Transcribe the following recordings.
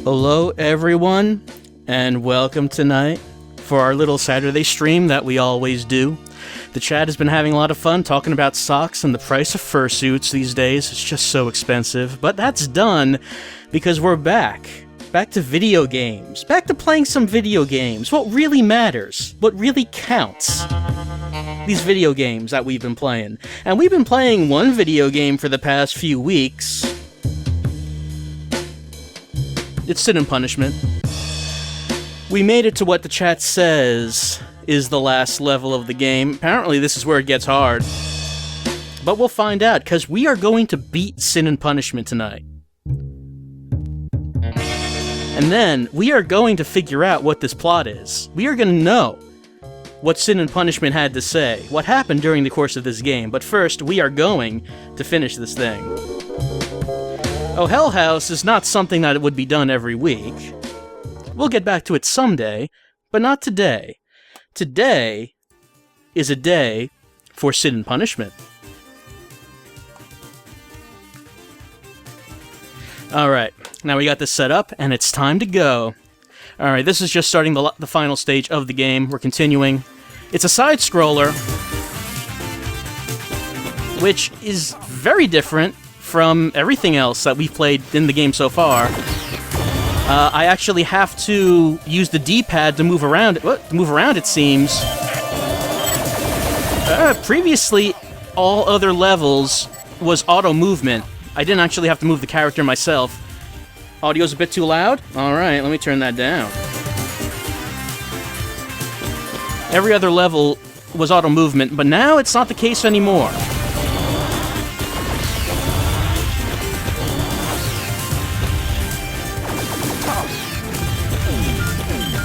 Hello everyone, and welcome tonight for our little Saturday stream that we always do. The chat has been having a lot of fun talking about socks and the price of fursuits these days. It's just so expensive, but that's done because we're back. Back to video games. Back to playing some video games. What really matters. What really counts. These video games that we've been playing. And we've been playing one video game for the past few weeks. It's Sin and Punishment. We made it to what the chat says is the last level of the game. Apparently this is where it gets hard. But we'll find out, because we are going to beat Sin and Punishment tonight. And then we are going to figure out what this plot is. We are going to know what Sin and Punishment had to say, what happened during the course of this game. But first, we are going to finish this thing. Oh, Hell House is not something that would be done every week. We'll get back to it someday, but not today. Today is a day for Sin and Punishment. Alright, now we got this set up, and it's time to go. Alright, this is just starting the final stage of the game. We're continuing. It's a side-scroller, which is very different from everything else that we've played in the game so far. I actually have to use the D-pad to move around. It seems. Previously, all other levels was auto movement. I didn't actually have to move the character myself. Audio's a bit too loud? Alright, let me turn that down. Every other level was auto movement, but now it's not the case anymore.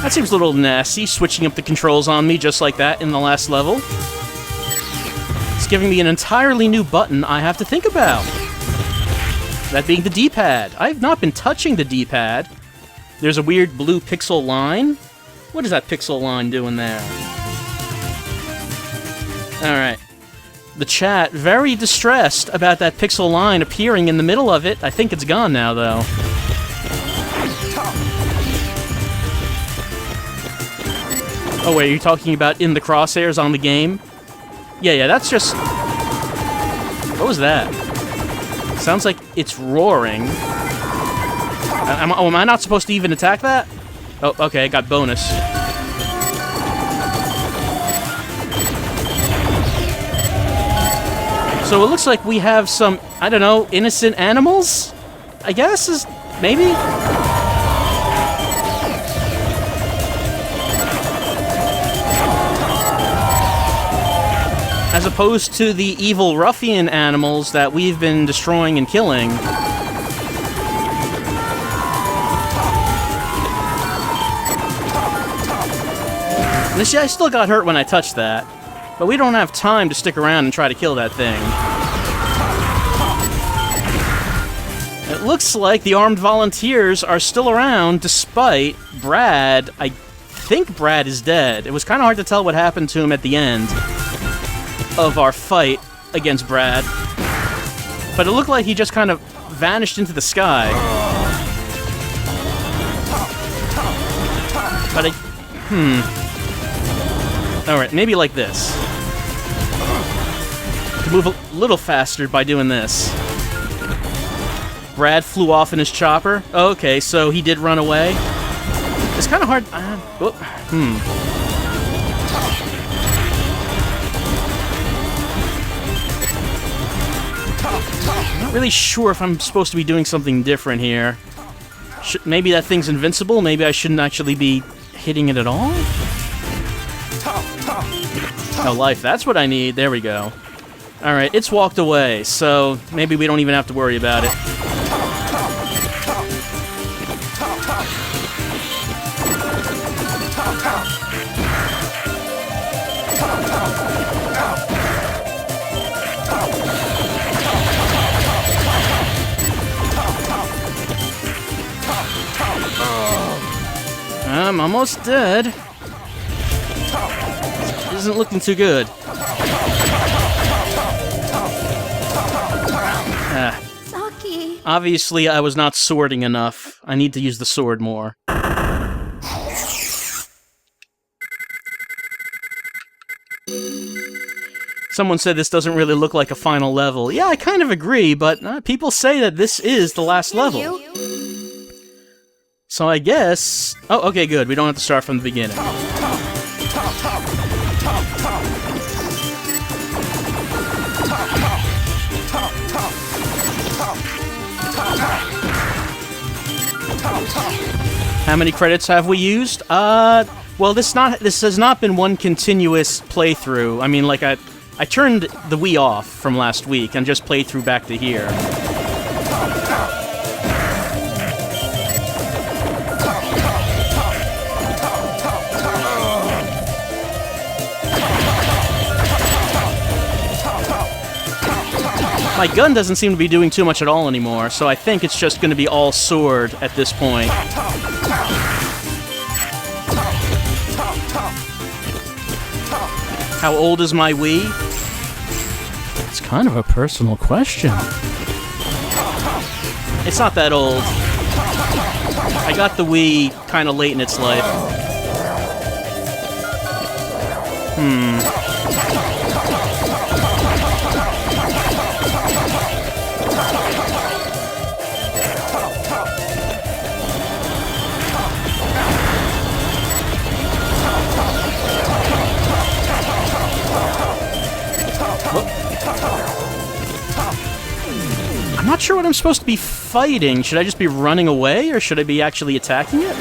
That seems a little nasty, switching up the controls on me just like that in the last level. It's giving me an entirely new button I have to think about. That being the D-pad. I've not been touching the D-pad. There's a weird blue pixel line. What is that pixel line doing there? Alright. The chat, very distressed about that pixel line appearing in the middle of it. I think it's gone now, though. Oh wait, are you talking about in the crosshairs on the game? Yeah, that's just... What was that? Sounds like it's roaring. Am I not supposed to even attack that? Oh, okay, I got bonus. So it looks like we have some, I don't know, innocent animals? I guess, maybe? As opposed to the evil ruffian animals that we've been destroying and killing. I still got hurt when I touched that, but we don't have time to stick around and try to kill that thing. It looks like the armed volunteers are still around despite Brad. I think Brad is dead. It was kind of hard to tell what happened to him at the end of our fight against Brad. But it looked like he just kind of vanished into the sky. But Alright, maybe like this. To move a little faster by doing this. Brad flew off in his chopper. Okay, so he did run away. It's kind of hard... Not really sure if I'm supposed to be doing something different here. Maybe that thing's invincible? Maybe I shouldn't actually be hitting it at all? Oh, life, that's what I need. There we go. Alright, it's walked away, so maybe we don't even have to worry about it. I'm almost dead. Isn't looking too good. Saki. Obviously, I was not sorting enough. I need to use the sword more. Someone said this doesn't really look like a final level. Yeah, I kind of agree, but people say that this is the last level. So I guess... Oh, okay, good. We don't have to start from the beginning. How many credits have we used? Well, this has not been one continuous playthrough. I mean, like, I turned the Wii off from last week and just played through back to here. My gun doesn't seem to be doing too much at all anymore, so I think it's just going to be all sword at this point. How old is my Wii? It's kind of a personal question. It's not that old. I got the Wii kind of late in its life. I'm not sure what I'm supposed to be fighting. Should I just be running away, or should I be actually attacking it?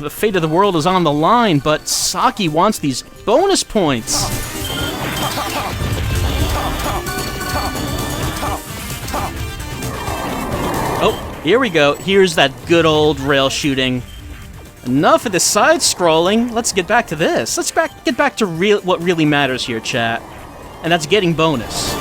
The fate of the world is on the line, but Saki wants these bonus points. Oh, here we go. Here's that good old rail shooting. Enough of the side-scrolling. Let's get back to this. Let's get back to what really matters here, chat. And that's getting bonus.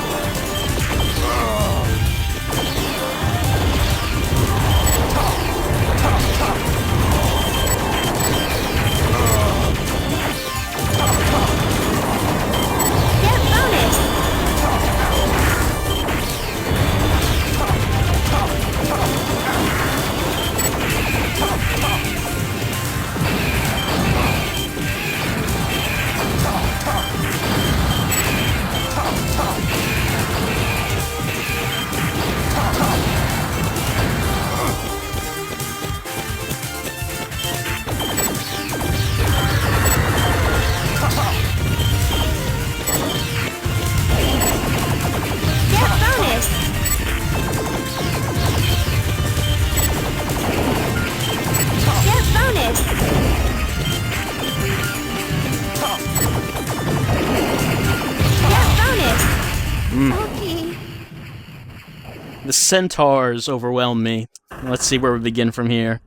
The centaurs overwhelm me. Let's see where we begin from here.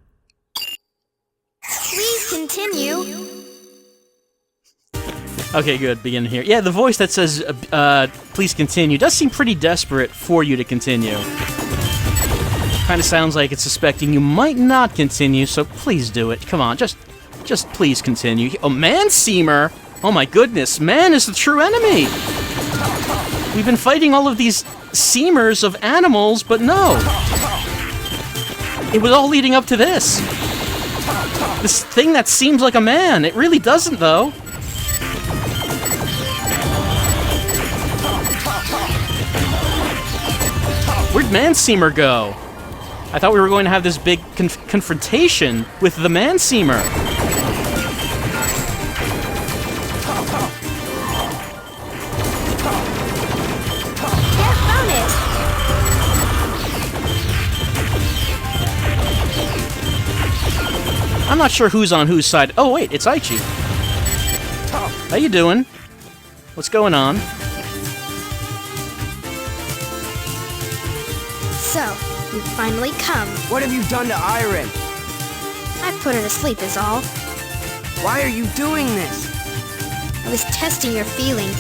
Please continue. Okay, good. Begin here. Yeah, the voice that says, please continue does seem pretty desperate for you to continue. Kind of sounds like it's suspecting you might not continue, so please do it. Come on, just please continue. Oh, Man-Seamer! Oh my goodness, man is the true enemy! We've been fighting all of these seamers of animals, but no. It was all leading up to this. This thing that seems like a man. It really doesn't, though. Where'd Man-Seamer go? I thought we were going to have this big confrontation with the Man-Seamer. I'm not sure who's on whose side. Oh, wait, it's Aichi. How you doing? What's going on? So, you finally come. What have you done to Iron? I put her to sleep is all. Why are you doing this? I was testing your feelings.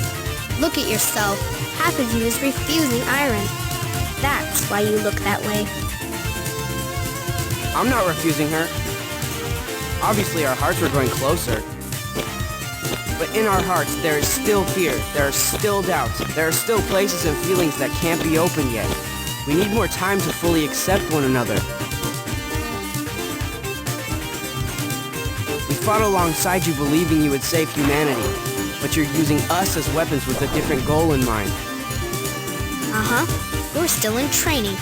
Look at yourself. Half of you is refusing Iron. That's why you look that way. I'm not refusing her. Obviously, our hearts were growing closer. But in our hearts, there is still fear, there are still doubts, there are still places and feelings that can't be opened yet. We need more time to fully accept one another. We fought alongside you believing you would save humanity, but you're using us as weapons with a different goal in mind. You're still in training.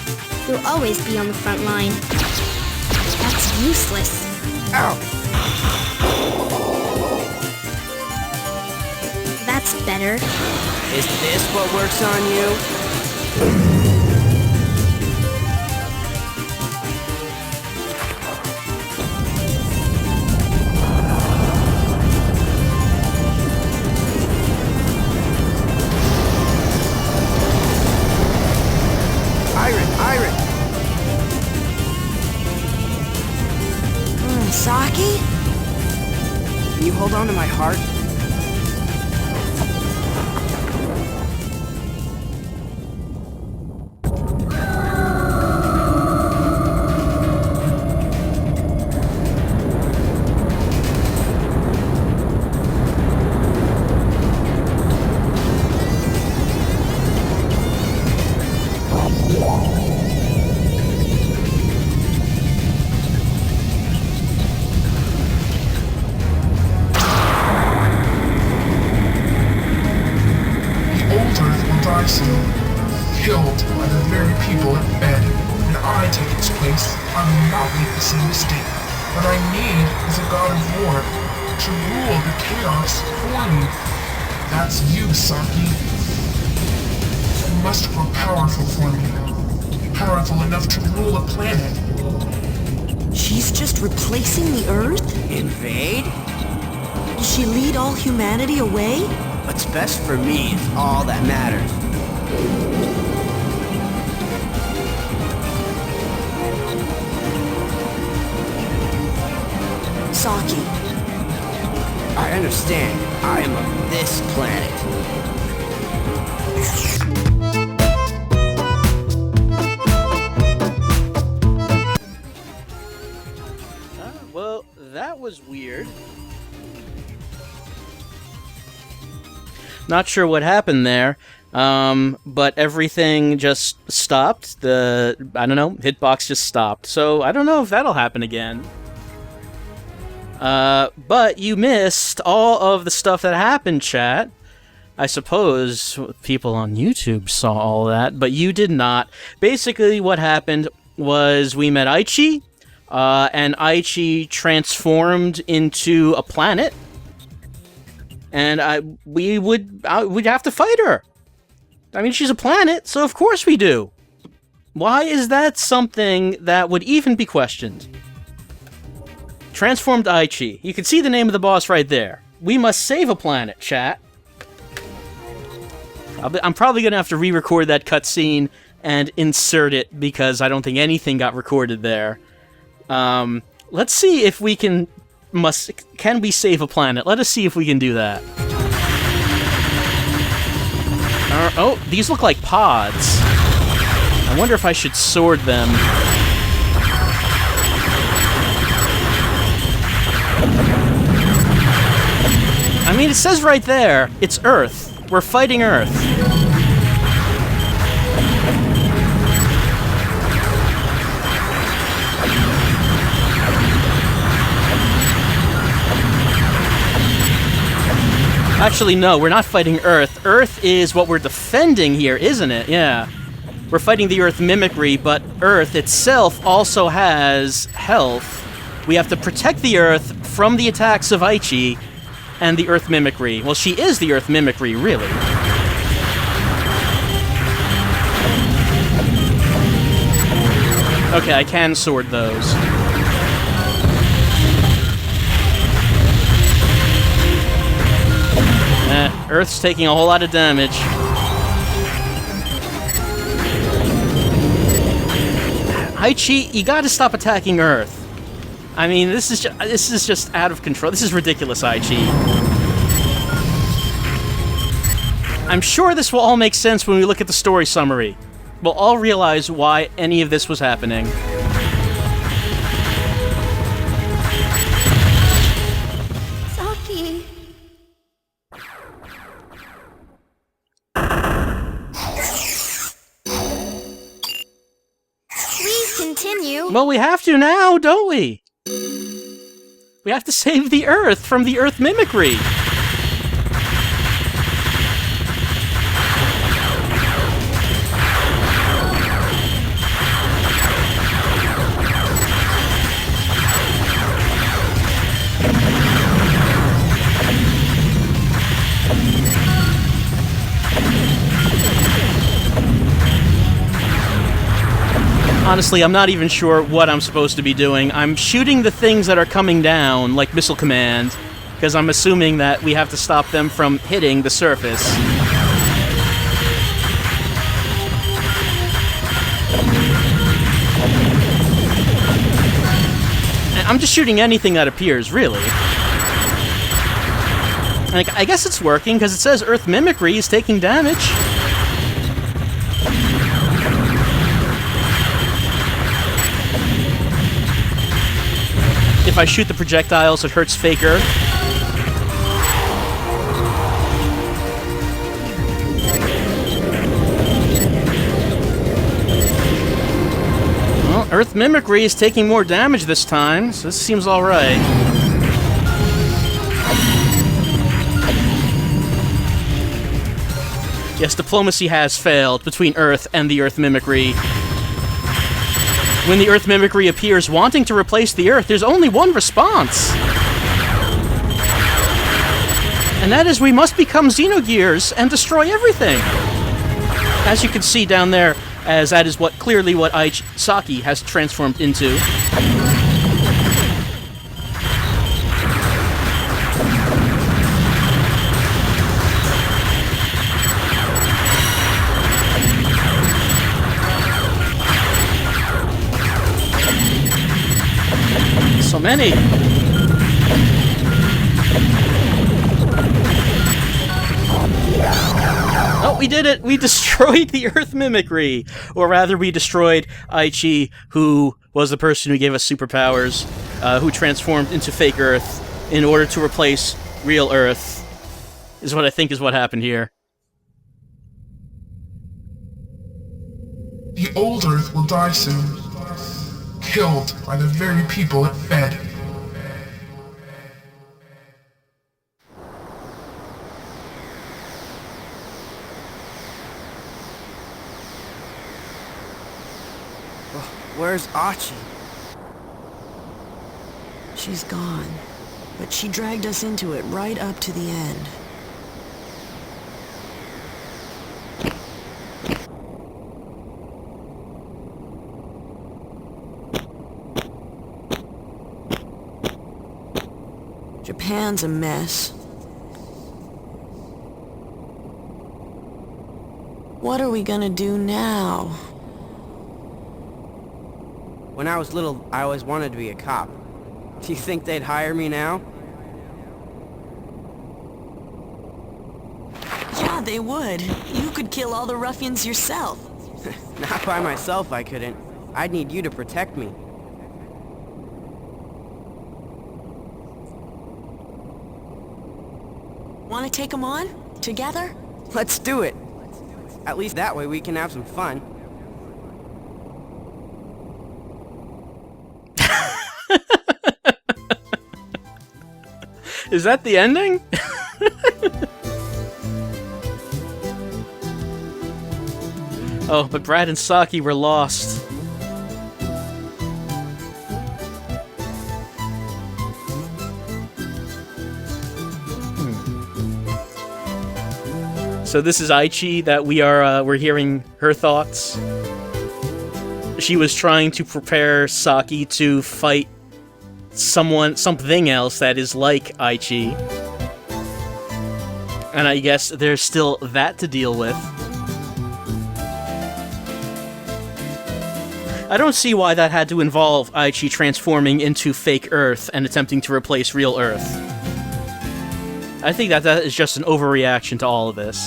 You'll always be on the front line. That's useless. Ow! That's better. Is this what works on you? Iron! Saki? Can you hold on to my heart? Killed by the very people it fed. When I take its place, I will not make the same mistake. What I need is a god of war to rule the chaos for me. That's you, Saki. You must grow powerful for me. Powerful enough to rule a planet. She's just replacing the Earth? Invade? Will she lead all humanity away? What's best for me is all that matters. Saki. I understand. I am of this planet. Well, that was weird. Not sure what happened there, but everything just stopped. I don't know, hitbox just stopped. So I don't know if that'll happen again. But you missed all of the stuff that happened, chat. I suppose people on YouTube saw all that, but you did not. Basically, what happened was we met Aichi, and Aichi transformed into a planet, and we'd have to fight her. I mean, she's a planet, so of course we do. Why is that something that would even be questioned? Transformed Aichi. You can see the name of the boss right there. We must save a planet, chat. I'm probably going to have to re-record that cutscene and insert it, because I don't think anything got recorded there. Let's see if we can we save a planet? Let us see if we can do that. Oh, these look like pods. I wonder if I should sword them. I mean, it says right there, it's Earth. We're fighting Earth. Actually, no, we're not fighting Earth. Earth is what we're defending here, isn't it? Yeah. We're fighting the Earth mimicry, but Earth itself also has health. We have to protect the Earth from the attacks of Aichi and the Earth mimicry. Well, she is the Earth mimicry, really. Okay, I can sword those. Earth's taking a whole lot of damage. Aichi, you gotta stop attacking Earth. I mean, this is just out of control. This is ridiculous, Aichi. I'm sure this will all make sense when we look at the story summary. We'll all realize why any of this was happening. Saki. continue. Well, we have to now, don't we? We have to save the Earth from the Earth mimicry. Honestly, I'm not even sure what I'm supposed to be doing. I'm shooting the things that are coming down, like Missile Command, because I'm assuming that we have to stop them from hitting the surface. And I'm just shooting anything that appears, really. Like, I guess it's working, because it says Earth Mimicry is taking damage. If I shoot the projectiles, it hurts fake Earth. Well, Earth Mimicry is taking more damage this time, so this seems alright. Yes, diplomacy has failed between Earth and the Earth Mimicry. When the Earth Mimicry appears wanting to replace the Earth, there's only one response. And that is we must become Xenogears and destroy everything. As you can see down there, as that is clearly what Saki has transformed into. So many. Oh, we did it! We destroyed the Earth Mimicry! Or rather, we destroyed Aichi, who was the person who gave us superpowers, who transformed into fake Earth in order to replace real Earth, is what I think is what happened here. The old Earth will die soon, killed by the very people it fed. Where's Achi? She's gone, but she dragged us into it right up to the end. Japan's a mess. What are we gonna do now? When I was little, I always wanted to be a cop. Do you think they'd hire me now? Yeah, they would. You could kill all the ruffians yourself. Not by myself, I couldn't. I'd need you to protect me. Want to take them on? Together? Let's do it! At least that way we can have some fun. Is that the ending? Oh, but Brad and Saki were lost. So this is Aichi that we're hearing her thoughts. She was trying to prepare Saki to fight something else that is like Aichi. And I guess there's still that to deal with. I don't see why that had to involve Aichi transforming into fake Earth and attempting to replace real Earth. I think that is just an overreaction to all of this.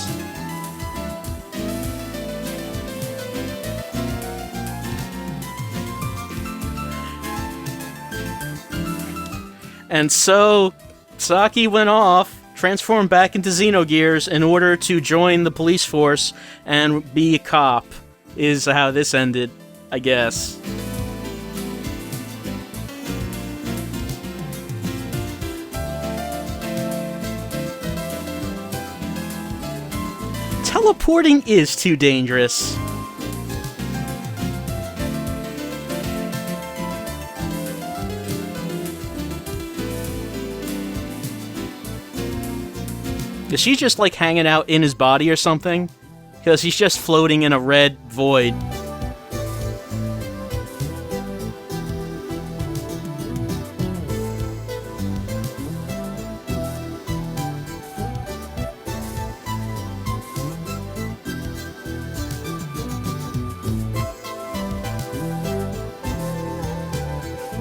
And so, Saki went off, transformed back into Xenogears in order to join the police force and be a cop, is how this ended, I guess. teleporting is too dangerous. Is she just, like, hanging out in his body or something? Because he's just floating in a red void.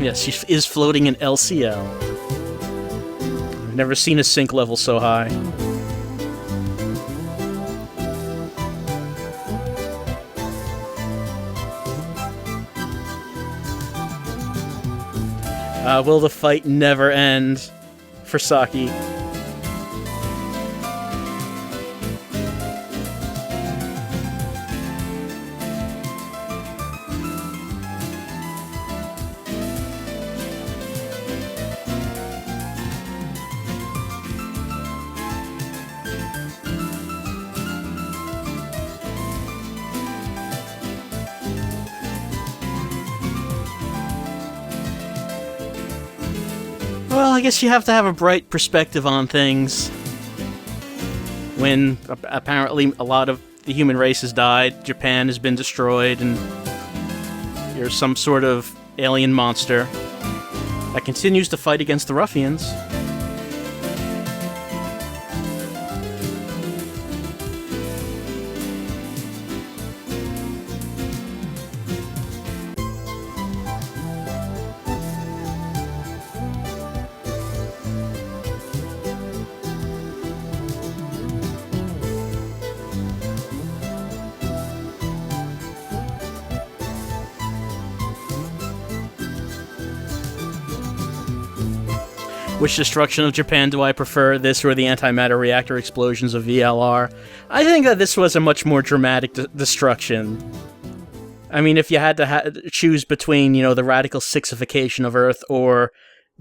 Yes, she is floating in LCL. I've never seen a sync level so high. Will the fight never end for Saki? Well, I guess you have to have a bright perspective on things. When apparently a lot of the human race has died, Japan has been destroyed, and you're some sort of alien monster that continues to fight against the ruffians. Which destruction of Japan do I prefer, this or the antimatter reactor explosions of VLR? I think that this was a much more dramatic destruction. I mean, if you had to choose between, you know, the radical sixification of Earth or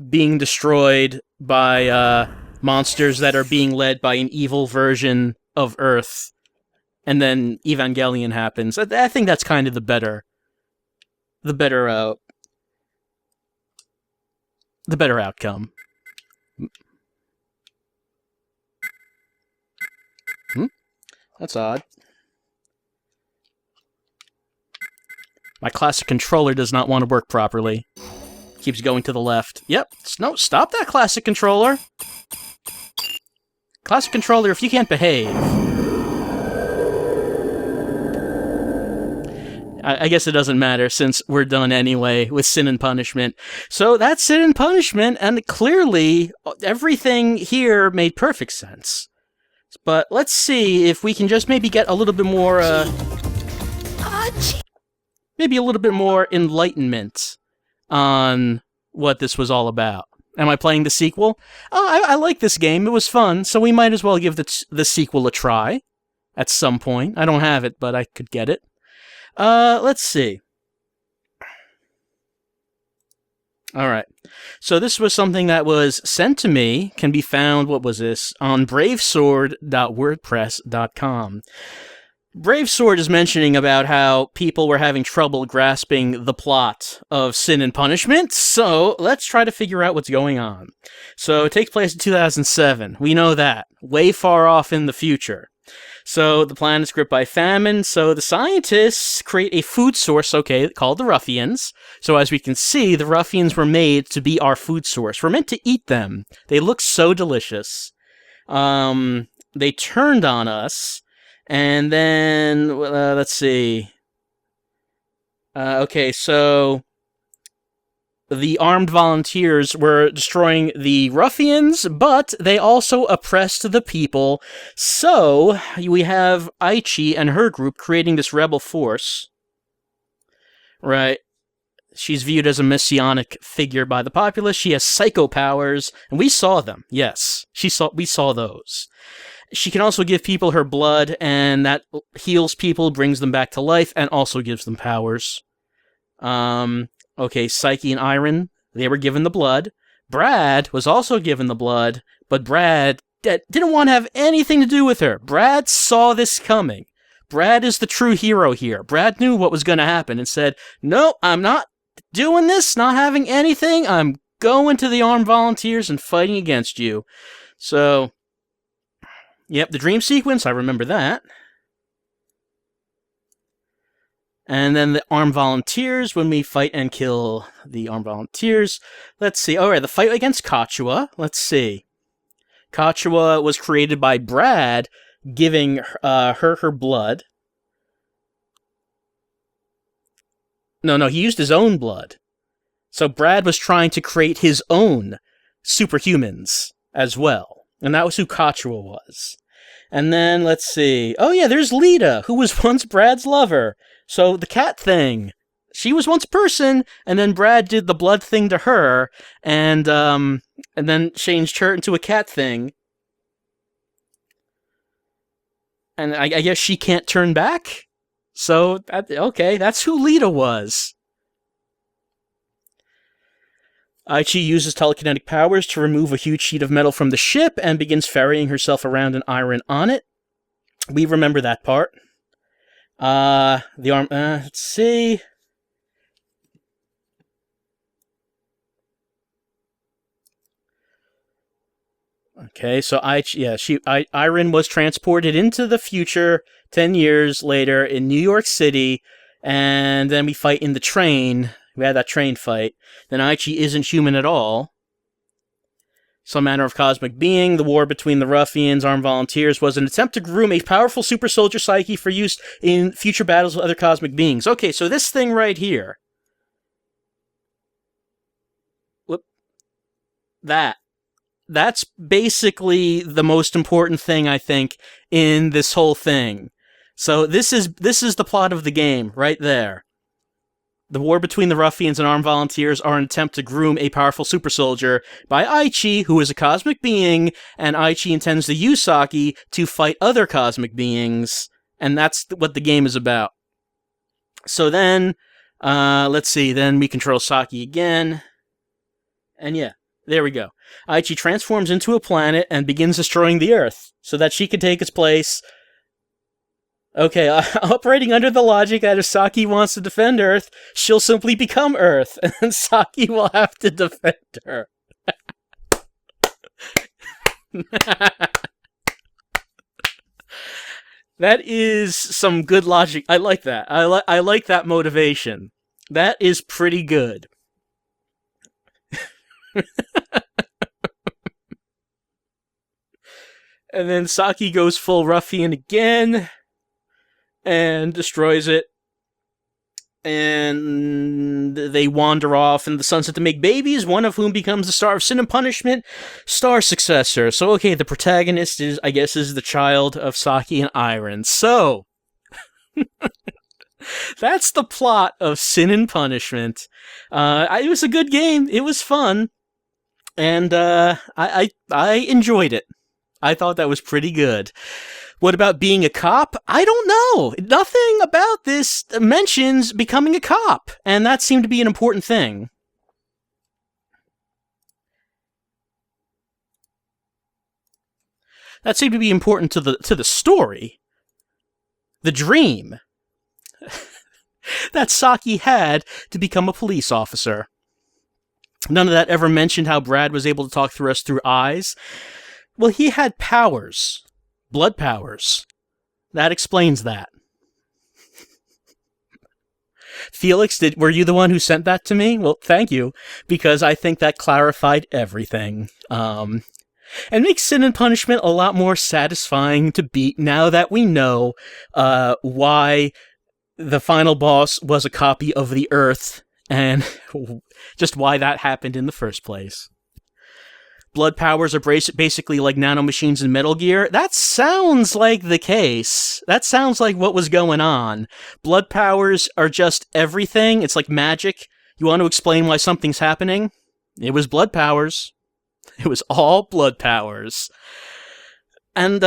being destroyed by monsters that are being led by an evil version of Earth, and then Evangelion happens, I think that's kind of the better outcome. That's odd. My classic controller does not want to work properly. Keeps going to the left. Yep. No, stop that, classic controller. Classic controller, if you can't behave. I guess it doesn't matter, since we're done anyway with Sin and Punishment. So that's Sin and Punishment, and clearly everything here made perfect sense. But let's see if we can just maybe get a little bit more, maybe a little bit more enlightenment on what this was all about. Am I playing the sequel? Oh, I like this game. It was fun, so we might as well give the sequel a try at some point. I don't have it, but I could get it. Let's see. Alright. So this was something that was sent to me, can be found, what was this, on bravesword.wordpress.com. Bravesword is mentioning about how people were having trouble grasping the plot of Sin and Punishment, so let's try to figure out what's going on. So it takes place in 2007. We know that. Way far off in the future. So the planet's gripped by famine, so the scientists create a food source, called the Ruffians. So as we can see, the Ruffians were made to be our food source. We're meant to eat them. They look so delicious. They turned on us, and then, let's see. So the armed volunteers were destroying the ruffians, but they also oppressed the people. So we have Aichi and her group creating this rebel force. Right. She's viewed as a messianic figure by the populace. She has psycho powers, and we saw them. Yes, we saw those. She can also give people her blood, and that heals people, brings them back to life, and also gives them powers. Psyche and Iron, they were given the blood. Brad was also given the blood, but Brad that didn't want to have anything to do with her. Brad saw this coming. Brad is the true hero here. Brad knew what was going to happen and said, no, I'm not doing this, not having anything. I'm going to the armed volunteers and fighting against you. So, yep, the dream sequence, I remember that. And then the armed volunteers, when we fight and kill the armed volunteers. Let's see. All right, the fight against Kachua. Let's see. Kachua was created by Brad giving her blood. No, he used his own blood. So Brad was trying to create his own superhumans as well. And that was who Kachua was. And then, let's see. Oh yeah, there's Lita, who was once Brad's lover. So the cat thing. She was once a person, and then Brad did the blood thing to her, and then changed her into a cat thing. And I guess she can't turn back? So, okay, that's who Lita was. Aichi uses telekinetic powers to remove a huge sheet of metal from the ship and begins ferrying herself around an iron on it. We remember that part. The arm, let's see. Okay, so Iron was transported into the future 10 years later in New York City, and then we fight in the train. We had that train fight. Then Aichi isn't human at all. Some manner of cosmic being. The war between the ruffians, armed volunteers, was an attempt to groom a powerful super soldier psyche for use in future battles with other cosmic beings. Okay, so this thing right here. Whoop. That's basically the most important thing, I think, in this whole thing. So this is the plot of the game, right there. The war between the ruffians and armed volunteers are an attempt to groom a powerful super soldier by Aichi, who is a cosmic being, and Aichi intends to use Saki to fight other cosmic beings, and that's what the game is about. So then, let's see, then we control Saki again, and yeah, there we go. Aichi transforms into a planet and begins destroying the Earth, so that she can take its place. Okay, operating under the logic that if Saki wants to defend Earth, she'll simply become Earth, and Saki will have to defend her. That is some good logic. I like that. I like that motivation. That is pretty good. And then Saki goes full ruffian again and destroys it. And they wander off in the sunset to make babies, one of whom becomes the Star of Sin and Punishment, Star successor. So, okay, the protagonist is the child of Saki and Iron. So, that's the plot of Sin and Punishment. It was a good game. It was fun. And I enjoyed it. I thought that was pretty good. What about being a cop? I don't know. Nothing about this mentions becoming a cop, and that seemed to be an important thing. That seemed to be important to the story. The dream that Saki had to become a police officer. None of that ever mentioned how Brad was able to talk through us through eyes. Well, he had powers. Blood powers. That explains that. Felix, were you the one who sent that to me? Well, thank you, because I think that clarified everything. And makes Sin and Punishment a lot more satisfying to beat now that we know why the final boss was a copy of the Earth, and just why that happened in the first place. Blood powers are basically like nanomachines in Metal Gear. That sounds like the case. That sounds like what was going on. Blood powers are just everything. It's like magic. You want to explain why something's happening? It was blood powers. It was all blood powers. And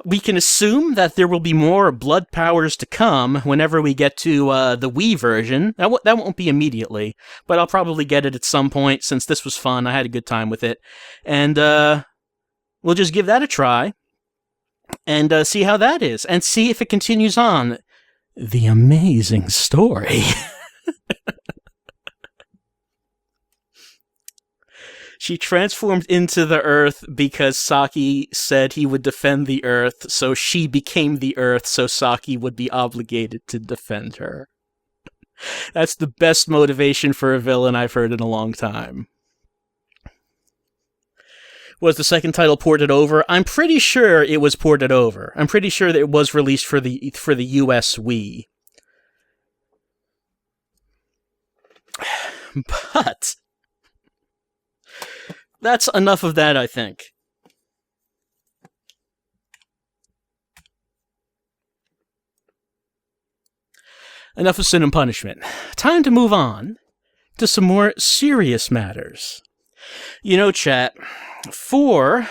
we can assume that there will be more blood powers to come whenever we get to the Wii version. That won't be immediately, but I'll probably get it at some point since this was fun. I had a good time with it. And we'll just give that a try and see how that is, and see if it continues on the amazing story. She transformed into the Earth because Saki said he would defend the Earth, so she became the Earth so Saki would be obligated to defend her. That's the best motivation for a villain I've heard in a long time. Was the second title ported over? I'm pretty sure it was ported over. I'm pretty sure that it was released for the US Wii. But that's enough of that, I think. Enough of Sin and Punishment. Time to move on to some more serious matters. You know, chat, for,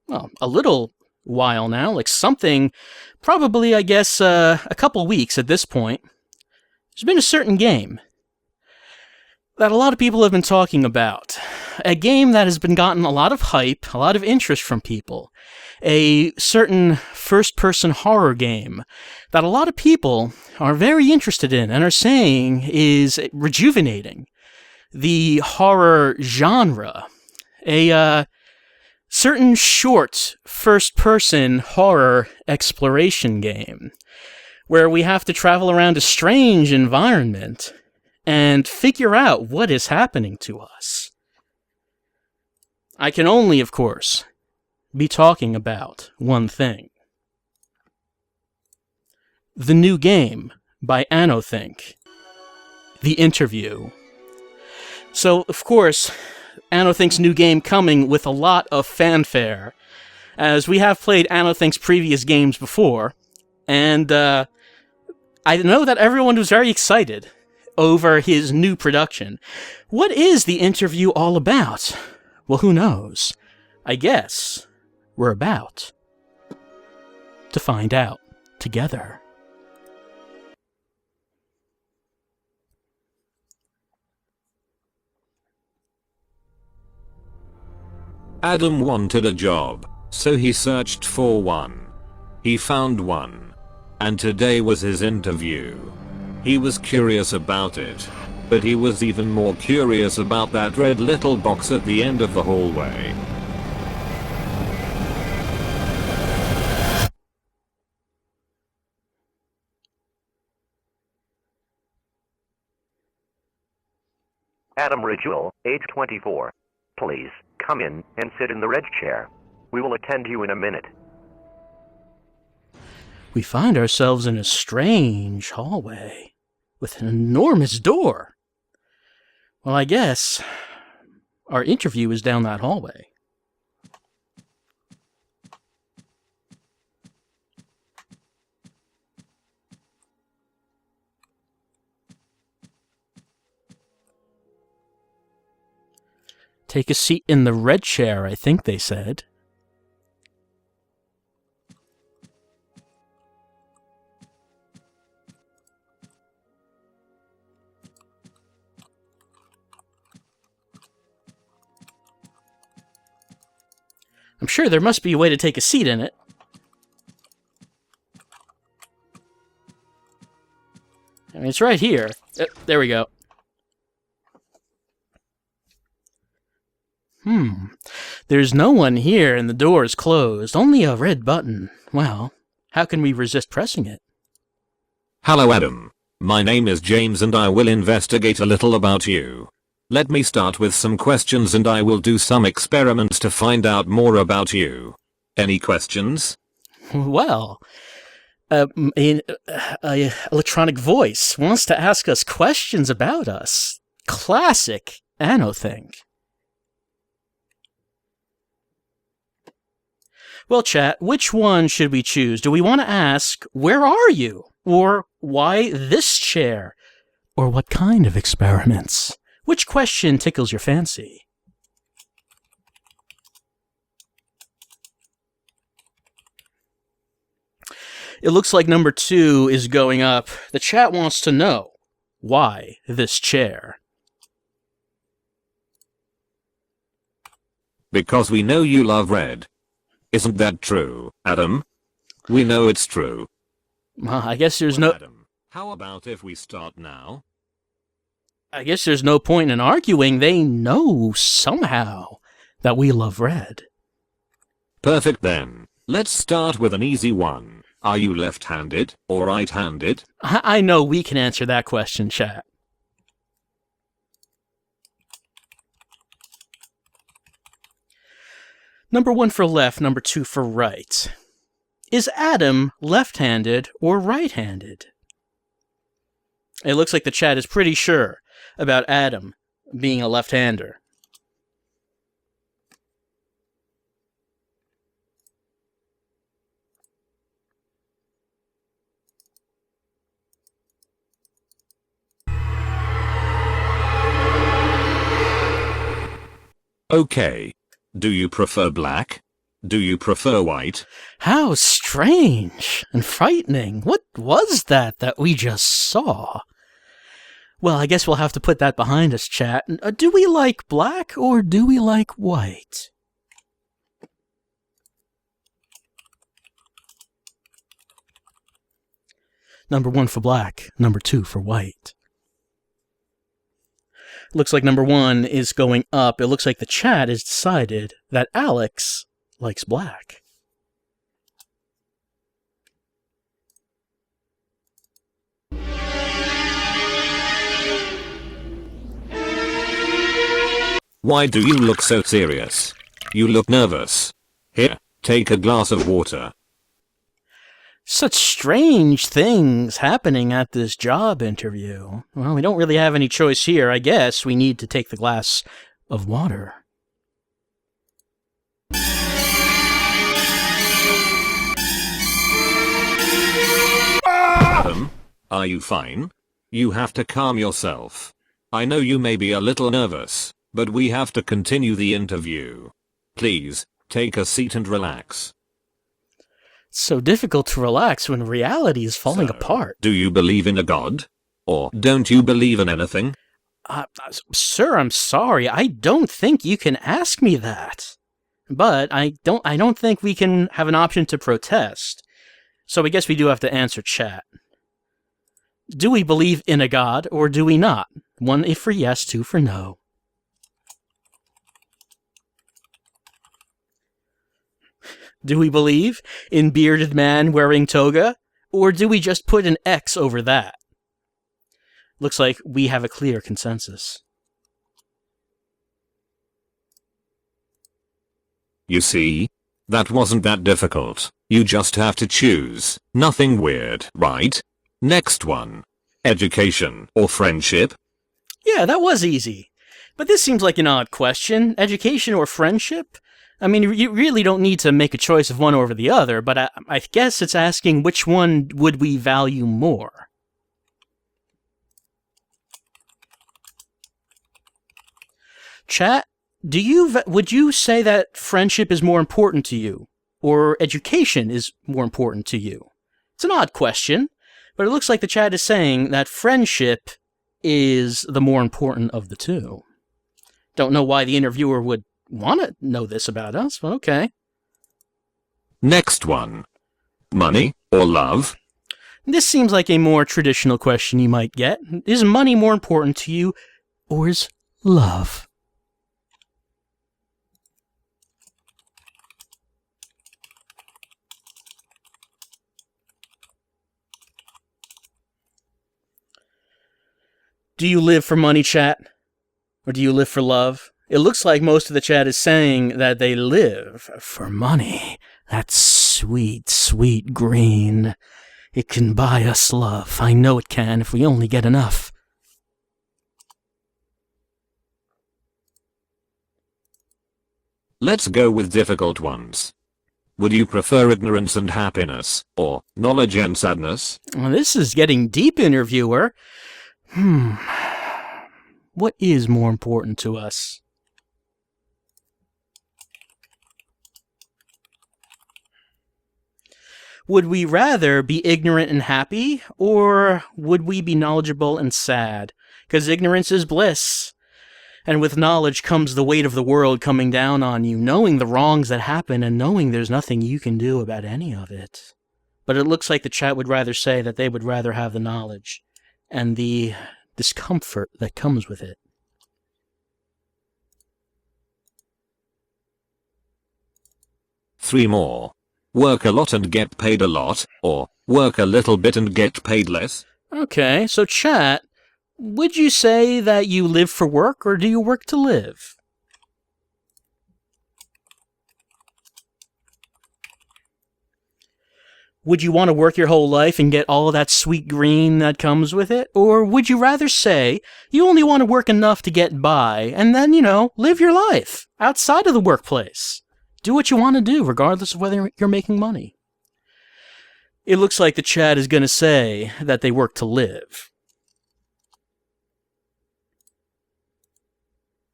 well, a little while now, like something, probably, I guess, a couple weeks at this point, there's been a certain game that a lot of people have been talking about. A game that has been gotten a lot of hype, a lot of interest from people. A certain first-person horror game that a lot of people are very interested in and are saying is rejuvenating the horror genre. A certain short first-person horror exploration game where we have to travel around a strange environment and figure out what is happening to us. I can only, of course, be talking about one thing. The new game by Anothink, The Interview. So, of course, Anothink's new game coming with a lot of fanfare, as we have played Anothink's previous games before, and I know that everyone was very excited over his new production. What is The Interview all about? Well, who knows? I guess we're about to find out together. Adam wanted a job, so he searched for one. He found one. And today was his interview. He was curious about it, but he was even more curious about that red little box at the end of the hallway. Adam Ritual, age 24. Please, come in and sit in the red chair. We will attend you in a minute. We find ourselves in a strange hallway with an enormous door. Well, I guess our interview is down that hallway. Take a seat in the red chair, I think they said. I'm sure there must be a way to take a seat in it. I mean, it's right here. There we go. There's no one here and the door is closed. Only a red button. Well, how can we resist pressing it? Hello Adam. My name is James and I will investigate a little about you. Let me start with some questions and I will do some experiments to find out more about you. Any questions? Well, an electronic voice wants to ask us questions about us. Classic Anothink. Well, chat, which one should we choose? Do we want to ask, where are you? Or why this chair? Or what kind of experiments? Which question tickles your fancy? It looks like number 2 is going up. The chat wants to know, why this chair? Because we know you love red. Isn't that true, Adam? We know it's true. Well, I guess there's no... Adam, how about if we start now? I guess there's no point in arguing. They know somehow that we love red. Perfect then. Let's start with an easy one. Are you left-handed or right-handed? I know we can answer that question, chat. Number 1 for left, number 2 for right. Is Adam left-handed or right-handed? It looks like the chat is pretty sure about Adam being a left-hander. Okay. Do you prefer black? Do you prefer white? How strange and frightening. What was that we just saw? Well, I guess we'll have to put that behind us, chat. Do we like black or do we like white? Number 1 for black, number 2 for white. Looks like number 1 is going up. It looks like the chat has decided that Alex likes black. Why do you look so serious? You look nervous. Here, take a glass of water. Such strange things happening at this job interview. Well, we don't really have any choice here. I guess we need to take the glass of water. Adam, are you fine? You have to calm yourself. I know you may be a little nervous, but we have to continue the interview. Please, take a seat and relax. It's so difficult to relax when reality is falling apart. Do you believe in a god? Or don't you believe in anything? Sir, I'm sorry. I don't think you can ask me that. But I don't think we can have an option to protest. So I guess we do have to answer chat. Do we believe in a god or do we not? 1 for yes, 2 for no. Do we believe in bearded man wearing toga? Or do we just put an X over that? Looks like we have a clear consensus. You see? That wasn't that difficult. You just have to choose. Nothing weird, right? Next one. Education or friendship? Yeah, that was easy. But this seems like an odd question. Education or friendship? I mean, you really don't need to make a choice of one over the other, but I guess it's asking which one would we value more. Chat, would you say that friendship is more important to you, or education is more important to you? It's an odd question, but it looks like the chat is saying that friendship is the more important of the two. Don't know why the interviewer would want to know this about us, but okay. Next one. Money or love? This seems like a more traditional question you might get. Is money more important to you, or is love? Do you live for money, chat? Or do you live for love? It looks like most of the chat is saying that they live for money. That sweet, sweet green. It can buy us love. I know it can if we only get enough. Let's go with difficult ones. Would you prefer ignorance and happiness, or knowledge and sadness? Well, this is getting deep, interviewer. What is more important to us? Would we rather be ignorant and happy, or would we be knowledgeable and sad? Because ignorance is bliss, And with knowledge comes the weight of the world coming down on you, knowing the wrongs that happen and knowing there's nothing you can do about any of it. But it looks like the chat would rather say that they would rather have the knowledge and the discomfort that comes with it. Three more. Work a lot and get paid a lot, or work a little bit and get paid less? Okay, so chat, would you say that you live for work, or do you work to live? Would you want to work your whole life and get all that sweet green that comes with it? Or would you rather say you only want to work enough to get by and then, live your life outside of the workplace? Do what you want to do, regardless of whether you're making money. It looks like the chat is going to say that they work to live.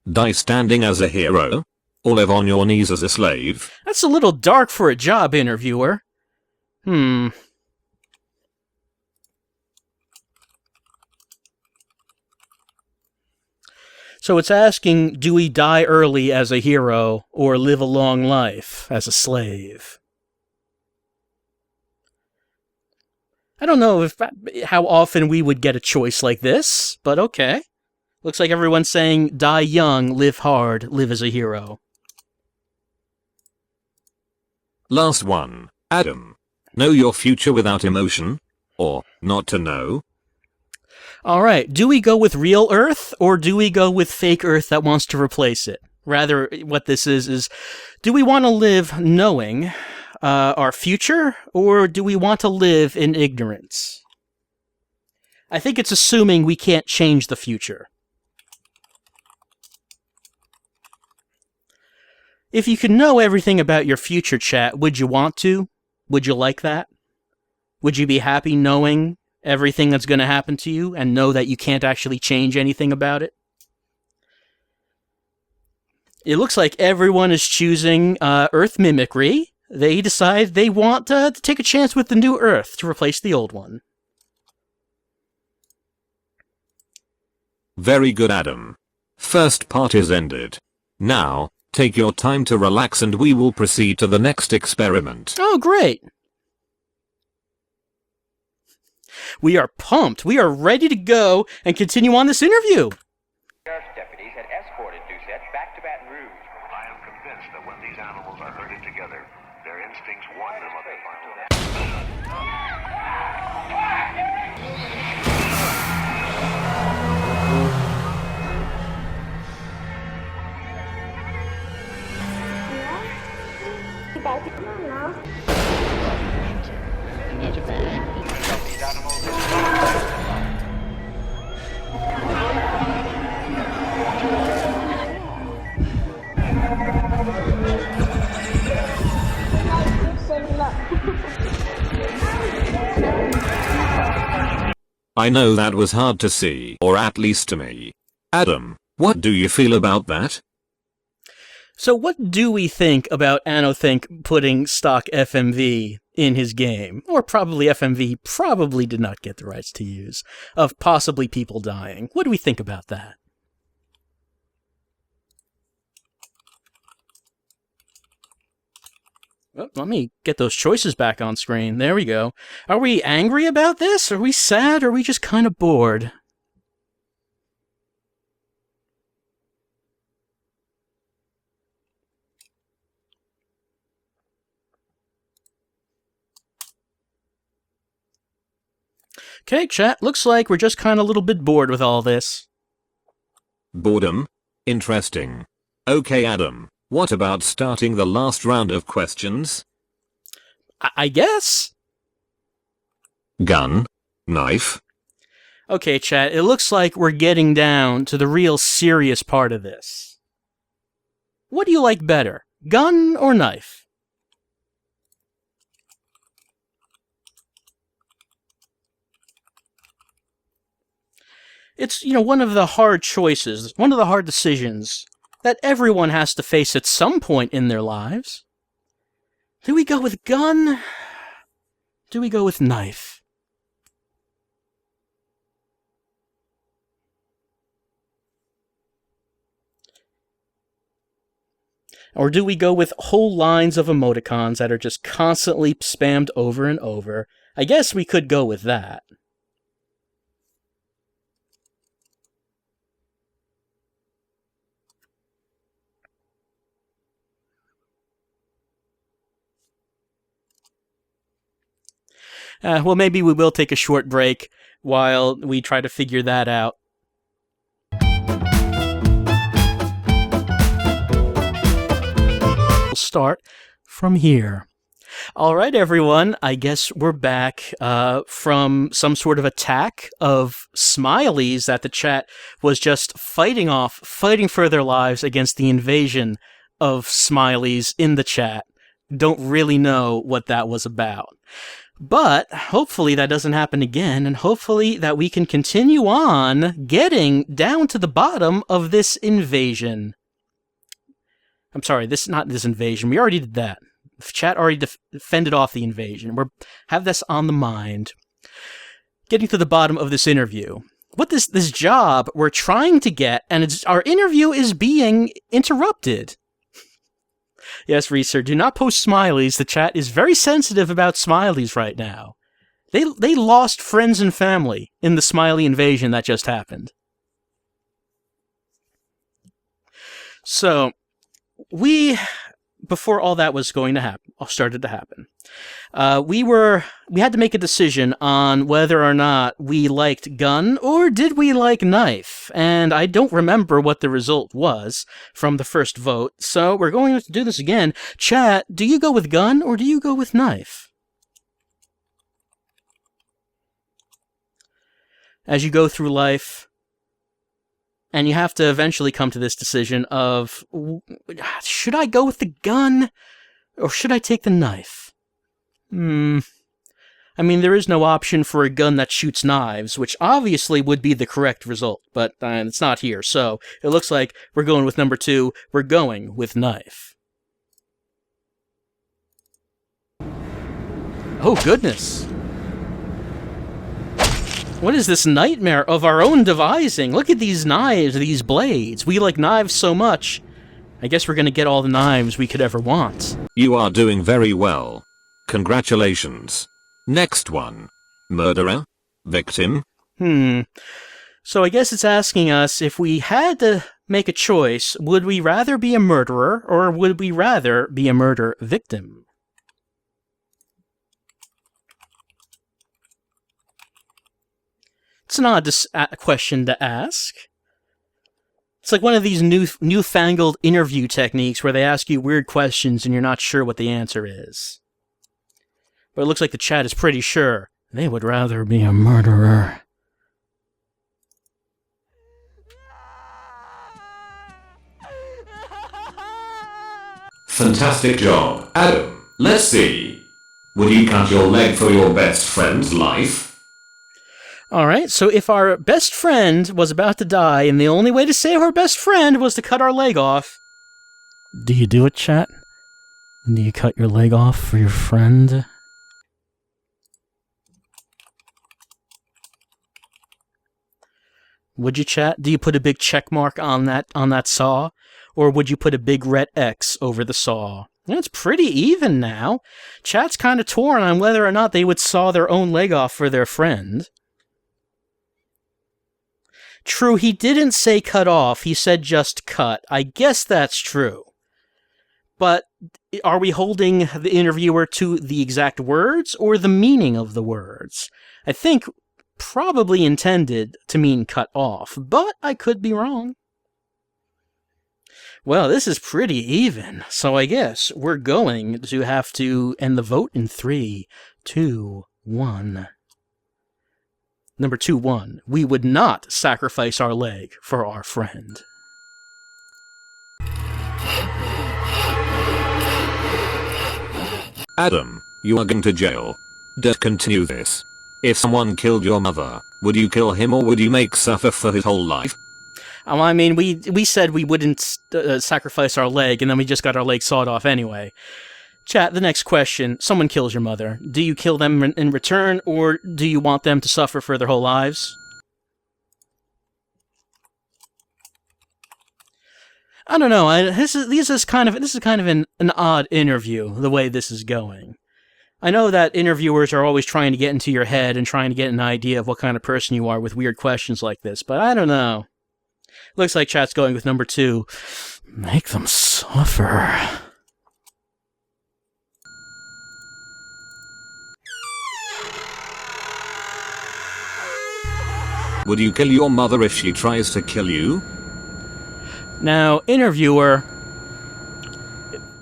Die standing as a hero? Or live on your knees as a slave? That's a little dark for a job interviewer. So it's asking, do we die early as a hero or live a long life as a slave? I don't know how often we would get a choice like this, but okay. Looks like everyone's saying, die young, live hard, live as a hero. Last one. Adam. Know your future without emotion? Or not to know? Alright, do we go with real Earth, or do we go with fake Earth that wants to replace it? Rather, what this is, do we want to live knowing our future, or do we want to live in ignorance? I think it's assuming we can't change the future. If you could know everything about your future, chat, would you want to? Would you like that? Would you be happy knowing everything that's going to happen to you and know that you can't actually change anything about it? It looks like everyone is choosing Earth mimicry. They decide they want to take a chance with the new Earth to replace the old one. Very good, Adam. First part is ended. Now, take your time to relax and we will proceed to the next experiment. Oh, great. We are pumped. We are ready to go and continue on this interview. Sheriff's deputies had escorted Doucette back to Baton Rouge. I am convinced that when these animals are herded together, their instincts warn them of a final These animals I know that was hard to see, or at least to me. Adam, what do you feel about that? So what do we think about Anothink putting stock FMV in his game? Or probably FMV probably did not get the rights to use, of possibly people dying. What do we think about that? Oh, let me get those choices back on screen. There we go. Are we angry about this? Are we sad? Or are we just kind of bored? Okay, chat, looks like we're just kind of a little bit bored with all this. Boredom? Interesting. Okay, Adam, what about starting the last round of questions? I guess? Gun? Knife? Okay, chat, it looks like we're getting down to the real serious part of this. What do you like better, gun or knife? It's, one of the hard choices, one of the hard decisions that everyone has to face at some point in their lives. Do we go with gun? Do we go with knife? Or do we go with whole lines of emoticons that are just constantly spammed over and over? I guess we could go with that. Well, maybe we will take a short break while we try to figure that out. We'll start from here. All right, everyone, I guess we're back from some sort of attack of smileys that the chat was just fighting for their lives against the invasion of smileys in the chat. Don't really know what that was about. But hopefully that doesn't happen again, and hopefully that we can continue on getting down to the bottom of this invasion. I'm sorry, not this invasion. We already did that. The chat already fended off the invasion. We have this on the mind. Getting to the bottom of this interview. What this job we're trying to get, and our interview is being interrupted. Yes, Reeser, do not post smileys. The chat is very sensitive about smileys right now. They lost friends and family in the smiley invasion that just happened. So, before all that was going to happen, started to happen, we had to make a decision on whether or not we liked gun or did we like knife, and I don't remember what the result was from the first vote, so we're going to do this again. Chat, do you go with gun or do you go with knife? As you go through life, and you have to eventually come to this decision of, should I go with the gun, or should I take the knife? I mean, there is no option for a gun that shoots knives, which obviously would be the correct result, but it's not here, so it looks like we're going with number 2, we're going with knife. Oh, goodness. What is this nightmare of our own devising? Look at these knives, these blades. We like knives so much. I guess we're gonna get all the knives we could ever want. You are doing very well. Congratulations. Next one. Murderer? Victim? So I guess it's asking us, if we had to make a choice, would we rather be a murderer, or would we rather be a murder victim? It's an odd question to ask. It's like one of these newfangled interview techniques where they ask you weird questions and you're not sure what the answer is. But it looks like the chat is pretty sure they would rather be a murderer. Fantastic job, Adam. Let's see. Would you cut your leg for your best friend's life? Alright, so if our best friend was about to die and the only way to save our best friend was to cut our leg off... Do you do it, chat? Do you cut your leg off for your friend? Would you, chat? Do you put a big check mark on that saw? Or would you put a big red X over the saw? It's pretty even now. Chat's kind of torn on whether or not they would saw their own leg off for their friend. True, he didn't say cut off, he said just cut. I guess that's true. But are we holding the interviewer to the exact words or the meaning of the words? I think probably intended to mean cut off, but I could be wrong. Well, this is pretty even, so I guess we're going to have to end the vote in 3, 2, 1. Number 2 won. We would not sacrifice our leg for our friend. Adam, you are going to jail. Don't continue this. If someone killed your mother, would you kill him or would you make suffer for his whole life? I mean, we said we wouldn't sacrifice our leg, and then we just got our leg sawed off anyway. Chat, the next question. Someone kills your mother. Do you kill them in return, or do you want them to suffer for their whole lives? I don't know. This is kind of an odd interview, the way this is going. I know that interviewers are always trying to get into your head and trying to get an idea of what kind of person you are with weird questions like this, but I don't know. Looks like chat's going with number 2. Make them suffer. Would you kill your mother if she tries to kill you? Now, interviewer,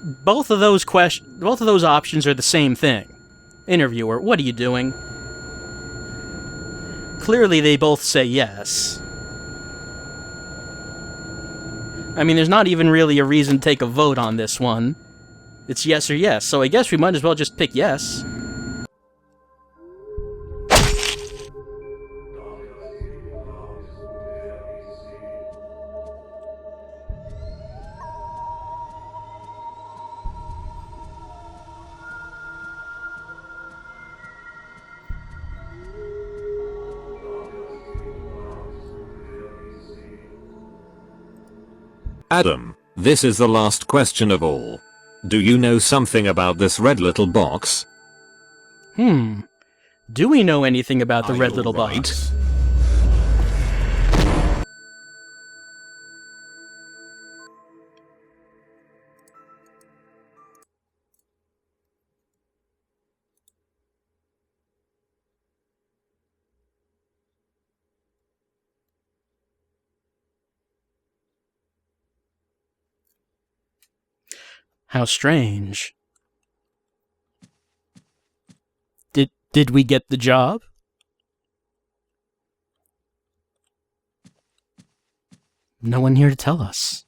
both of those options are the same thing. Interviewer, what are you doing? Clearly they both say yes. I mean, there's not even really a reason to take a vote on this one. It's yes or yes, so I guess we might as well just pick yes. Adam, this is the last question of all. Do you know something about this red little box? Do we know anything about the Are red you little right? box? How strange. Did we get the job? No one here to tell us.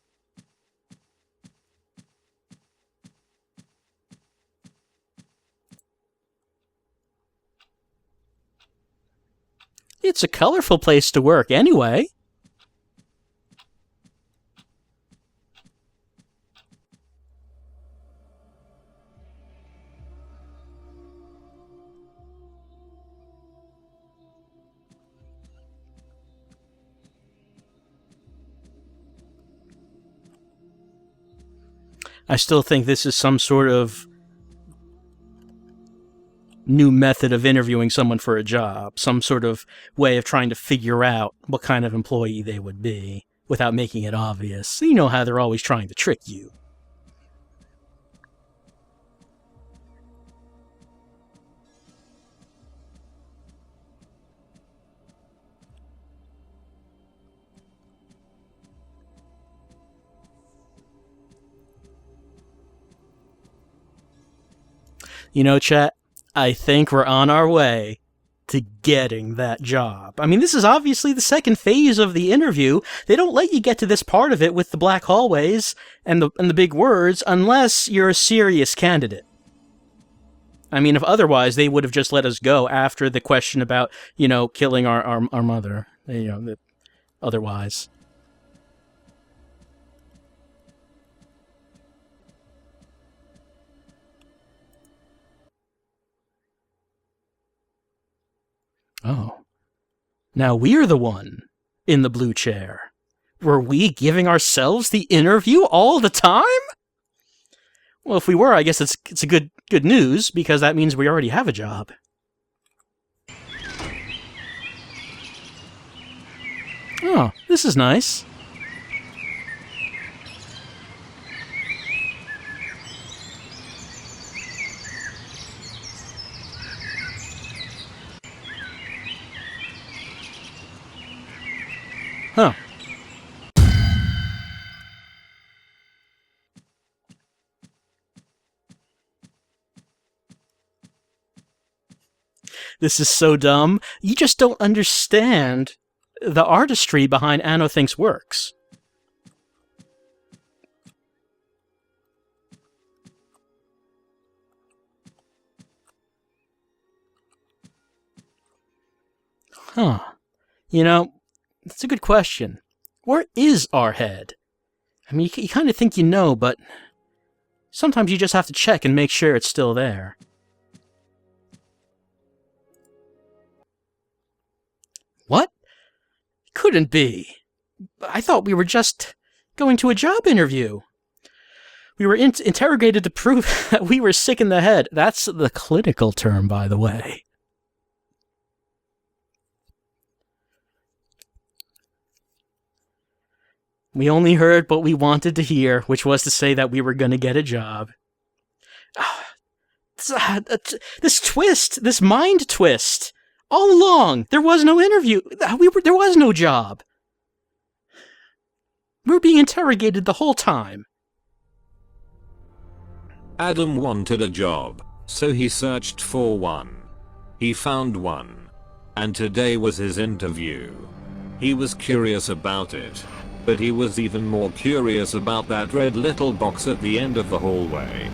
It's a colorful place to work anyway. I still think this is some sort of new method of interviewing someone for a job, some sort of way of trying to figure out what kind of employee they would be without making it obvious. You know how they're always trying to trick you. You know, chat, I think we're on our way to getting that job. I mean, this is obviously the second phase of the interview. They don't let you get to this part of it with the black hallways and the big words unless you're a serious candidate. I mean, if otherwise, they would have just let us go after the question about, you know, killing our mother. You know, otherwise. Oh. Now we're the one in the blue chair. Were we giving ourselves the interview all the time? Well, if we were, I guess it's a good news, because that means we already have a job. Oh, this is nice. Huh. This is so dumb. You just don't understand the artistry behind Anno Thinks Works. Huh. You know, that's a good question. Where is our head? I mean, you kind of think you know, but sometimes you just have to check and make sure it's still there. What? Couldn't be. I thought we were just going to a job interview. We were interrogated to prove that we were sick in the head. That's the clinical term, by the way. We only heard what we wanted to hear, which was to say that we were going to get a job. This twist, this mind twist. All along, there was no interview. There was no job. We were being interrogated the whole time. Adam wanted a job, so he searched for one. He found one. And today was his interview. He was curious about it. But he was even more curious about that red little box at the end of the hallway.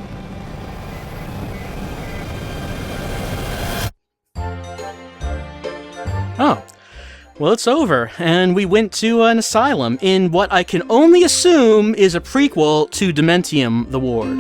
Oh. Well, it's over, and we went to an asylum in what I can only assume is a prequel to Dementium, the Ward.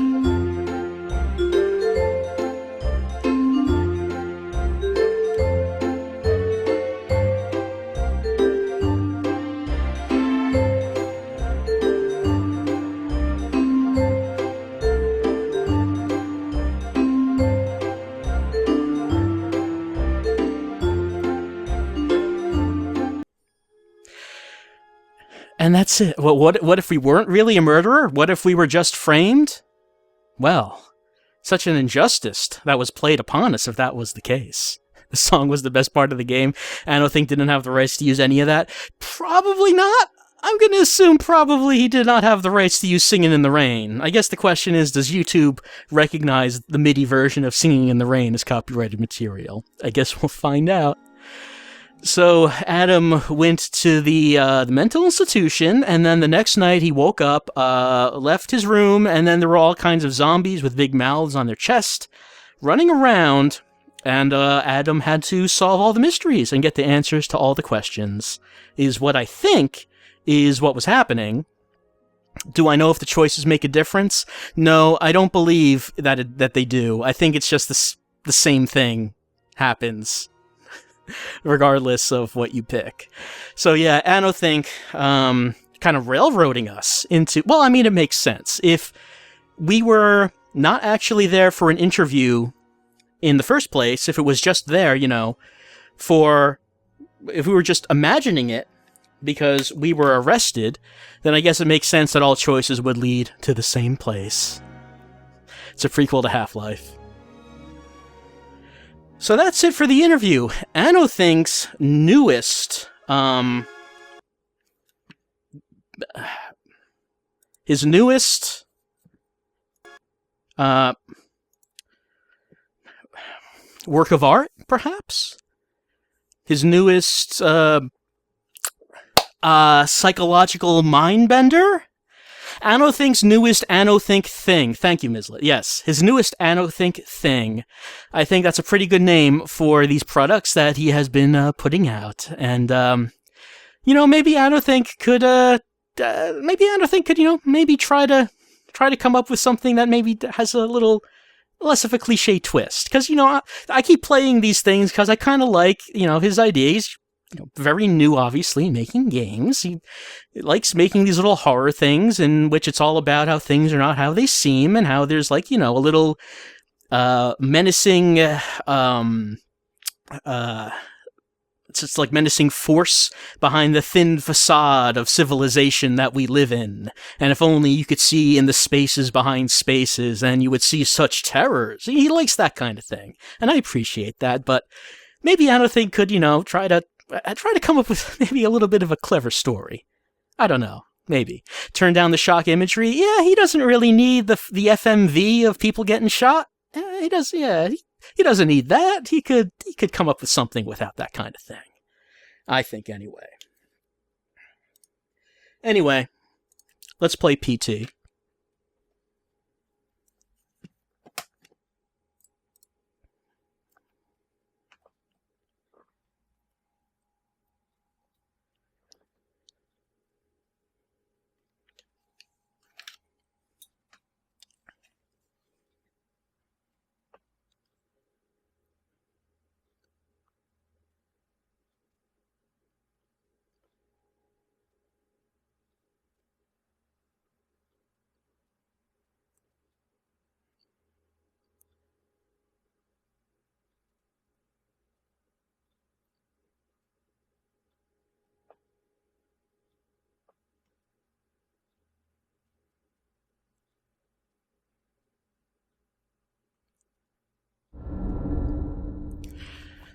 And that's it. Well, what if we weren't really a murderer? What if we were just framed? Well, such an injustice that was played upon us if that was the case. The song was the best part of the game. Anno Think didn't have the rights to use any of that. Probably not. I'm going to assume probably he did not have the rights to use Singing in the Rain. I guess the question is, does YouTube recognize the MIDI version of Singing in the Rain as copyrighted material? I guess we'll find out. So Adam went to the mental institution, and then the next night he woke up, left his room, and then there were all kinds of zombies with big mouths on their chest running around, and Adam had to solve all the mysteries and get the answers to all the questions, is what I think is what was happening. Do I know if the choices make a difference? No, I don't believe that they do. I think it's just the same thing happens regardless of what you pick. So yeah, Anno Think kind of railroading us into... Well, I mean, it makes sense. If we were not actually there for an interview in the first place, if it was just there, if we were just imagining it because we were arrested, then I guess it makes sense that all choices would lead to the same place. It's a prequel to Half-Life. So that's it for the interview. Anno Think's newest, his newest, work of art, perhaps? His newest, psychological mind bender? Anno Think's newest Anno Think thing. Thank you, Mislet. Yes, his newest Anno Think thing. I think that's a pretty good name for these products that he has been putting out. And, maybe Anno Think could, maybe try to come up with something that maybe has a little less of a cliche twist. Because, I keep playing these things because I kind of like, his ideas. Very new, obviously, making games. He likes making these little horror things in which it's all about how things are not how they seem and how there's, a little menacing, it's just like menacing force behind the thin facade of civilization that we live in. And if only you could see in the spaces behind spaces, then you would see such terrors. He likes that kind of thing. And I appreciate that, but maybe I don't think could, try to come up with maybe a little bit of a clever story. I don't know. Maybe. Turn down the shock imagery. Yeah, he doesn't really need the FMV of people getting shot. He does. Yeah, he doesn't need that. He could come up with something without that kind of thing. I think anyway. Anyway, let's play PT.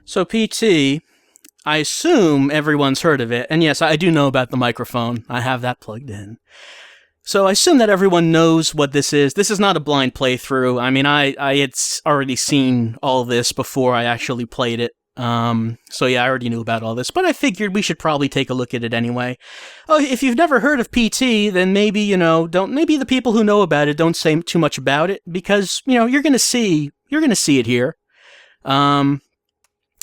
So PT, I assume everyone's heard of it, and yes, I do know about the microphone. I have that plugged in. So I assume that everyone knows what this is. This is not a blind playthrough. I mean, I had already seen all this before I actually played it. So yeah, I already knew about all this, but I figured we should probably take a look at it anyway. Oh, if you've never heard of PT, then maybe, maybe the people who know about it don't say too much about it, because, you're gonna see it here.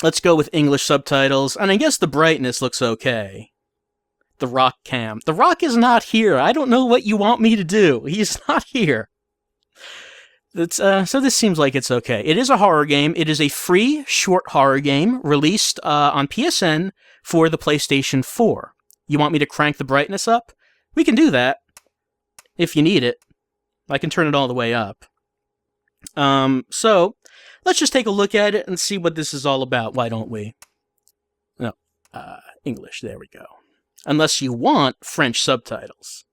Let's go with English subtitles, and I guess the brightness looks okay. The Rock cam. The Rock is not here. I don't know what you want me to do. He's not here. So this seems like it's okay. It is a horror game. It is a free, short horror game released on PSN for the PlayStation 4. You want me to crank the brightness up? We can do that, if you need it. I can turn it all the way up. So, let's just take a look at it and see what this is all about. Why don't we? No, English. There we go. Unless you want French subtitles.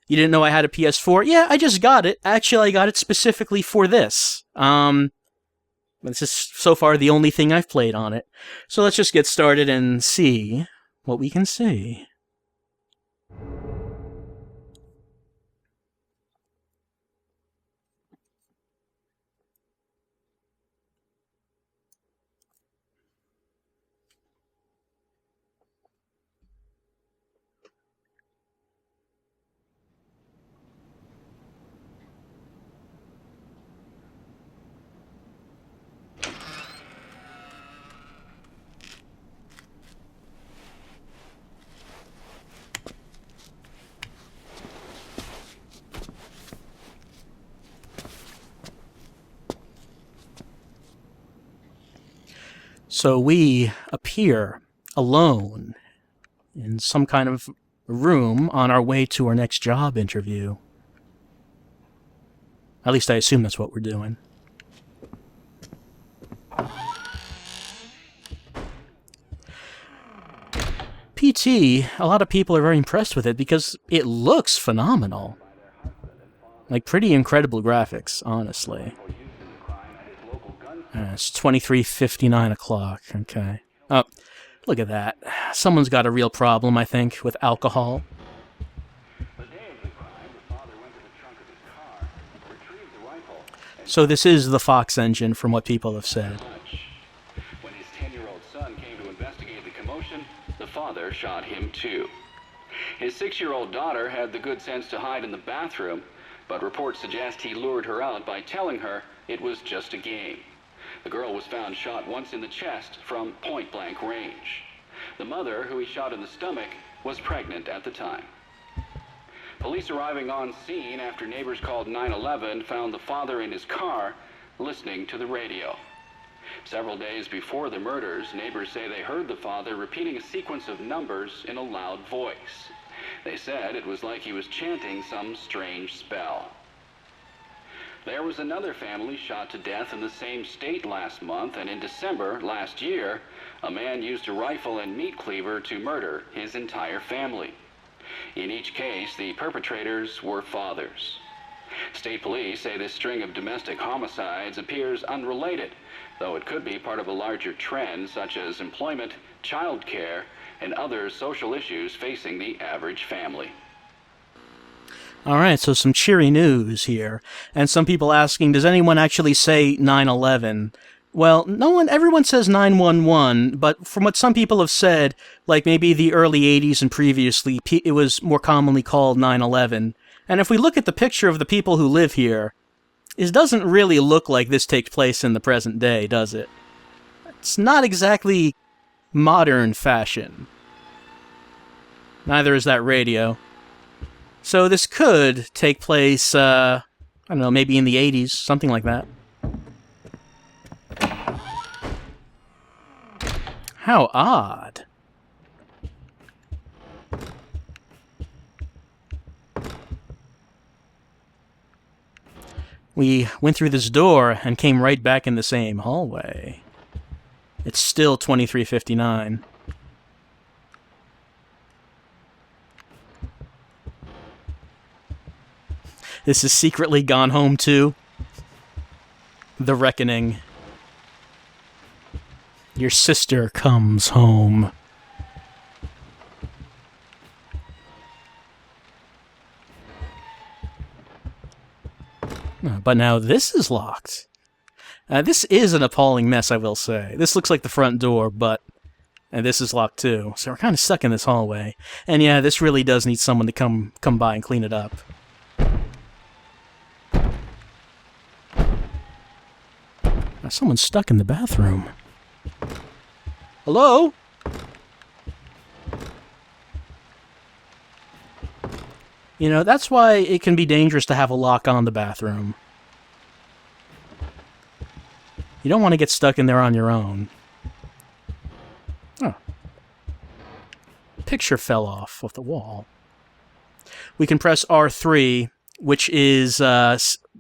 You didn't know I had a PS4? Yeah, I just got it. Actually, I got it specifically for this. This is so far the only thing I've played on it. So let's just get started and see what we can see. So we appear alone in some kind of room on our way to our next job interview. At least I assume that's what we're doing. PT, a lot of people are very impressed with it because it looks phenomenal. Like, pretty incredible graphics, honestly. It's 23:59 o'clock, okay. Oh, look at that. Someone's got a real problem, I think, with alcohol. So this is the Fox engine, from what people have said. When his 10-year-old son came to investigate the commotion, the father shot him too. His 6-year-old daughter had the good sense to hide in the bathroom, but reports suggest he lured her out by telling her it was just a game. The girl was found shot once in the chest from point-blank range. The mother, who he shot in the stomach, was pregnant at the time. Police arriving on scene after neighbors called 911 found the father in his car listening to the radio. Several days before the murders, neighbors say they heard the father repeating a sequence of numbers in a loud voice. They said it was like he was chanting some strange spell. There was another family shot to death in the same state last month, and in December last year, a man used a rifle and meat cleaver to murder his entire family. In each case, the perpetrators were fathers. State police say this string of domestic homicides appears unrelated, though it could be part of a larger trend such as employment, child care, and other social issues facing the average family. Alright, so some cheery news here. And some people asking, does anyone actually say 9/11? Well, everyone says 911, but from what some people have said, like maybe the early 80s and previously, it was more commonly called 9/11. And if we look at the picture of the people who live here, it doesn't really look like this takes place in the present day, does it? It's not exactly modern fashion. Neither is that radio. So this could take place, I don't know, maybe in the 80s, something like that. How odd. We went through this door and came right back in the same hallway. It's still 23:59. This is secretly Gone Home 2. The Reckoning. Your sister comes home. But now this is locked. This is an appalling mess, I will say. This looks like the front door, and this is locked too. So we're kind of stuck in this hallway. And yeah, this really does need someone to come by and clean it up. Now someone's stuck in the bathroom. Hello? You know, that's why it can be dangerous to have a lock on the bathroom. You don't want to get stuck in there on your own. Oh. Picture fell off the wall. We can press R3, which is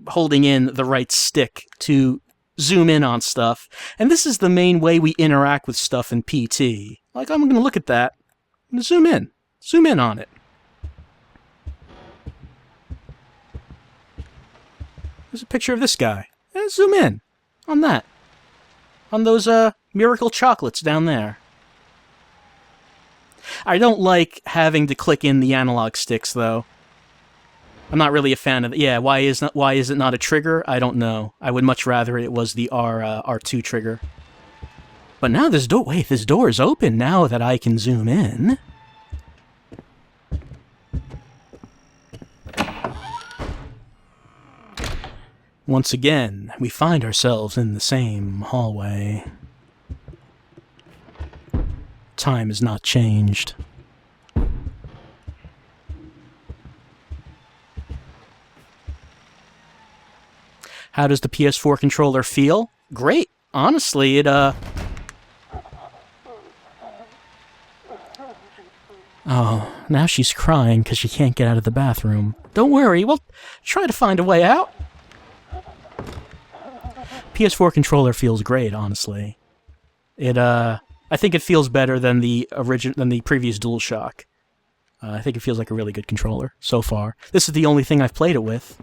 holding in the right stick to zoom in on stuff. And this is the main way we interact with stuff in PT. Like, I'm going to look at that. I'm going to zoom in. Zoom in on it. There's a picture of this guy. Zoom in on that. On those miracle chocolates down there. I don't like having to click in the analog sticks, though. I'm not really a fan of it. Yeah, why is it not a trigger? I don't know. I would much rather it was the R2 trigger. But now this door... Wait, this door is open now that I can zoom in. Once again, we find ourselves in the same hallway. Time has not changed. How does the PS4 controller feel? Great. Honestly, it, Oh, now she's crying because she can't get out of the bathroom. Don't worry, we'll try to find a way out. PS4 controller feels great, honestly. I think it feels better than the previous DualShock. I think it feels like a really good controller so far. This is the only thing I've played it with,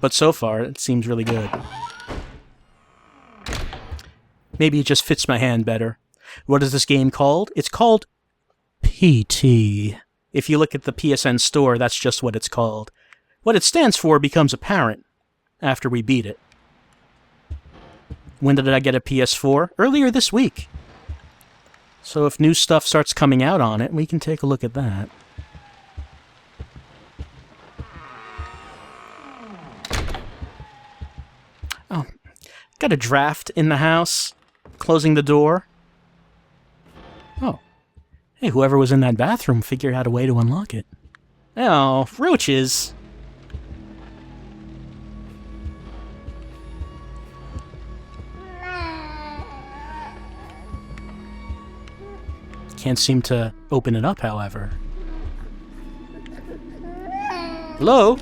but so far it seems really good. Maybe it just fits my hand better. What is this game called? It's called PT. If you look at the PSN store, that's just what it's called. What it stands for becomes apparent after we beat it. When did I get a PS4? Earlier this week. So if new stuff starts coming out on it, we can take a look at that. Oh, got a draft in the house. Closing the door. Oh. Hey, whoever was in that bathroom figured out a way to unlock it. Oh, roaches. Can't seem to open it up, however. Hello?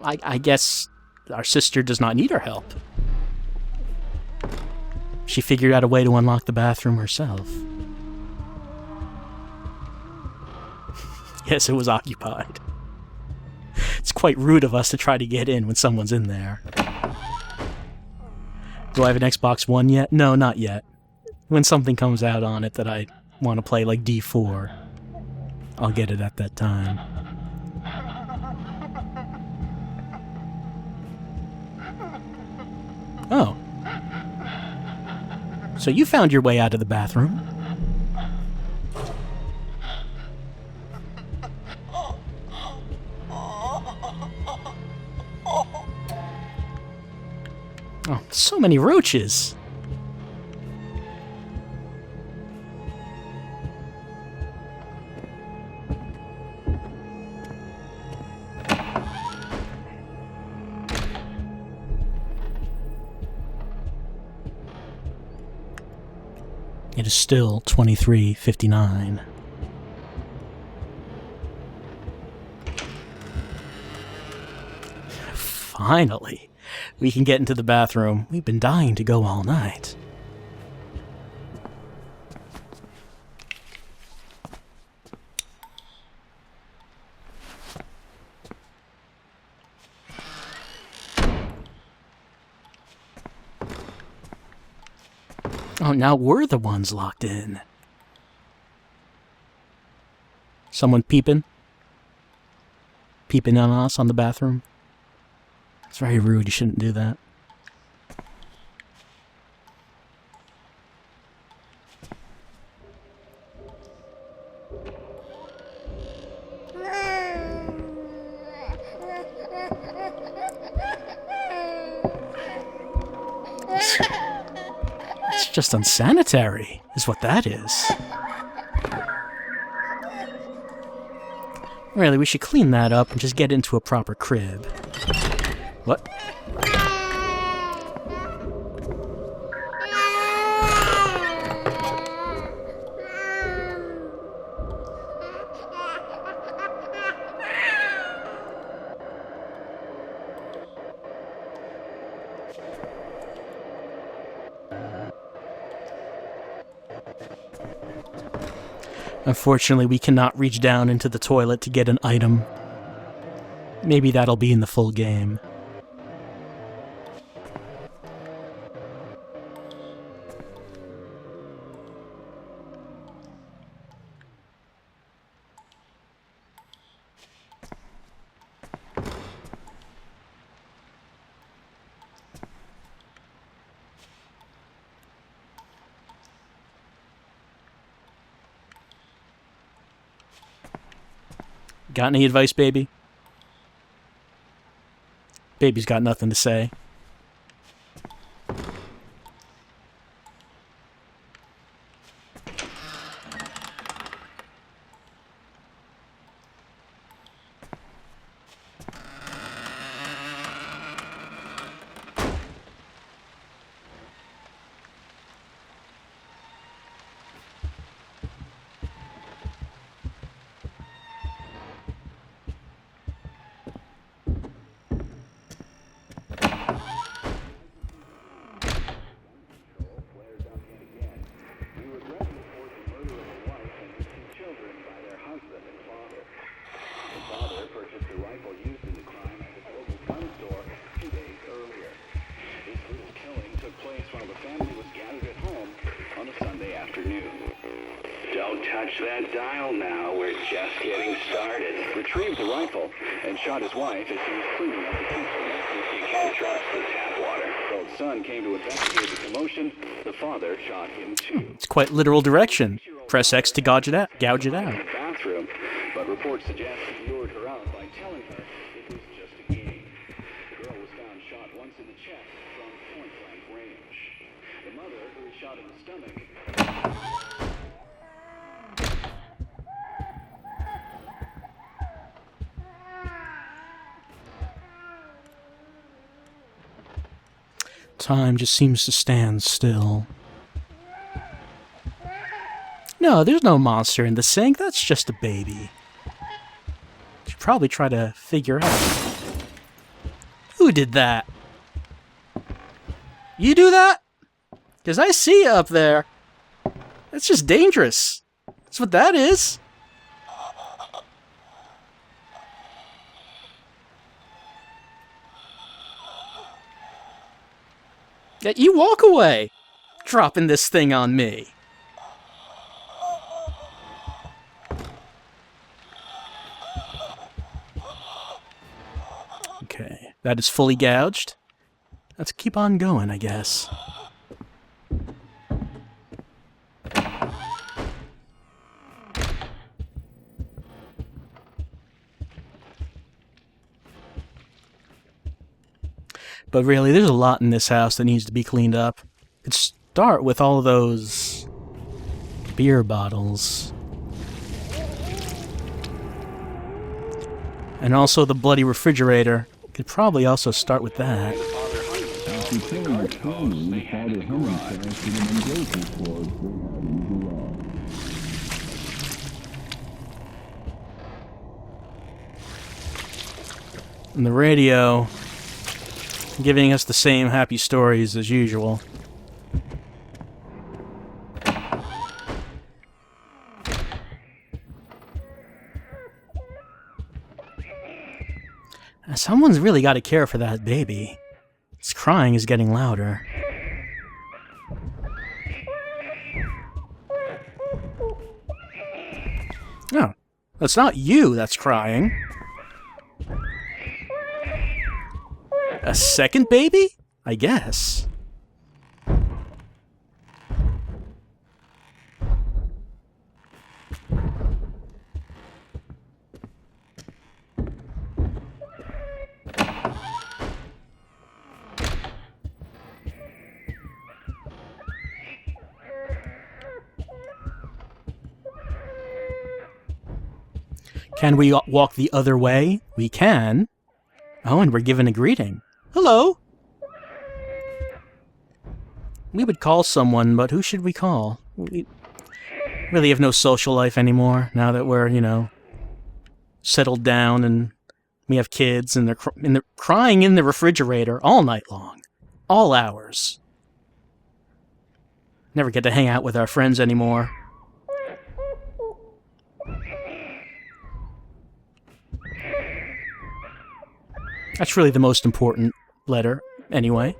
I guess our sister does not need our help. She figured out a way to unlock the bathroom herself. Yes, it was occupied. It's quite rude of us to try to get in when someone's in there. Do I have an Xbox One yet? No, not yet. When something comes out on it that I want to play, like D4, I'll get it at that time. Oh. So you found your way out of the bathroom. Oh, so many roaches. It is still 23:59. Finally, we can get into the bathroom. We've been dying to go all night. Oh, now we're the ones locked in. Someone peeping? Peeping on us on the bathroom? It's very rude, you shouldn't do that. It's just unsanitary, is what that is. Really, we should clean that up and just get into a proper crib. What? Unfortunately, we cannot reach down into the toilet to get an item. Maybe that'll be in the full game. Got any advice, baby? Baby's got nothing to say. Don't touch that dial now. We're just getting started. Retrieved the rifle and shot his wife as he was cleaning up the kitchen. You can't trust the tap water. Old son came to investigate the commotion. The father shot him too. It's quite literal direction. Press X to gouge it out. In the bathroom, but reports suggest he lured her out by telling her it was just a game. The girl was found shot once in the chest from point-blank range. The mother, who was shot in the stomach, Time just seems to stand still. No, there's no monster in the sink. That's just a baby. Should probably try to figure out. Who did that? You do that? Because I see you up there. That's just dangerous. That's what that is. Yeah, you walk away, dropping this thing on me. Okay, that is fully gouged. Let's keep on going, I guess. But really, there's a lot in this house that needs to be cleaned up. Could start with all those beer bottles. And also the bloody refrigerator. Could probably also start with that. And the radio, giving us the same happy stories as usual. Someone's really got to care for that baby. Its crying is getting louder. It's not you that's crying. A second baby? I guess. Can we walk the other way? We can. Oh, and we're given a greeting. Hello. We would call someone, but who should we call? We really have no social life anymore now that we're, settled down and we have kids and they're crying in the refrigerator all night long. All hours. Never get to hang out with our friends anymore. That's really the most important letter, anyway.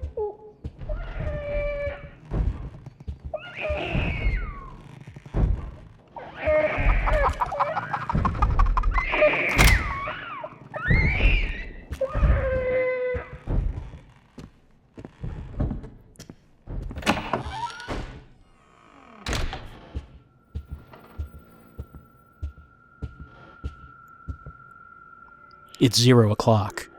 It's 0 o'clock.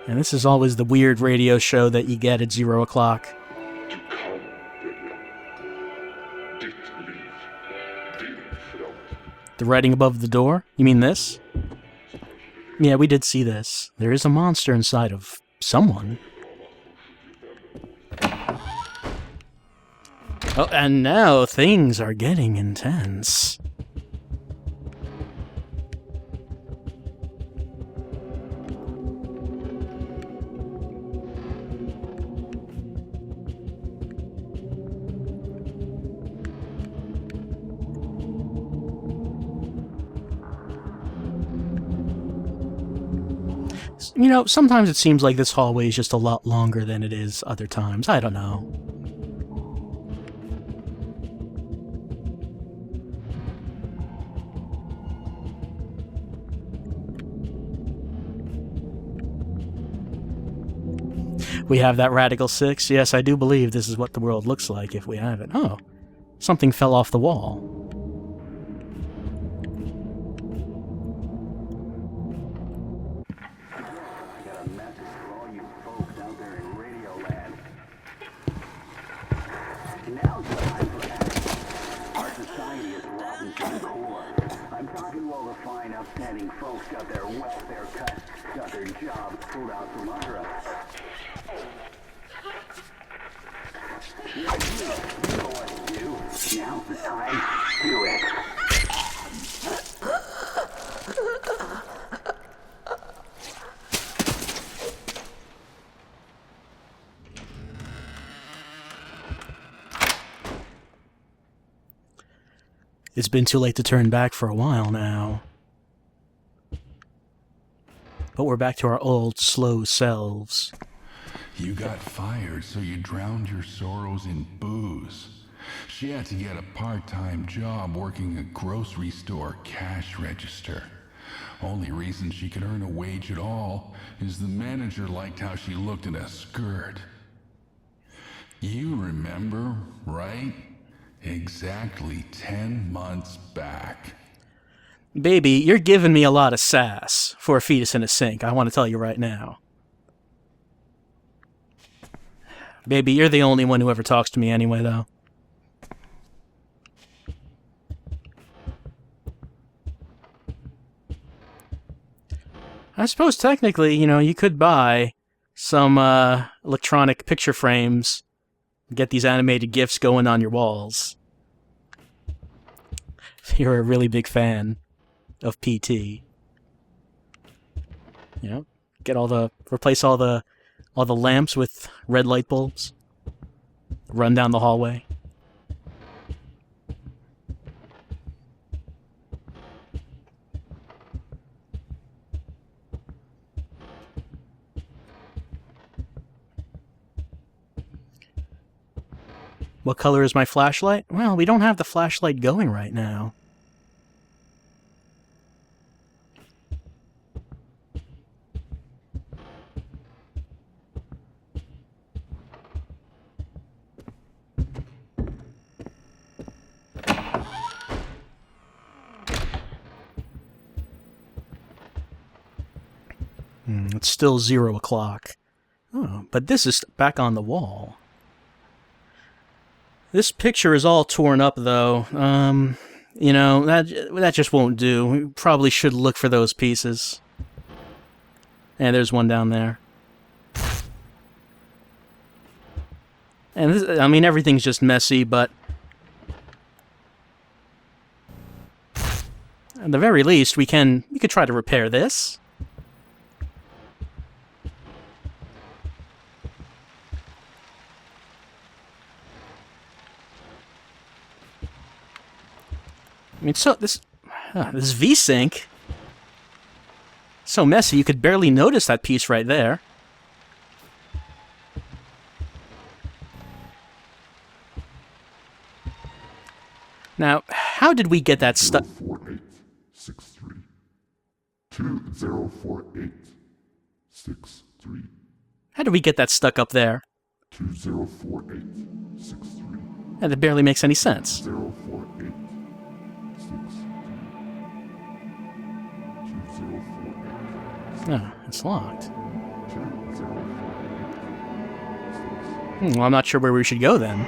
And this is always the weird radio show that you get at 0 o'clock. The writing above the door? You mean this? Yeah, we did see this. There is a monster inside of someone. Oh, and now things are getting intense. Sometimes it seems like this hallway is just a lot longer than it is other times. I don't know. We have that Radical 6. Yes, I do believe this is what the world looks like if we have it. Oh, something fell off the wall. It's been too late to turn back for a while now. But we're back to our old, slow selves. You got fired, so you drowned your sorrows in booze. She had to get a part-time job working a grocery store cash register. Only reason she could earn a wage at all is the manager liked how she looked in a skirt. You remember, right? Exactly 10 months back. Baby, you're giving me a lot of sass for a fetus in a sink, I want to tell you right now. Baby, you're the only one who ever talks to me anyway, though. I suppose technically, you could buy some electronic picture frames, get these animated GIFs going on your walls. If you're a really big fan of PT. Replace all the lamps with red light bulbs. Run down the hallway. What color is my flashlight? Well, we don't have the flashlight going right now. It's still 0 o'clock. Oh, but this is back on the wall. This picture is all torn up, though. You know, that just won't do. We probably should look for those pieces. And there's one down there. And this, I mean, everything's just messy, but at the very least, we could try to repair this. I mean, so this V-Sync, so messy you could barely notice that piece right there. Now, how did we get that stuck? 204863. How did we get that stuck up there? 204863. And it barely makes any sense. 048. Oh, it's locked. Well, I'm not sure where we should go then.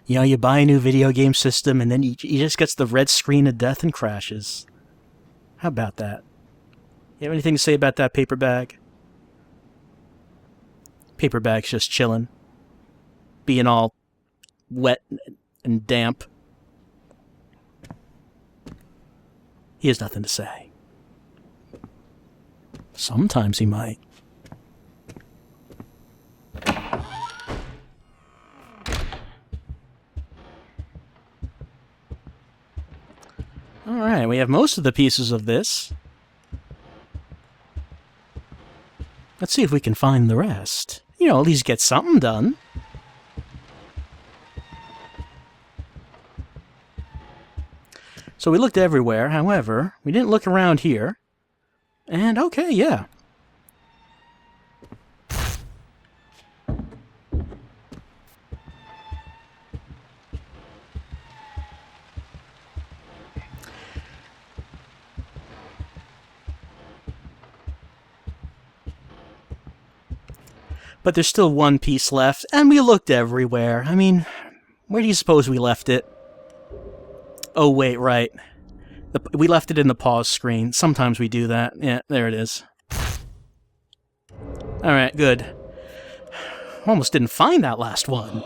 You know, you buy a new video game system and then he just gets the red screen of death and crashes. How about that? You have anything to say about that paper bag? Paper bag's just chilling. Being all wet and damp. He has nothing to say. Sometimes he might. Alright, we have most of the pieces of this. Let's see if we can find the rest. You know, at least get something done. So we looked everywhere, however, we didn't look around here. And okay, yeah. But there's still one piece left, and we looked everywhere. I mean, where do you suppose we left it? Oh, wait, right. We left it in the pause screen. Sometimes we do that. Yeah, there it is. Alright, good. Almost didn't find that last one.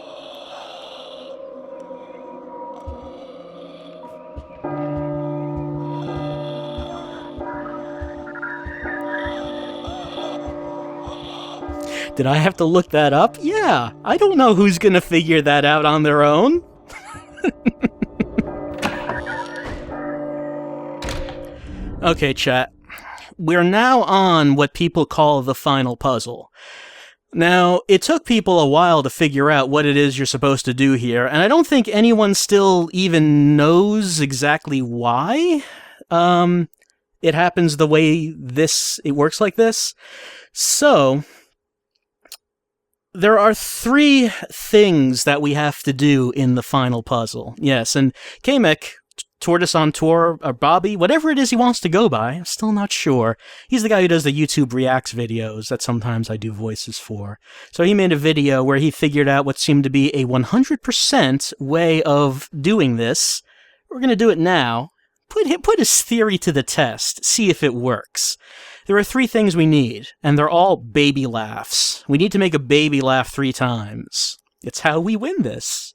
Did I have to look that up? Yeah, I don't know who's gonna figure that out on their own. Okay, chat. We're now on what people call the final puzzle. Now, it took people a while to figure out what it is you're supposed to do here, and I don't think anyone still even knows exactly why it happens the way it works like this. So, there are 3 things that we have to do in the final puzzle. Yes, and Kamek Tortoise on Tour, or Bobby, whatever it is he wants to go by. I'm still not sure. He's the guy who does the YouTube Reacts videos that sometimes I do voices for. So he made a video where he figured out what seemed to be a 100% way of doing this. We're going to do it now. Put his theory to the test. See if it works. There are 3 things we need, and they're all baby laughs. We need to make a baby laugh 3 times. It's how we win this.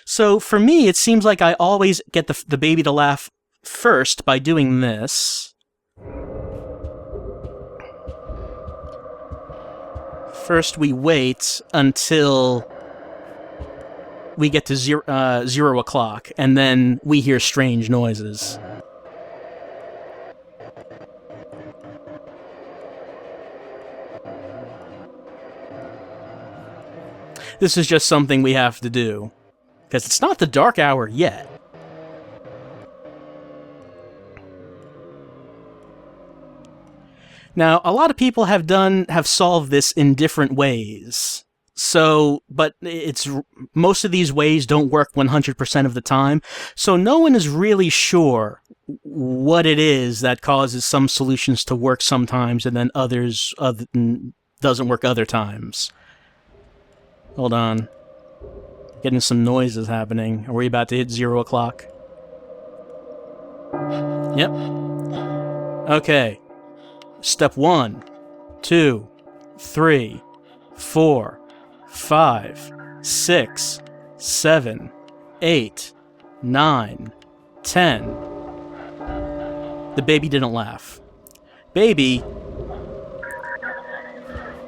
So for me, it seems like I always get the baby to laugh first by doing this. First, we wait until we get to 0 o'clock, and then we hear strange noises. This is just something we have to do, because it's not the dark hour yet. Now, a lot of people have solved this in different ways. So, but most of these ways don't work 100% of the time. So no one is really sure what it is that causes some solutions to work sometimes and then others doesn't work other times. Hold on. Getting some noises happening. Are we about to hit 0 o'clock? Yep. Okay. Step 1, 2, 3, 4, 5, 6, 7, 8, 9, 10. The baby didn't laugh. Baby...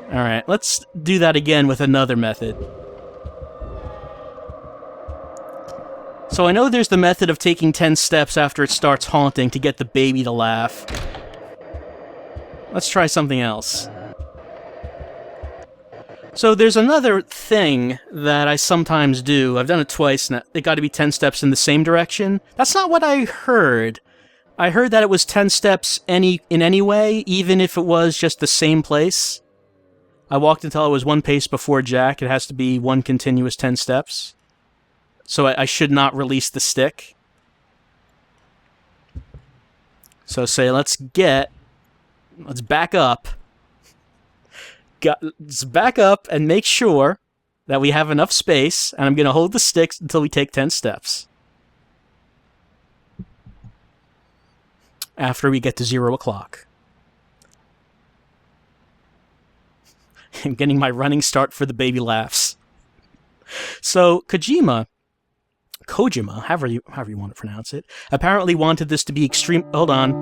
Alright, let's do that again with another method. So I know there's the method of taking 10 steps after it starts haunting to get the baby to laugh. Let's try something else. So there's another thing that I sometimes do. I've done it twice now. It got to be 10 steps in the same direction. That's not what I heard. I heard that it was 10 steps in any way, even if it was just the same place. I walked until I was 1 pace before Jack. It has to be 1 continuous 10 steps. So I should not release the stick. So say, let's back up. Let's back up and make sure that we have enough space, and I'm going to hold the sticks until we take 10 steps. After we get to 0 o'clock. I'm getting my running start for the baby laughs. So, Kojima, however you want to pronounce it, apparently wanted this to be extreme... Hold on.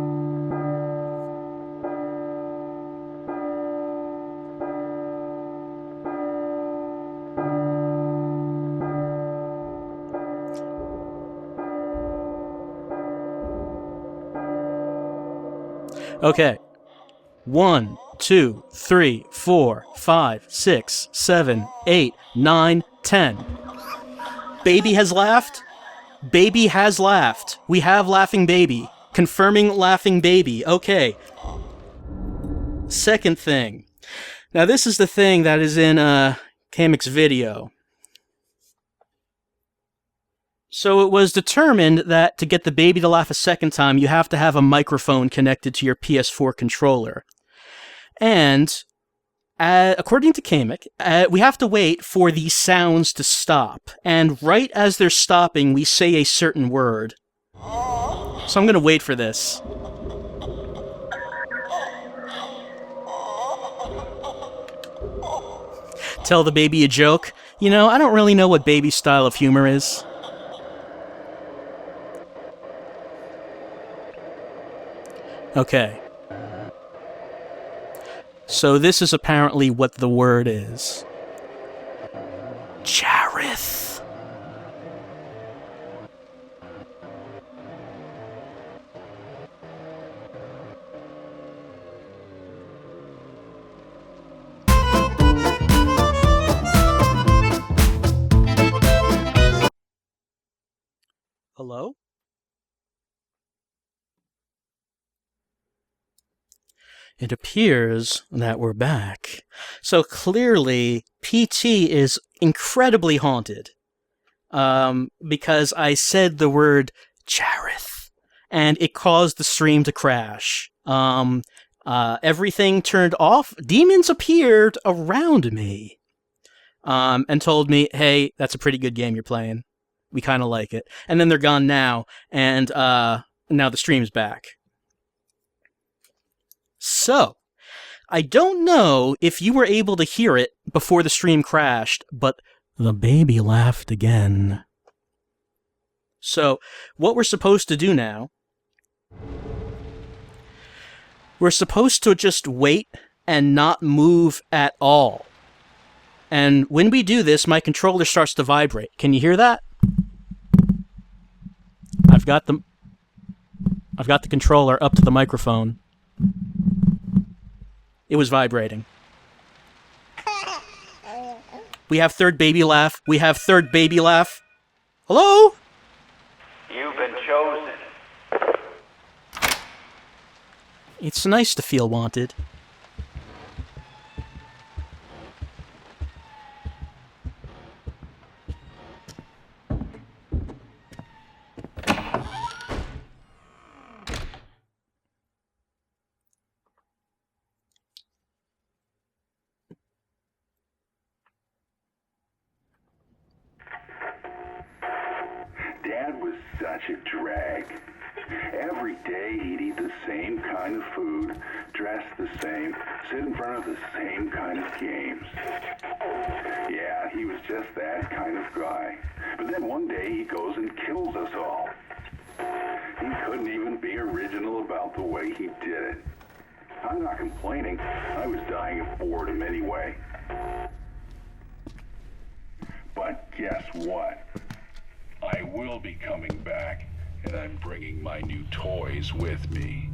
Okay. 1, 2, 3, 4, 5, 6, 7, 8, 9, 10. Baby has laughed? Baby has laughed. We have laughing baby. Confirming laughing baby. Okay. Second thing. Now this is the thing that is in Kamek's video. So it was determined that to get the baby to laugh a second time, you have to have a microphone connected to your PS4 controller. And, according to Kamek, we have to wait for these sounds to stop. And right as they're stopping, we say a certain word. So I'm going to wait for this. Tell the baby a joke. You know, I don't really know what baby style of humor is. Okay. So this is apparently what the word is. Jareth. Hello? It appears that we're back. So clearly, PT is incredibly haunted. Because I said the word Jareth. and it caused the stream to crash. Everything turned off. Demons appeared around me, and told me, "Hey, that's a pretty good game you're playing. We kind of like it." And then they're gone now, and now the stream's back. So, I don't know if you were able to hear it before the stream crashed, but the baby laughed again. So, what we're supposed to do now, we're supposed to just wait and not move at all. And when we do this, my controller starts to vibrate. Can you hear that? I've got the controller up to the microphone. It was vibrating. We have third baby laugh. We have third baby laugh. Hello? You've been chosen. It's nice to feel wanted. Dad was such a drag. Every day he'd eat the same kind of food, dress the same, sit in front of the same kind of games. Yeah, he was just that kind of guy. But then one day he goes and kills us all. He couldn't even be original about the way he did it. I'm not complaining. I was dying of boredom anyway. But guess what? I will be coming back, and I'm bringing my new toys with me.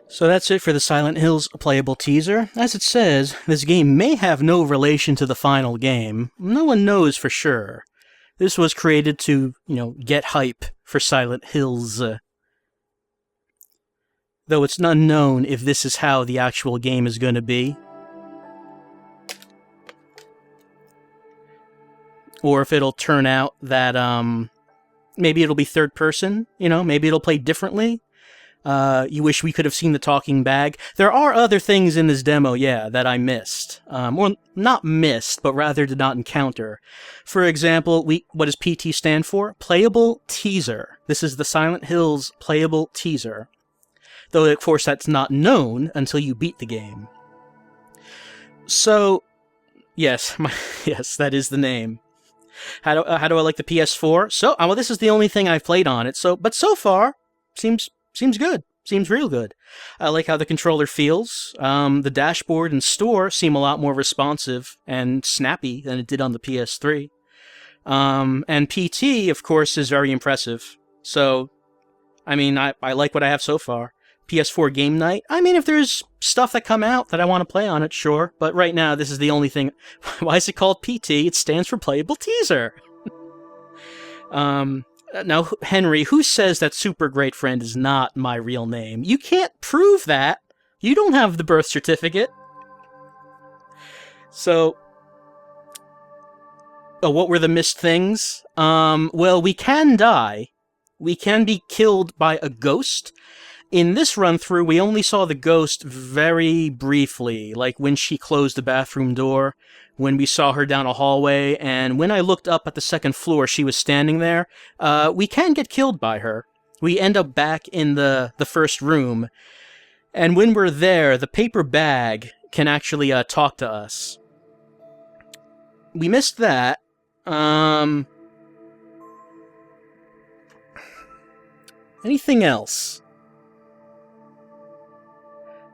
So that's it for the Silent Hills playable teaser. As it says, this game may have no relation to the final game. No one knows for sure. This was created to, get hype for Silent Hills. Though it's unknown if this is how the actual game is going to be. Or if it'll turn out that, maybe it'll be third person, maybe it'll play differently. You wish we could have seen the talking bag. There are other things in this demo, that I missed. Or not missed, but rather did not encounter. For example, what does PT stand for? Playable teaser. This is the Silent Hills playable teaser. Though, of course, that's not known until you beat the game. So, yes, yes, that is the name. How do I like the PS4? So, well, this is the only thing I've played on it. But so far, seems good. Seems real good. I like how the controller feels. The dashboard and store seem a lot more responsive and snappy than it did on the PS3. And PT, of course, is very impressive. So, I like what I have so far. PS4 game night. I mean, if there's stuff that come out that I want to play on it, sure. But right now, this is the only thing. Why is it called PT? It stands for Playable Teaser. Now, Henry, who says that Super Great Friend is not my real name? You can't prove that. You don't have the birth certificate. So, what were the missed things? Well, we can die. We can be killed by a ghost. In this run-through, we only saw the ghost very briefly, like when she closed the bathroom door, when we saw her down a hallway, and when I looked up at the second floor, she was standing there. We can get killed by her. We end up back in the first room, and when we're there, the paper bag can actually talk to us. We missed that. Anything else?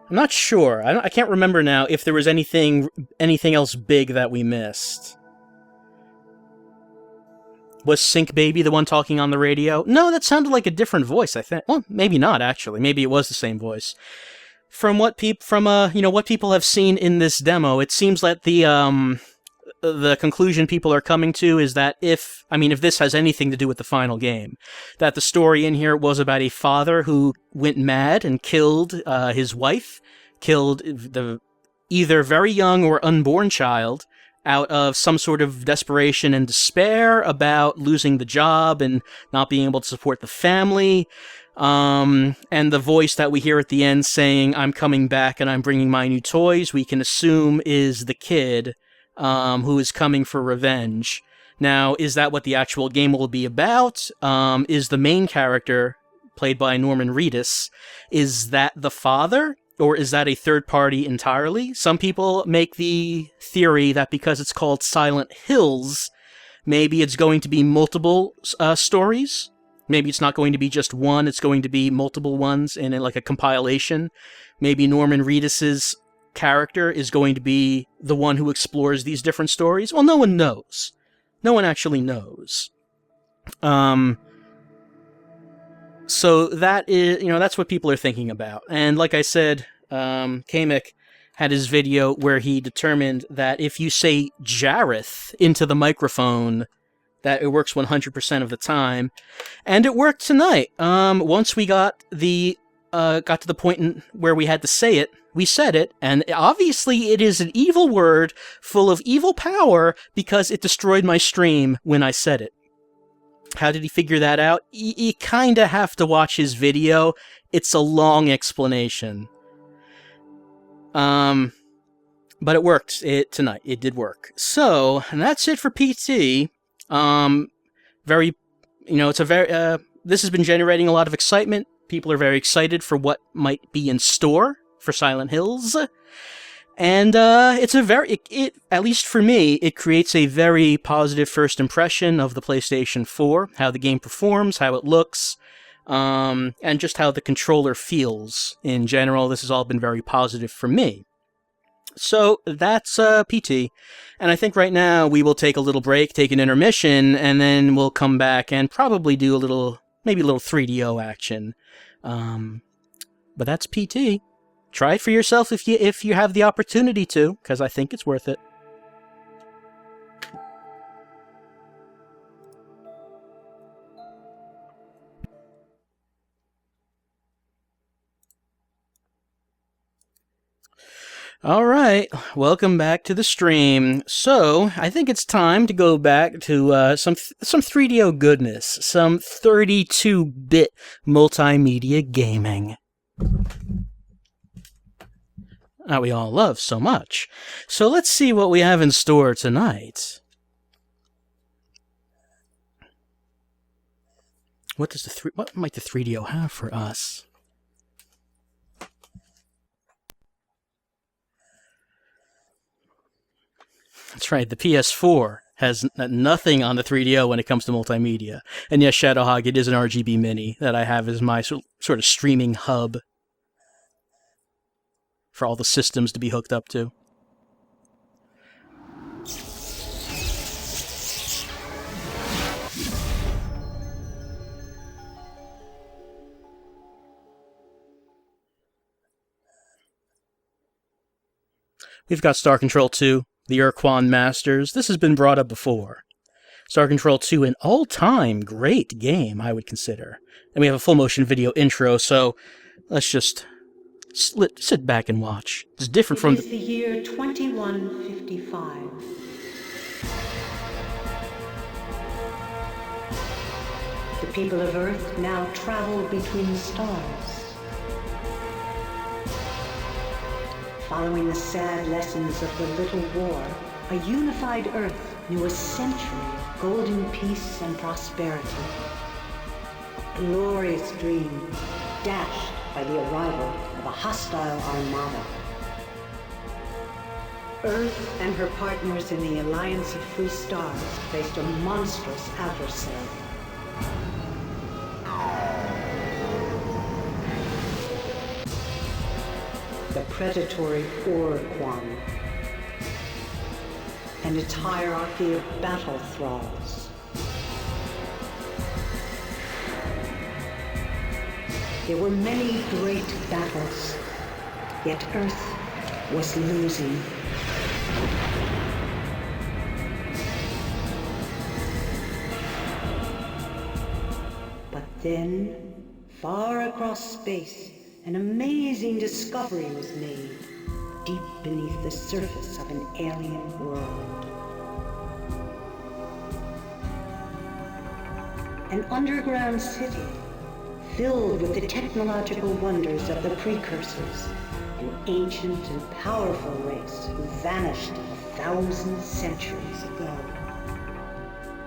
I'm not sure. I can't remember now if there was anything else big that we missed. Was Sync Baby the one talking on the radio? No, that sounded like a different voice, I think. Well, maybe not, actually. Maybe it was the same voice. From what people have seen in this demo, it seems that the conclusion people are coming to is that if this has anything to do with the final game, that the story in here was about a father who went mad and killed his wife, killed the either very young or unborn child out of some sort of desperation and despair about losing the job and not being able to support the family. And the voice that we hear at the end saying, "I'm coming back and I'm bringing my new toys," we can assume is the kid who is coming for revenge. Now, is that what the actual game will be about? Is the main character, played by Norman Reedus, is that the father? Or is that a third party entirely? Some people make the theory that because it's called Silent Hills, maybe it's going to be multiple stories. Maybe it's not going to be just one, it's going to be multiple ones in like a compilation. Maybe Norman Reedus's character is going to be the one who explores these different stories. Well, no one knows. No one actually knows. So that is, that's what people are thinking about. And like I said, Kamek had his video where he determined that if you say Jareth into the microphone, that it works 100% of the time. And it worked tonight. Once we got to the point where we had to say it, we said it, and obviously it is an evil word full of evil power because it destroyed my stream when I said it. How did he figure that out? You kinda have to watch his video. It's a long explanation. But it worked tonight. It did work. So, and that's it for PT. This has been generating a lot of excitement. People are very excited for what might be in store for Silent Hills. And it's at least for me, it creates a very positive first impression of the PlayStation 4, how the game performs, how it looks, and just how the controller feels. In general, this has all been very positive for me. So that's PT, and I think right now we will take a little break, take an intermission, and then we'll come back and probably do maybe a little 3DO action. But that's PT. Try it for yourself if you have the opportunity to, because I think it's worth it. All right, welcome back to the stream. So, I think it's time to go back to some 3DO goodness, some 32-bit multimedia gaming that we all love so much. So let's see what we have in store tonight. What might the 3DO have for us? That's right, the PS4 has nothing on the 3DO when it comes to multimedia. And yes, Shadowhog, it is an RGB Mini that I have as my sort of streaming hub for all the systems to be hooked up to. We've got Star Control 2, the Urquan Masters. This has been brought up before. Star Control 2, an all-time great game, I would consider. And we have a full-motion video intro, so let's just sit back and watch. It's different from... It is the year 2155. The people of Earth now travel between stars. Following the sad lessons of the Little War, a unified Earth knew a century of golden peace and prosperity. A glorious dream dashed by the arrival of a hostile armada. Earth and her partners in the Alliance of Free Stars faced a monstrous adversary. The predatory Urquan and its hierarchy of battle thralls. There were many great battles, yet Earth was losing. But then, far across space, an amazing discovery was made, deep beneath the surface of an alien world. An underground city, filled with the technological wonders of the precursors, an ancient and powerful race who vanished 1,000 centuries ago.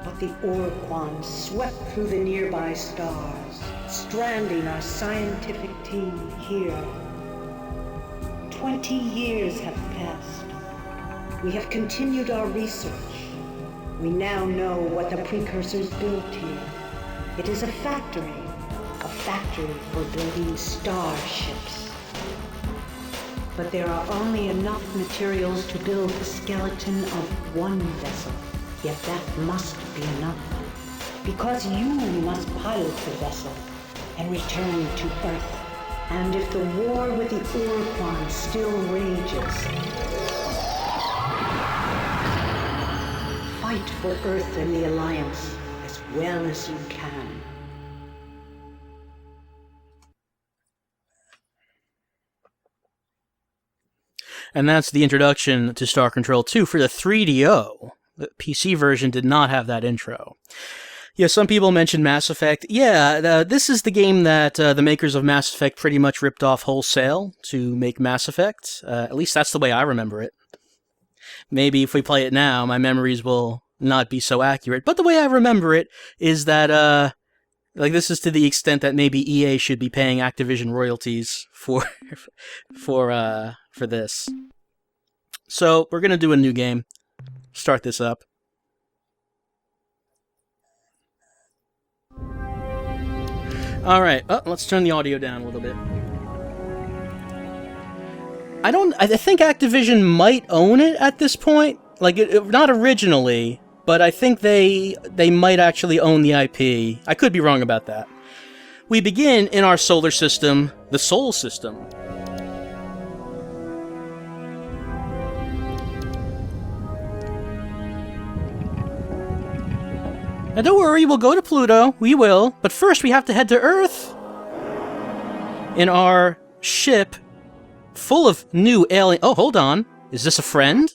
But the Urquan swept through the nearby stars, stranding our scientific team here. 20 years have passed. We have continued our research. We now know what the precursors built here. It is a factory for building starships. But there are only enough materials to build the skeleton of one vessel. Yet that must be enough. Because you must pilot the vessel and return to Earth. And if the war with the Urquan still rages, fight for Earth and the Alliance as well as you can. And that's the introduction to Star Control 2 for the 3DO. The PC version did not have that intro. Yeah, some people mentioned Mass Effect. Yeah, this is the game that the makers of Mass Effect pretty much ripped off wholesale to make Mass Effect. At least that's the way I remember it. Maybe if we play it now, my memories will not be so accurate. But the way I remember it is that, this is to the extent that maybe EA should be paying Activision royalties for this. So, we're gonna do a new game. Start this up. Alright, let's turn the audio down a little bit. I think Activision might own it at this point. Not originally, but I think they might actually own the IP. I could be wrong about that. We begin in our solar system, the Sol system. Now don't worry, we'll go to Pluto. We will. But first we have to head to Earth. In our ship full of new alien... Oh, hold on. Is this a friend?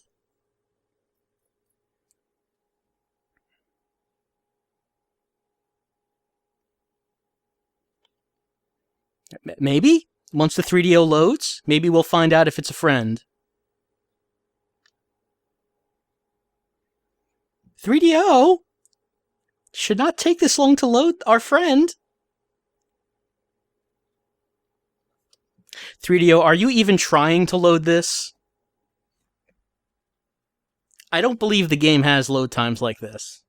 Maybe? Once the 3DO loads, maybe we'll find out if it's a friend. 3DO? Should not take this long to load our friend. 3DO, are you even trying to load this? I don't believe the game has load times like this.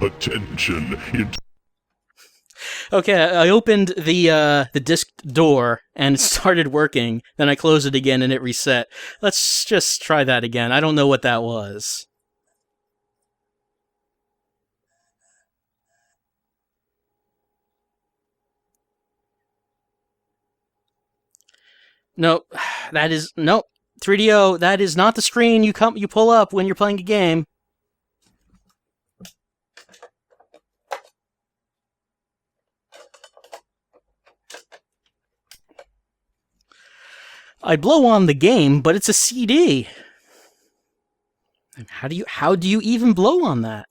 Attention. Okay, I opened the disk door and it started working. Then I closed it again and it reset. Let's just try that again. I don't know what that was. Nope. That is... Nope. 3DO, that is not the screen you pull up when you're playing a game. I blow on the game, but it's a CD. How do you even blow on that?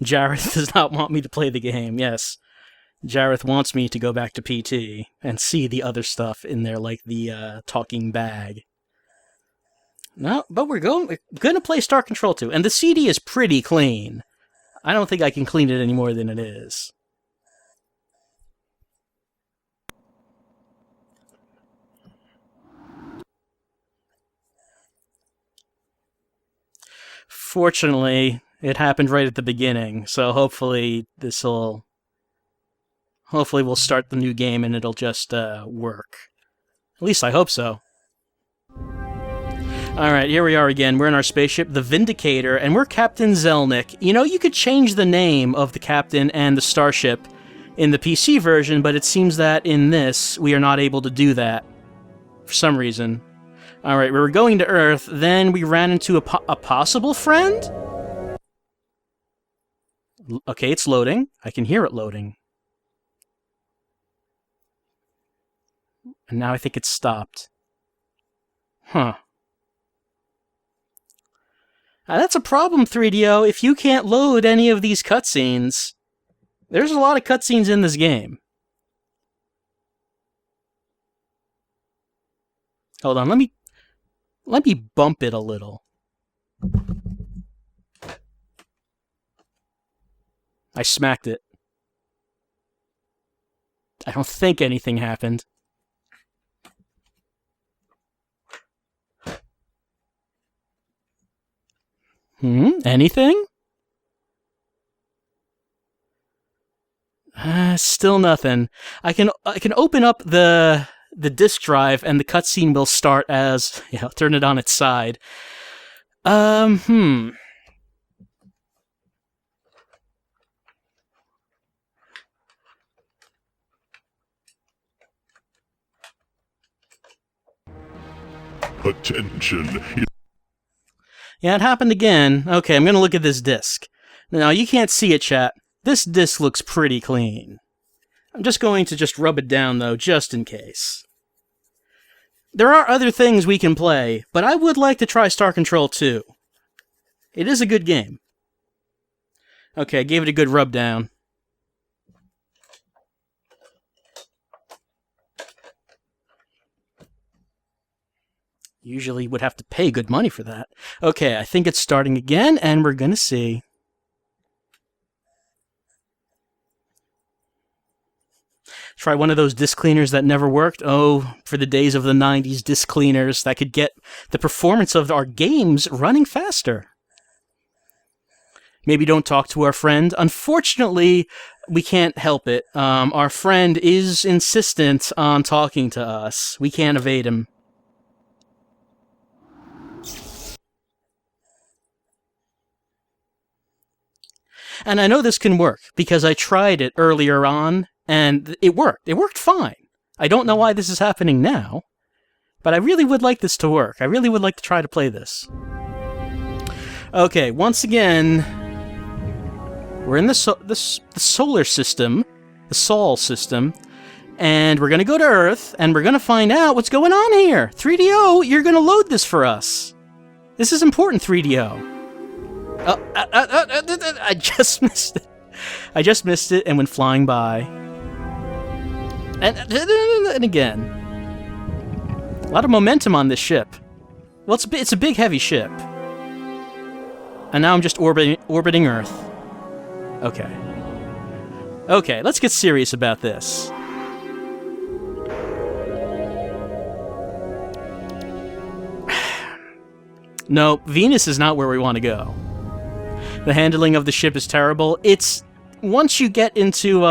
Jareth does not want me to play the game, yes. Jareth wants me to go back to PT and see the other stuff in there, like the talking bag. No, but we're gonna play Star Control 2, and the CD is pretty clean. I don't think I can clean it any more than it is. Fortunately, it happened right at the beginning, so hopefully we'll start the new game and it'll just work. At least I hope so. Alright, here we are again. We're in our spaceship, the Vindicator, and we're Captain Zelnick. You know, you could change the name of the captain and the starship in the PC version, but it seems that in this, we are not able to do that. For some reason. Alright, we were going to Earth, then we ran into a possible friend? Okay, it's loading. I can hear it loading. And now I think it's stopped. Huh. Now that's a problem, 3DO. If you can't load any of these cutscenes, there's a lot of cutscenes in this game. Hold on, let me bump it a little. I smacked it. I don't think anything happened. Anything? Still nothing. I can open up the disk drive and the cutscene will start as, turn it on its side. Attention. Yeah, it happened again. Okay, I'm gonna look at this disc. Now, you can't see it, chat. This disc looks pretty clean. I'm just going to rub it down, though, just in case. There are other things we can play, but I would like to try Star Control 2. It is a good game. Okay, I gave it a good rub down. Usually would have to pay good money for that. Okay, I think it's starting again, and we're gonna see. Try one of those disc cleaners that never worked. Oh, for the days of the 90s disc cleaners that could get the performance of our games running faster. Maybe don't talk to our friend. Unfortunately, we can't help it. Our friend is insistent on talking to us. We can't evade him. And I know this can work, because I tried it earlier on, and it worked. It worked fine. I don't know why this is happening now, but I really would like this to work. I really would like to try to play this. Okay, once again, we're in the solar system, the Sol system, and we're going to go to Earth, and we're going to find out what's going on here. 3DO, you're going to load this for us. This is important, 3DO. I just missed it. I just missed it and went flying by. And again. A lot of momentum on this ship. Well, it's a big, heavy ship. And now I'm just orbiting Earth. Okay. Okay, let's get serious about this. No, Venus is not where we want to go. The handling of the ship is terrible. It's... Once you get into,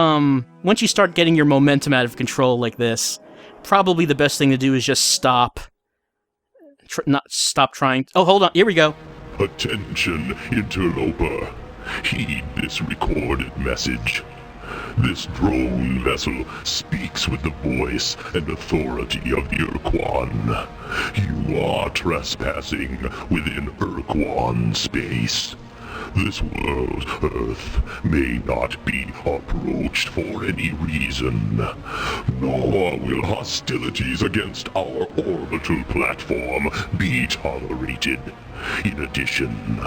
once you start getting your momentum out of control like this, probably the best thing to do is just stop. Not stop trying... Oh, hold on. Here we go. Attention, interloper. Heed this recorded message. This drone vessel speaks with the voice and authority of the Urquan. You are trespassing within Urquan space. This world, Earth, may not be approached for any reason, nor will hostilities against our orbital platform be tolerated. In addition,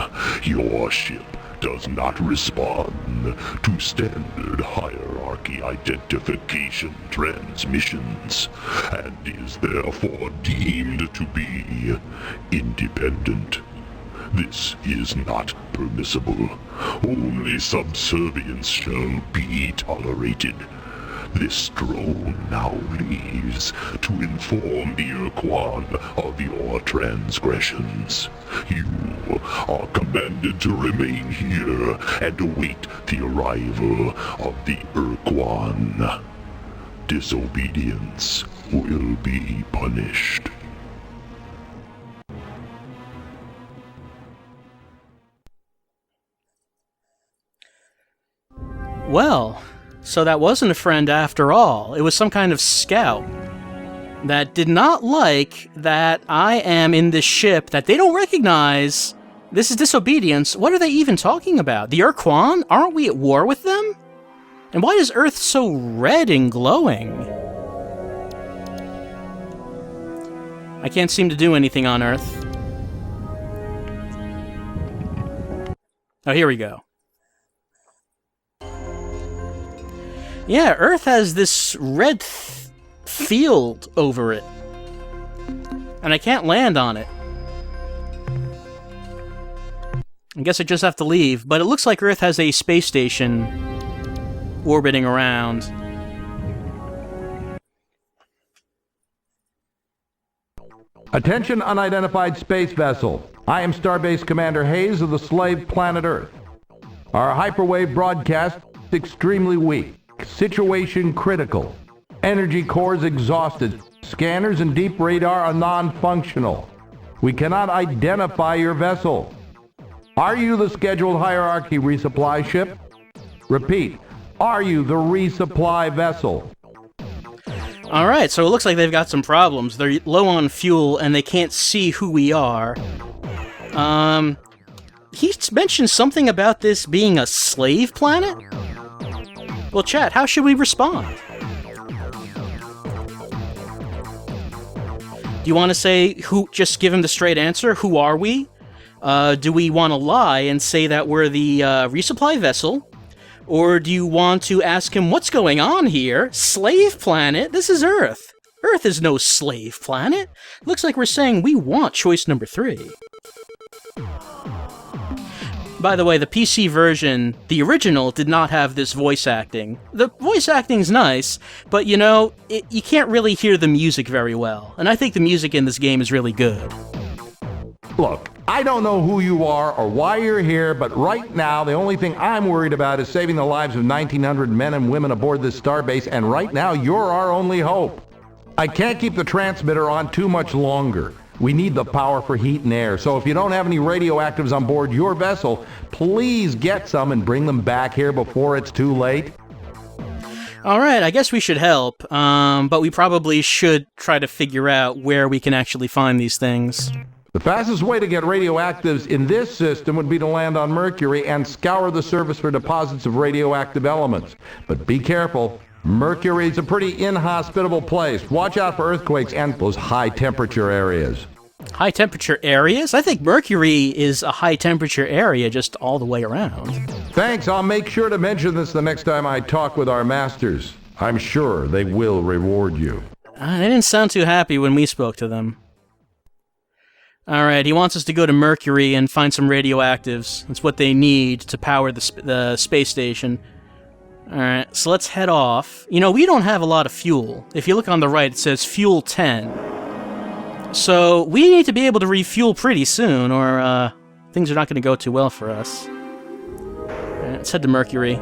your ship does not respond to standard hierarchy identification transmissions, and is therefore deemed to be independent. This is not permissible. Only subservience shall be tolerated. This drone now leaves to inform the Urquan of your transgressions. You are commanded to remain here and await the arrival of the Urquan. Disobedience will be punished. Well, so that wasn't a friend after all. It was some kind of scout that did not like that I am in this ship that they don't recognize. This is disobedience. What are they even talking about? The Urquan? Aren't we at war with them? And why is Earth so red and glowing? I can't seem to do anything on Earth. Oh, here we go. Yeah, Earth has this red field over it. And I can't land on it. I guess I just have to leave, but it looks like Earth has a space station orbiting around. Attention, unidentified space vessel. I am Starbase Commander Hayes of the slave planet Earth. Our hyperwave broadcast is extremely weak. Situation critical. Energy cores exhausted. Scanners and deep radar are non-functional. We cannot identify your vessel. Are you the scheduled hierarchy resupply ship? Repeat, are you the resupply vessel? Alright, so it looks like they've got some problems. They're low on fuel and they can't see who we are. He mentioned something about this being a slave planet? Well, chat, how should we respond? Do you want to say who? Just give him the straight answer? Who are we? Do we want to lie and say that we're the resupply vessel? Or do you want to ask him what's going on here? Slave planet? This is Earth. Earth is no slave planet. Looks like we're saying we want choice number 3. By the way, the PC version, the original, did not have this voice acting. The voice acting's nice, but you know, you can't really hear the music very well. And I think the music in this game is really good. Look, I don't know who you are or why you're here, but right now the only thing I'm worried about is saving the lives of 1,900 men and women aboard this starbase, and right now you're our only hope. I can't keep the transmitter on too much longer. We need the power for heat and air, so if you don't have any radioactives on board your vessel, please get some and bring them back here before it's too late. Alright, I guess we should help, but we probably should try to figure out where we can actually find these things. The fastest way to get radioactives in this system would be to land on Mercury and scour the surface for deposits of radioactive elements. But be careful. Mercury's a pretty inhospitable place. Watch out for earthquakes and those high-temperature areas. High-temperature areas? I think Mercury is a high-temperature area just all the way around. Thanks. I'll make sure to mention this the next time I talk with our masters. I'm sure they will reward you. They didn't sound too happy when we spoke to them. Alright, he wants us to go to Mercury and find some radioactives. That's what they need to power the space station. Alright, so let's head off. You know, we don't have a lot of fuel. If you look on the right, it says fuel 10. So, we need to be able to refuel pretty soon, or things are not going to go too well for us. Alright, let's head to Mercury.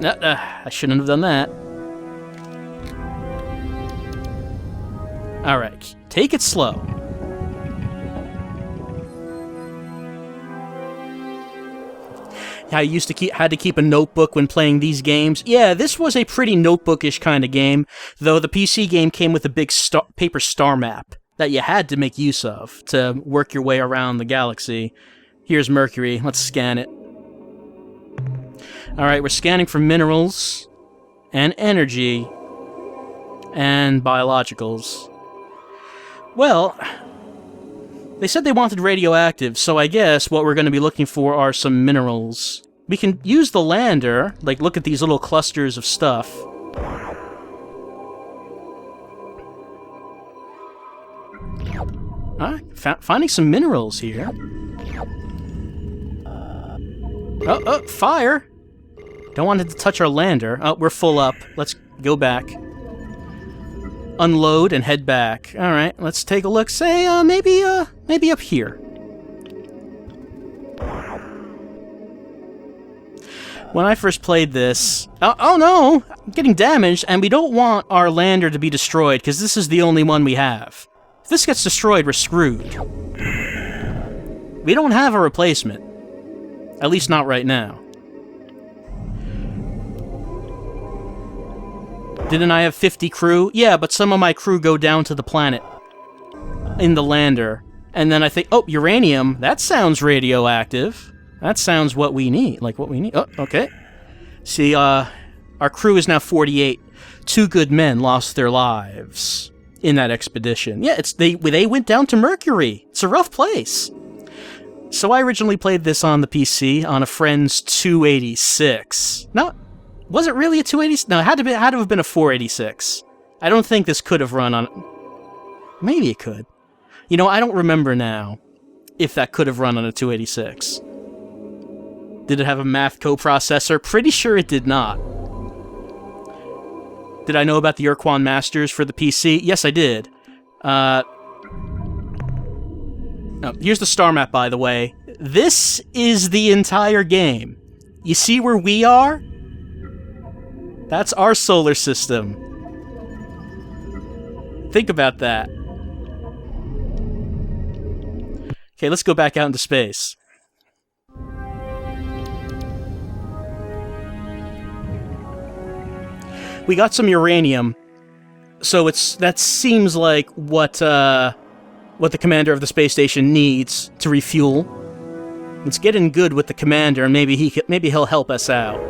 I shouldn't have done that. Alright, take it slow. how you had to keep a notebook when playing these games. Yeah, this was a pretty notebookish kind of game, though the PC game came with a big paper star map that you had to make use of to work your way around the galaxy. Here's Mercury. Let's scan it. Alright, we're scanning for minerals and energy and biologicals. Well, they said they wanted radioactive, so I guess what we're going to be looking for are some minerals. We can use the lander, like look at these little clusters of stuff. Finding some minerals here. Oh, fire! Don't want it to touch our lander. Oh, we're full up. Let's go back. Unload and head back. Alright, let's take a look. Say, maybe up here. When I first played this... Oh no! I'm getting damaged, and we don't want our lander to be destroyed, because this is the only one we have. If this gets destroyed, we're screwed. We don't have a replacement. At least not right now. Didn't I have 50 crew? Yeah, but some of my crew go down to the planet in the lander. And then I think, oh, uranium, that sounds radioactive. That sounds what we need, like what we need. Oh, okay. See, our crew is now 48. 2 good men lost their lives in that expedition. Yeah, they went down to Mercury. It's a rough place. So I originally played this on the PC on a friend's 286. No, was it really a 286? No, it had to have been a 486. I don't think this could have run on... Maybe it could. You know, I don't remember now if that could have run on a 286. Did it have a math coprocessor? Pretty sure it did not. Did I know about the Urquan Masters for the PC? Yes, I did. Oh, here's the star map, by the way. This is the entire game. You see where we are? That's our solar system. Think about that. Okay, let's go back out into space. We got some uranium, so that seems like what the commander of the space station needs to refuel. Let's get in good with the commander, and maybe he'll help us out.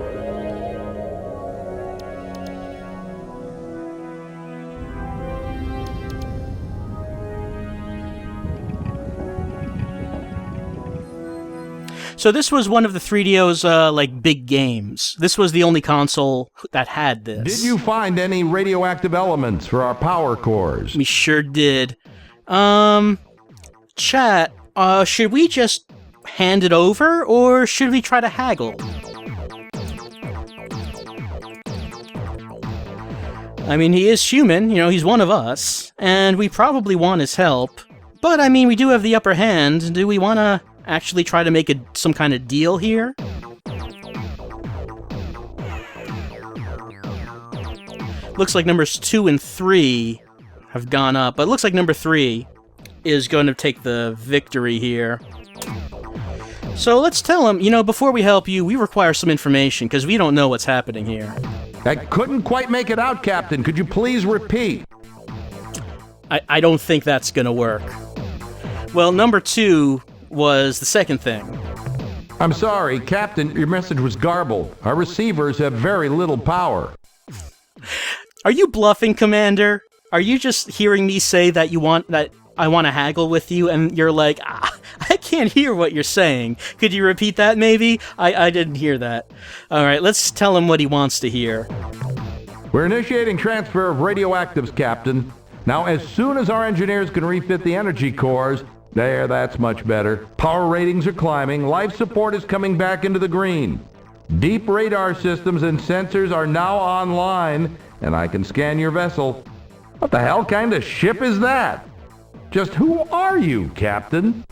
So this was one of the 3DO's, big games. This was the only console that had this. Did you find any radioactive elements for our power cores? We sure did. Chat, should we just hand it over, or should we try to haggle? I mean, he is human, you know, he's one of us, and we probably want his help. But, I mean, we do have the upper hand. Do we want to actually try to make some kind of deal here? Looks like numbers 2 and 3 have gone up, but it looks like number 3 is going to take the victory here. So let's tell him, you know, before we help you, we require some information, because we don't know what's happening here. I couldn't quite make it out, Captain. Could you please repeat? I don't think that's gonna work. Well, number 2 was the second thing. I'm sorry, Captain, your message was garbled. Our receivers have very little power. Are you bluffing, Commander? Are you just hearing me say that I want to haggle with you, and you're like, I can't hear what you're saying. Could you repeat that, maybe? I didn't hear that. Alright, let's tell him what he wants to hear. We're initiating transfer of radioactives, Captain. Now, as soon as our engineers can refit the energy cores, that's much better. Power ratings are climbing, life support is coming back into the green. Deep radar systems and sensors are now online, and I can scan your vessel. What the hell kind of ship is that? Just who are you, Captain?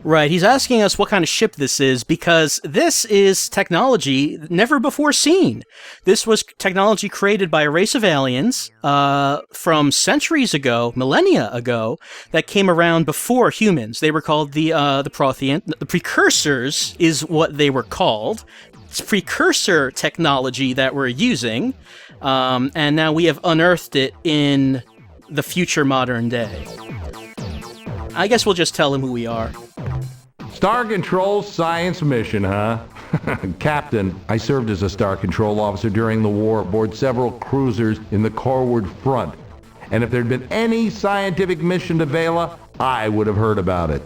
Right, he's asking us what kind of ship this is, because this is technology never before seen. This was technology created by a race of aliens from centuries ago, millennia ago, that came around before humans. They were called the Prothean. The Precursors is what they were called. It's precursor technology that we're using, and now we have unearthed it in the future modern day. I guess we'll just tell him who we are. Star Control science mission, huh? Captain, I served as a Star Control officer during the war aboard several cruisers in the Corward Front. And if there'd been any scientific mission to Vela, I would have heard about it.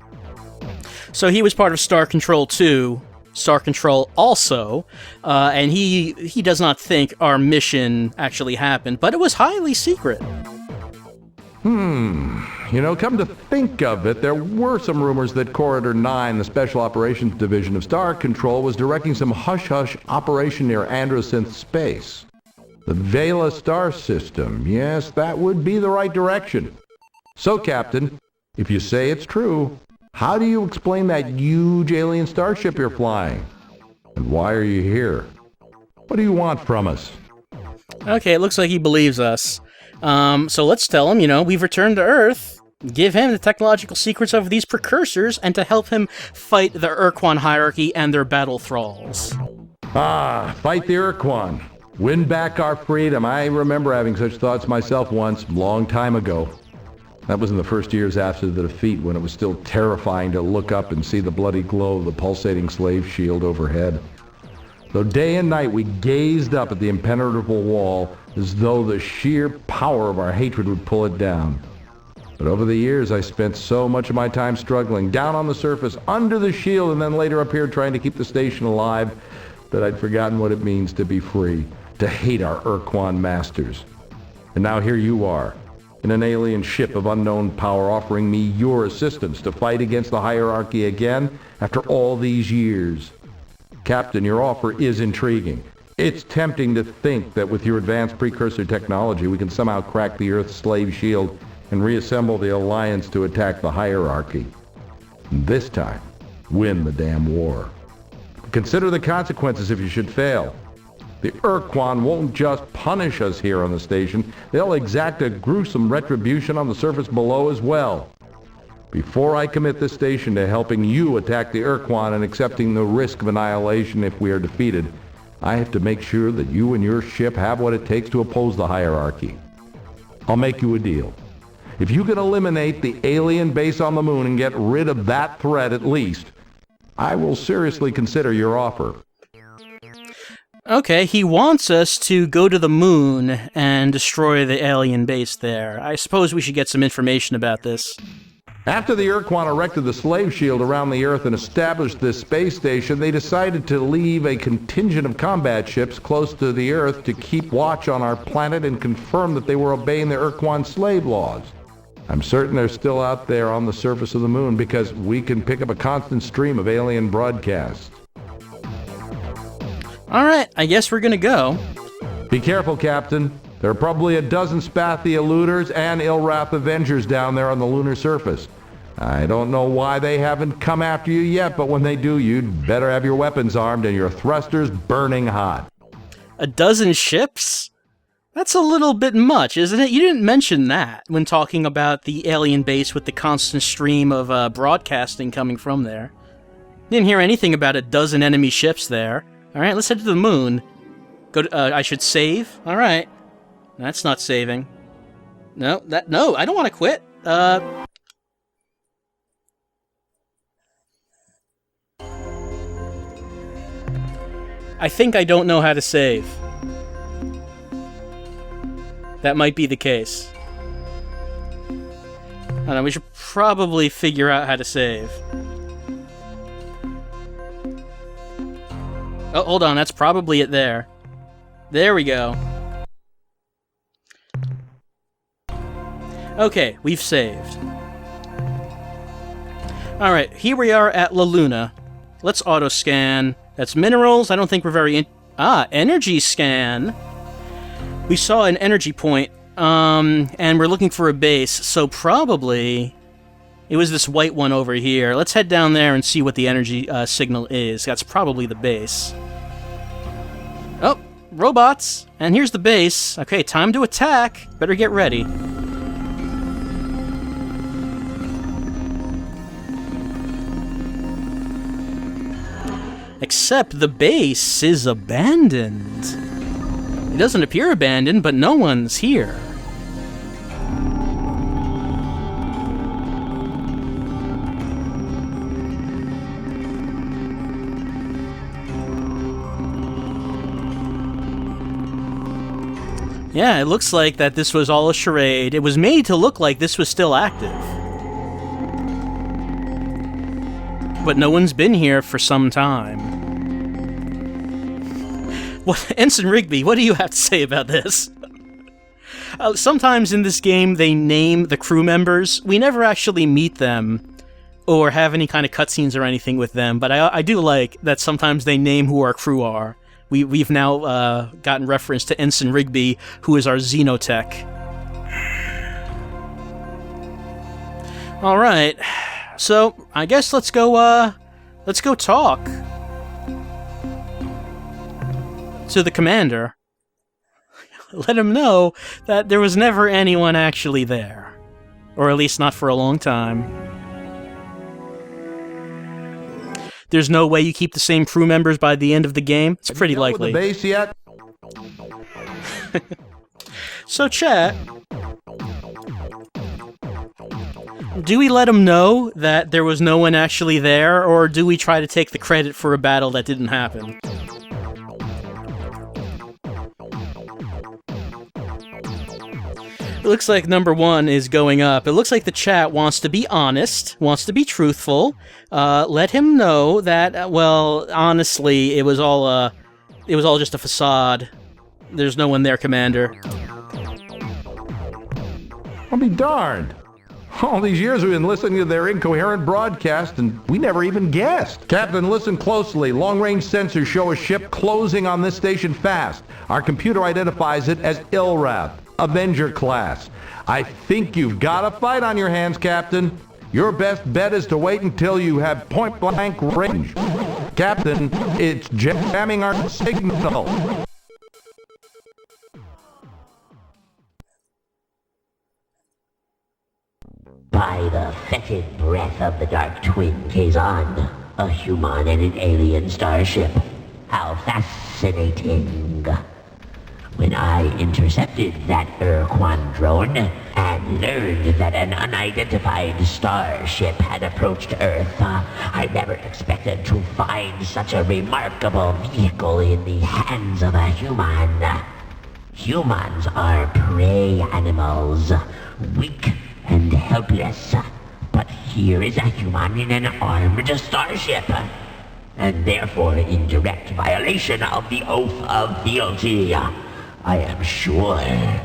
So he was part of Star Control 2, Star Control also, and he does not think our mission actually happened, but it was highly secret. Come to think of it, there were some rumors that Corridor 9, the Special Operations Division of Star Control, was directing some hush-hush operation near Androsynth Space. The Vela star system, yes, that would be the right direction. So, Captain, if you say it's true, how do you explain that huge alien starship you're flying? And why are you here? What do you want from us? Okay, it looks like he believes us. So let's tell him, we've returned to Earth, give him the technological secrets of these precursors, and to help him fight the Urquan hierarchy and their battle thralls. Fight the Urquan. Win back our freedom. I remember having such thoughts myself once, long time ago. That was in the first years after the defeat, when it was still terrifying to look up and see the bloody glow of the pulsating slave shield overhead. Though day and night we gazed up at the impenetrable wall as though the sheer power of our hatred would pull it down. But over the years I spent so much of my time struggling, down on the surface, under the shield, and then later up here trying to keep the station alive, that I'd forgotten what it means to be free, to hate our Urquan masters. And now here you are, in an alien ship of unknown power, offering me your assistance to fight against the hierarchy again after all these years. Captain, your offer is intriguing. It's tempting to think that with your advanced precursor technology, we can somehow crack the Earth's slave shield and reassemble the Alliance to attack the hierarchy. And this time, win the damn war. Consider the consequences if you should fail. The Urquan won't just punish us here on the station, they'll exact a gruesome retribution on the surface below as well. Before I commit this station to helping you attack the Urquan and accepting the risk of annihilation if we are defeated, I have to make sure that you and your ship have what it takes to oppose the hierarchy. I'll make you a deal. If you can eliminate the alien base on the moon and get rid of that threat at least, I will seriously consider your offer. Okay, he wants us to go to the moon and destroy the alien base there. I suppose we should get some information about this. After the Urquan erected the slave shield around the Earth and established this space station, they decided to leave a contingent of combat ships close to the Earth to keep watch on our planet and confirm that they were obeying the Urquan slave laws. I'm certain they're still out there on the surface of the moon because we can pick up a constant stream of alien broadcasts. Alright, I guess we're gonna go. Be careful, Captain. There are probably a dozen Spathi eluders and Ilrath Avengers down there on the lunar surface. I don't know why they haven't come after you yet, but when they do, you'd better have your weapons armed and your thrusters burning hot. A dozen ships? That's a little bit much, isn't it? You didn't mention that when talking about the alien base with the constant stream of broadcasting coming from there. Didn't hear anything about a dozen enemy ships there. Alright, let's head to the moon. Go to, I should save? Alright. That's not saving. No, I don't want to quit. I think I don't know how to save. That might be the case. I don't know, we should probably figure out how to save. Oh, hold on, that's probably it there. There we go. Okay, we've saved. Alright, here we are at La Luna. Let's auto-scan. That's minerals. I don't think we're very energy scan. We saw an energy point, and we're looking for a base, so probably It was this white one over here. Let's head down there and see what the energy signal is. That's probably the base. Oh, robots! And here's the base. Okay, time to attack. Better get ready. Except the base is abandoned. It doesn't appear abandoned, but no one's here. Yeah, it looks like that this was all a charade. It was made to look like this was still active. But no one's been here for some time. What, Ensign Rigby, what do you have to say about this? Sometimes in this game they name the crew members. We never actually meet them or have any kind of cutscenes or anything with them, but I do like that sometimes they name who our crew are. We've now gotten reference to Ensign Rigby, who is our Xenotech. All right, so I guess let's go talk to the commander. Let him know that there was never anyone actually there, or at least not for a long time. There's no way you keep the same crew members by the end of the game. It's pretty likely. With the base yet? So, chat, do we let them know that there was no one actually there, or do we try to take the credit for a battle that didn't happen? It looks like number 1 is going up. It looks like the chat wants to be honest, wants to be truthful. Let him know that, well, honestly, it was all just a facade. There's no one there, Commander. I'll be darned. All these years we've been listening to their incoherent broadcast, and we never even guessed. Captain, listen closely. Long-range sensors show a ship closing on this station fast. Our computer identifies it as Ilrath, Avenger class. I think you've got a fight on your hands, Captain. Your best bet is to wait until you have point-blank range. Captain, it's jamming our signal. By the fetid breath of the Dark Twin Kazan, a human and an alien starship. How fascinating. When I intercepted that Urquan drone and learned that an unidentified starship had approached Earth, I never expected to find such a remarkable vehicle in the hands of a human. Humans are prey animals, weak and helpless. But here is a human in an armed starship, and therefore in direct violation of the oath of fealty. I am sure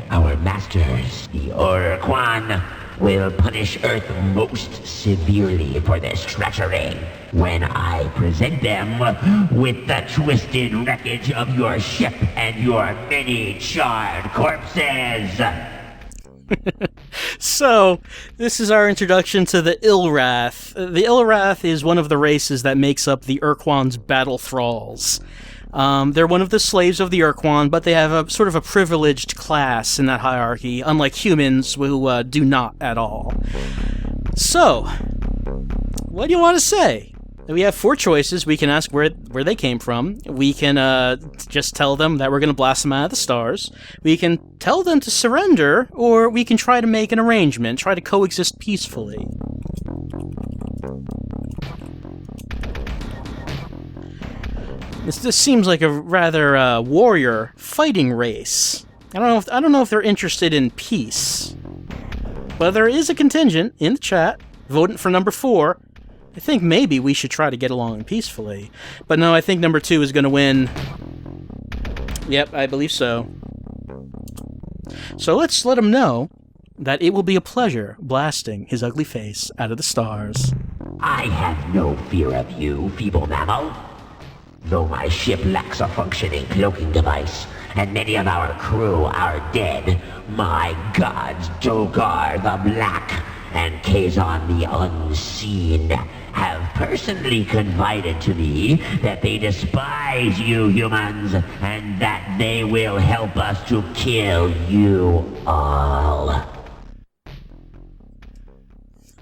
our masters, the Urquan, will punish Earth most severely for this treachery when I present them with the twisted wreckage of your ship and your many charred corpses. So, this is our introduction to the Ilrath. The Ilrath is one of the races that makes up the Urquan's battle thralls. They're one of the slaves of the Urquan, but they have a sort of a privileged class in that hierarchy, unlike humans who do not at all. So, what do you want to say? We have 4 choices. We can ask where they came from. We can just tell them that we're going to blast them out of the stars. We can tell them to surrender, or we can try to make an arrangement, try to coexist peacefully. This seems like a rather warrior fighting race. I don't know if they're interested in peace, but there is a contingent in the chat voting for number 4. I think maybe we should try to get along peacefully. But no, I think number 2 is going to win. Yep, I believe so. So let's let him know that it will be a pleasure blasting his ugly face out of the stars. I have no fear of you, feeble mammal. Though my ship lacks a functioning cloaking device, and many of our crew are dead, my gods, Dogar the Black, and Kazon the Unseen have personally confided to me that they despise you humans and that they will help us to kill you all.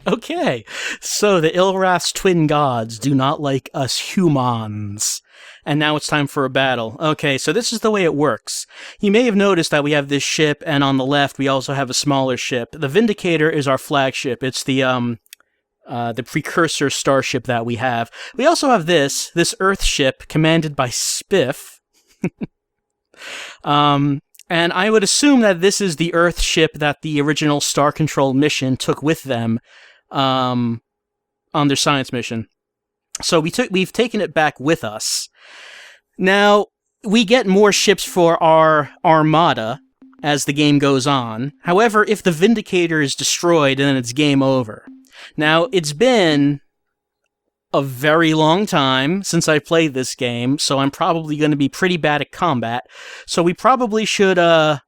Okay, so the Ilrath's twin gods do not like us humans. And now it's time for a battle. Okay, so this is the way it works. You may have noticed that we have this ship, and on the left we also have a smaller ship. The Vindicator is our flagship. It's the precursor starship that we have. We also have this Earth ship commanded by Spiff. And I would assume that this is the Earth ship that the original Star Control mission took with them on their science mission. So we've taken it back with us. Now, we get more ships for our armada as the game goes on. However, if the Vindicator is destroyed, then it's game over. Now, it's been a very long time since I played this game, so I'm probably going to be pretty bad at combat. So we probably should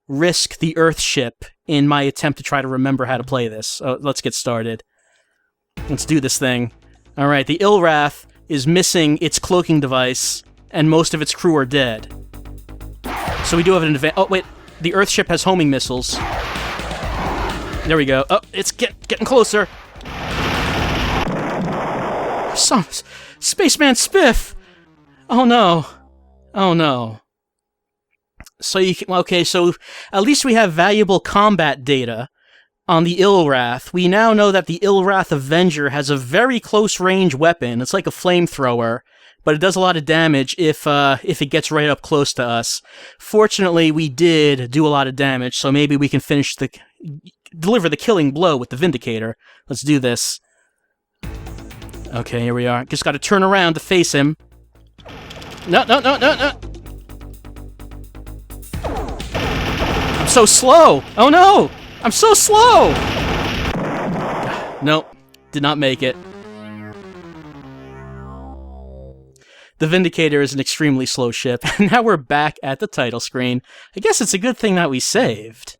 risk the Earth ship in my attempt to try to remember how to play this. So let's get started. Let's do this thing. All right, the Ilrath is missing its cloaking device, and most of its crew are dead. So we do have an advantage. Oh, wait. The Earth ship has homing missiles. There we go. Oh, it's getting closer. Spaceman Spiff! Oh no. Oh no. So okay, so at least we have valuable combat data on the Ilrath. We now know that the Ilrath Avenger has a very close-range weapon. It's like a flamethrower, but it does a lot of damage if it gets right up close to us. Fortunately, we did do a lot of damage, so maybe we can deliver the killing blow with the Vindicator. Let's do this. Okay, here we are. Just gotta turn around to face him. No. I'm so slow! Oh no! I'm so slow! Nope. Did not make it. The Vindicator is an extremely slow ship, and now we're back at the title screen. I guess it's a good thing that we saved.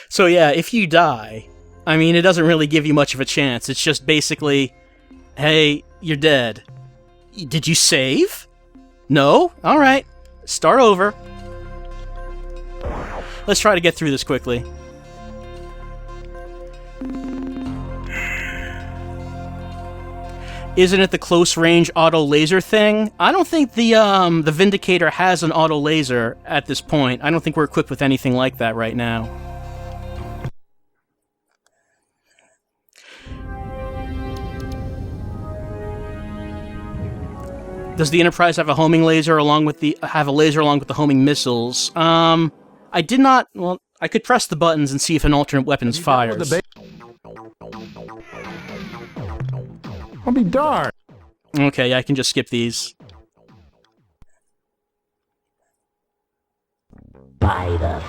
So yeah, if you die, I mean, it doesn't really give you much of a chance. It's just basically, hey, you're dead. Did you save? No? Alright. Start over. Let's try to get through this quickly. Isn't it the close-range auto laser thing? I don't think the Vindicator has an auto laser at this point. I don't think we're equipped with anything like that right now. Does the Enterprise have a homing laser along with the homing missiles? I did not. Well, I could press the buttons and see if an alternate weapons fires. I'll be darned. Okay, I can just skip these. By the...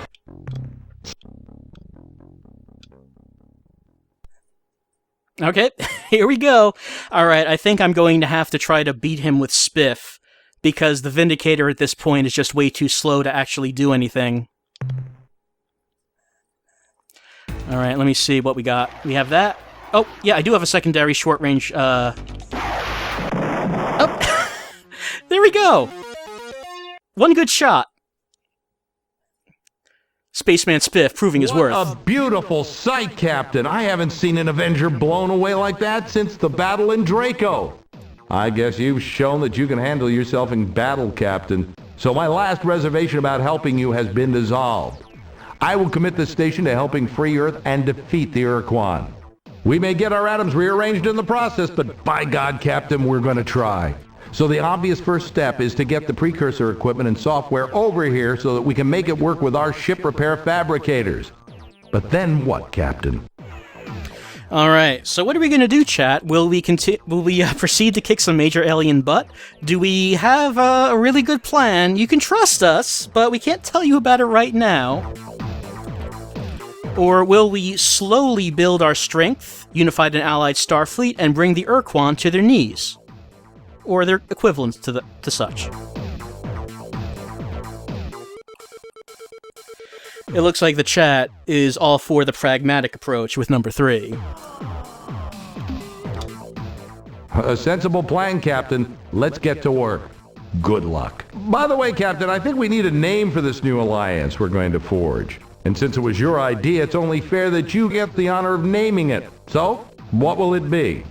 Okay, here we go. Alright, I think I'm going to have to try to beat him with Spiff, because the Vindicator at this point is just way too slow to actually do anything. Alright, let me see what we got. We have that. Oh, yeah, I do have a secondary short-range, Oh! There we go! One good shot. Spaceman Spiff proving his worth. What a beautiful sight, Captain. I haven't seen an Avenger blown away like that since the battle in Draco. I guess you've shown that you can handle yourself in battle, Captain. So my last reservation about helping you has been dissolved. I will commit this station to helping free Earth and defeat the Urquan. We may get our atoms rearranged in the process, but by God, Captain, we're going to try. So the obvious first step is to get the precursor equipment and software over here so that we can make it work with our ship repair fabricators. But then what, Captain? Alright, so what are we going to do, chat? Will we proceed to kick some major alien butt? Do we have a really good plan? You can trust us, but we can't tell you about it right now. Or will we slowly build our strength, unify an allied Starfleet, and bring the Urquan to their knees? Or their equivalents to such. It looks like the chat is all for the pragmatic approach with number 3. A sensible plan, Captain. Let's get to work. Good luck. By the way, Captain, I think we need a name for this new alliance we're going to forge. And since it was your idea, it's only fair that you get the honor of naming it. So, what will it be?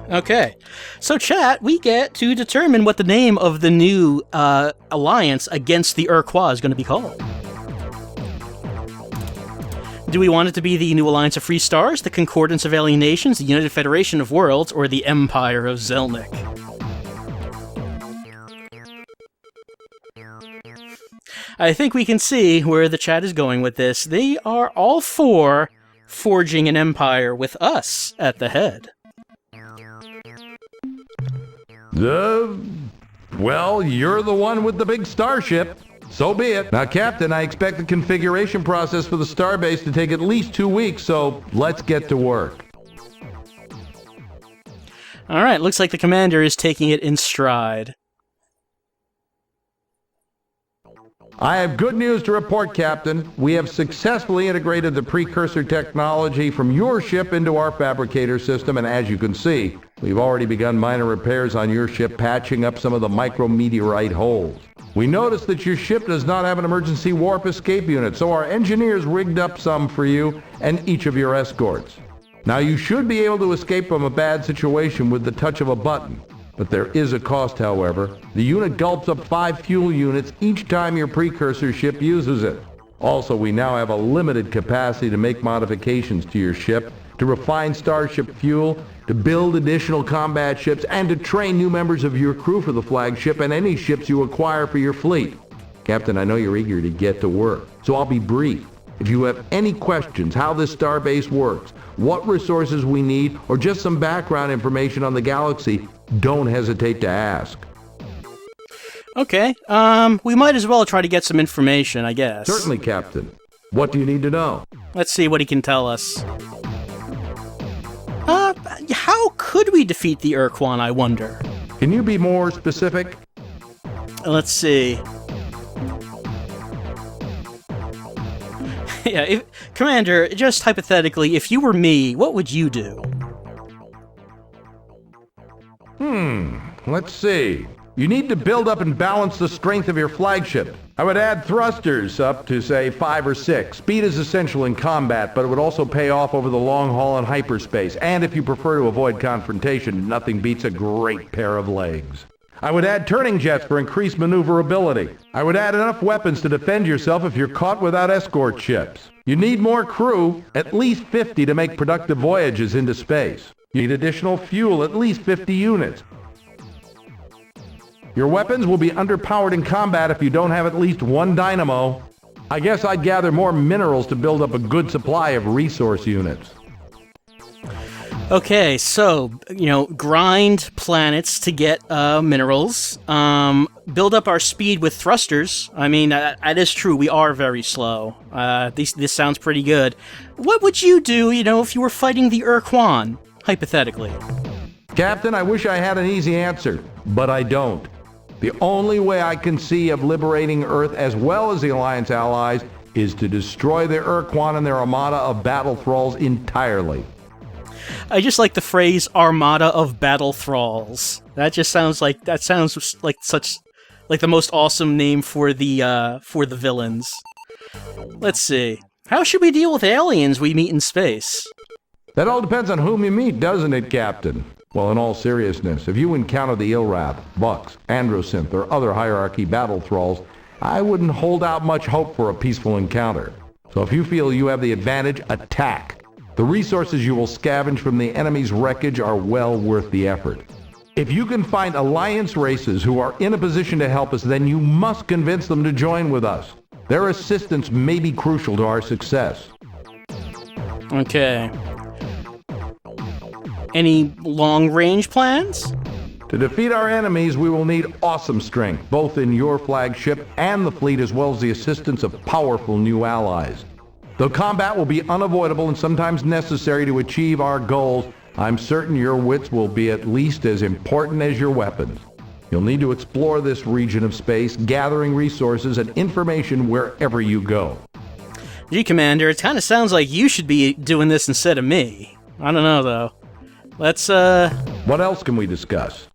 Okay. So, chat, we get to determine what the name of the new alliance against the Urquois is going to be called. Do we want it to be the New Alliance of Free Stars, the Concordance of Alien Nations, the United Federation of Worlds, or the Empire of Zelnick? I think we can see where the chat is going with this. They are all for forging an empire with us at the head. Well, you're the one with the big starship. So be it. Now, Captain, I expect the configuration process for the starbase to take at least 2 weeks, so let's get to work. All right, looks like the commander is taking it in stride. I have good news to report, Captain. We have successfully integrated the precursor technology from your ship into our fabricator system, and as you can see, we've already begun minor repairs on your ship, patching up some of the micrometeorite holes. We noticed that your ship does not have an emergency warp escape unit, so our engineers rigged up some for you and each of your escorts. Now, you should be able to escape from a bad situation with the touch of a button. But there is a cost, however. The unit gulps up 5 fuel units each time your precursor ship uses it. Also, we now have a limited capacity to make modifications to your ship, to refine starship fuel, to build additional combat ships, and to train new members of your crew for the flagship and any ships you acquire for your fleet. Captain, I know you're eager to get to work, so I'll be brief. If you have any questions how this starbase works, what resources we need, or just some background information on the galaxy, don't hesitate to ask. Okay, we might as well try to get some information, I guess. Certainly, Captain. What do you need to know? Let's see what he can tell us. How could we defeat the Urquan, I wonder? Can you be more specific? Let's see. Yeah, Commander, just hypothetically, if you were me, what would you do? Let's see. You need to build up and balance the strength of your flagship. I would add thrusters up to, say, 5 or 6. Speed is essential in combat, but it would also pay off over the long haul in hyperspace. And if you prefer to avoid confrontation, nothing beats a great pair of legs. I would add turning jets for increased maneuverability. I would add enough weapons to defend yourself if you're caught without escort ships. You need more crew, at least 50 to make productive voyages into space. You need additional fuel, at least 50 units. Your weapons will be underpowered in combat if you don't have at least 1 dynamo. I guess I'd gather more minerals to build up a good supply of resource units. Okay, so, grind planets to get minerals, build up our speed with thrusters. I mean, that is true, we are very slow. This sounds pretty good. What would you do, if you were fighting the Urquan, hypothetically? Captain, I wish I had an easy answer, but I don't. The only way I can see of liberating Earth as well as the Alliance allies is to destroy the Urquan and their armada of battle thralls entirely. I just like the phrase "armada of battle thralls." That sounds like the most awesome name for the villains. Let's see. How should we deal with aliens we meet in space? That all depends on whom you meet, doesn't it, Captain? Well, in all seriousness, if you encounter the Ilrath, Bucks, Androsynth, or other hierarchy battle thralls, I wouldn't hold out much hope for a peaceful encounter. So if you feel you have the advantage, attack. The resources you will scavenge from the enemy's wreckage are well worth the effort. If you can find Alliance races who are in a position to help us, then you must convince them to join with us. Their assistance may be crucial to our success. Okay. Any long-range plans? To defeat our enemies, we will need awesome strength, both in your flagship and the fleet, as well as the assistance of powerful new allies. Though combat will be unavoidable and sometimes necessary to achieve our goals, I'm certain your wits will be at least as important as your weapons. You'll need to explore this region of space, gathering resources and information wherever you go. Gee, Commander, it kind of sounds like you should be doing this instead of me. I don't know, though. Let's, What else can we discuss?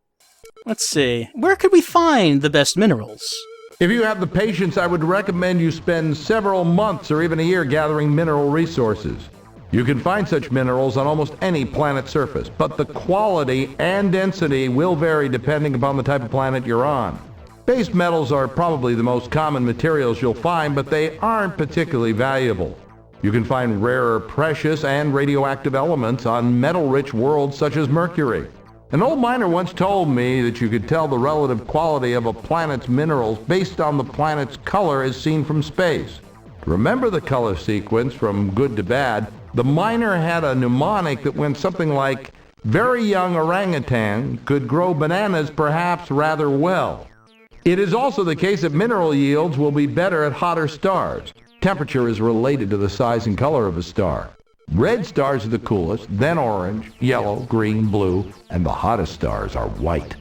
Let's see. Where could we find the best minerals? If you have the patience, I would recommend you spend several months or even a year gathering mineral resources. You can find such minerals on almost any planet's surface, but the quality and density will vary depending upon the type of planet you're on. Base metals are probably the most common materials you'll find, but they aren't particularly valuable. You can find rarer precious and radioactive elements on metal-rich worlds such as Mercury. An old miner once told me that you could tell the relative quality of a planet's minerals based on the planet's color as seen from space. To remember the color sequence from good to bad, the miner had a mnemonic that went something like, very young orangutan could grow bananas perhaps rather well. It is also the case that mineral yields will be better at hotter stars. Temperature is related to the size and color of a star. Red stars are the coolest, then orange, yellow, green, blue, and the hottest stars are white.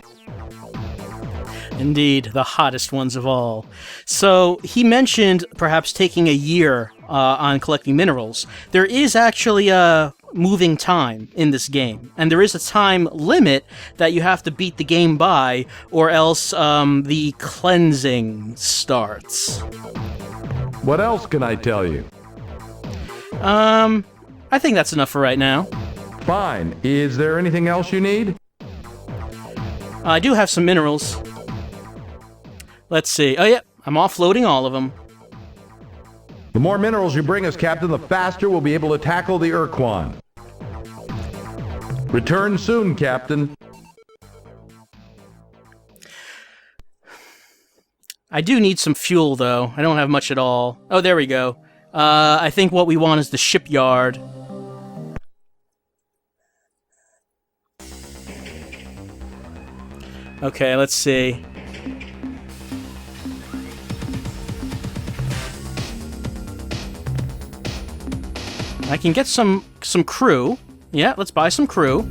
Indeed, the hottest ones of all. So, he mentioned perhaps taking a year on collecting minerals. There is actually a moving time in this game, and there is a time limit that you have to beat the game by, or else the cleansing starts. What else can I tell you? I think that's enough for right now. Fine. Is there anything else you need? I do have some minerals. Let's see. Oh, yeah, I'm offloading all of them. The more minerals you bring us, Captain, the faster we'll be able to tackle the Urquan. Return soon, Captain. I do need some fuel, though. I don't have much at all. Oh, there we go. I think what we want is the shipyard. Okay, let's see. I can get some crew. Yeah, let's buy some crew.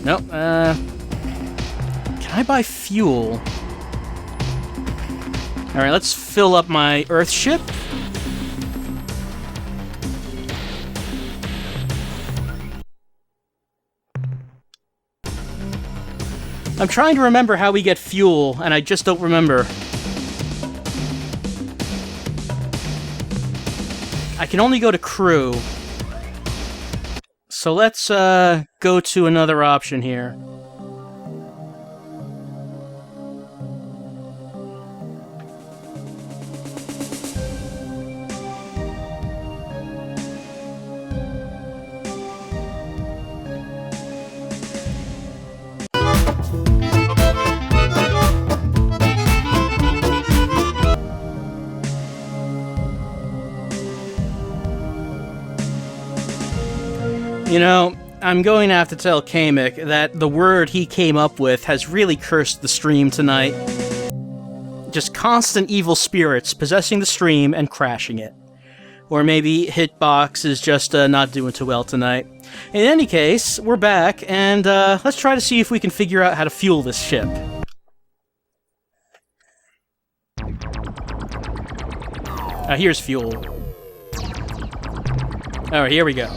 Nope, can I buy fuel? Alright, let's fill up my Earth ship. I'm trying to remember how we get fuel, and I just don't remember. I can only go to crew. So let's go to another option here. You know, I'm going to have to tell Kamek that the word he came up with has really cursed the stream tonight. Just constant evil spirits possessing the stream and crashing it. Or maybe Hitbox is just not doing too well tonight. In any case, we're back, and let's try to see if we can figure out how to fuel this ship. Here's fuel. Alright, here we go.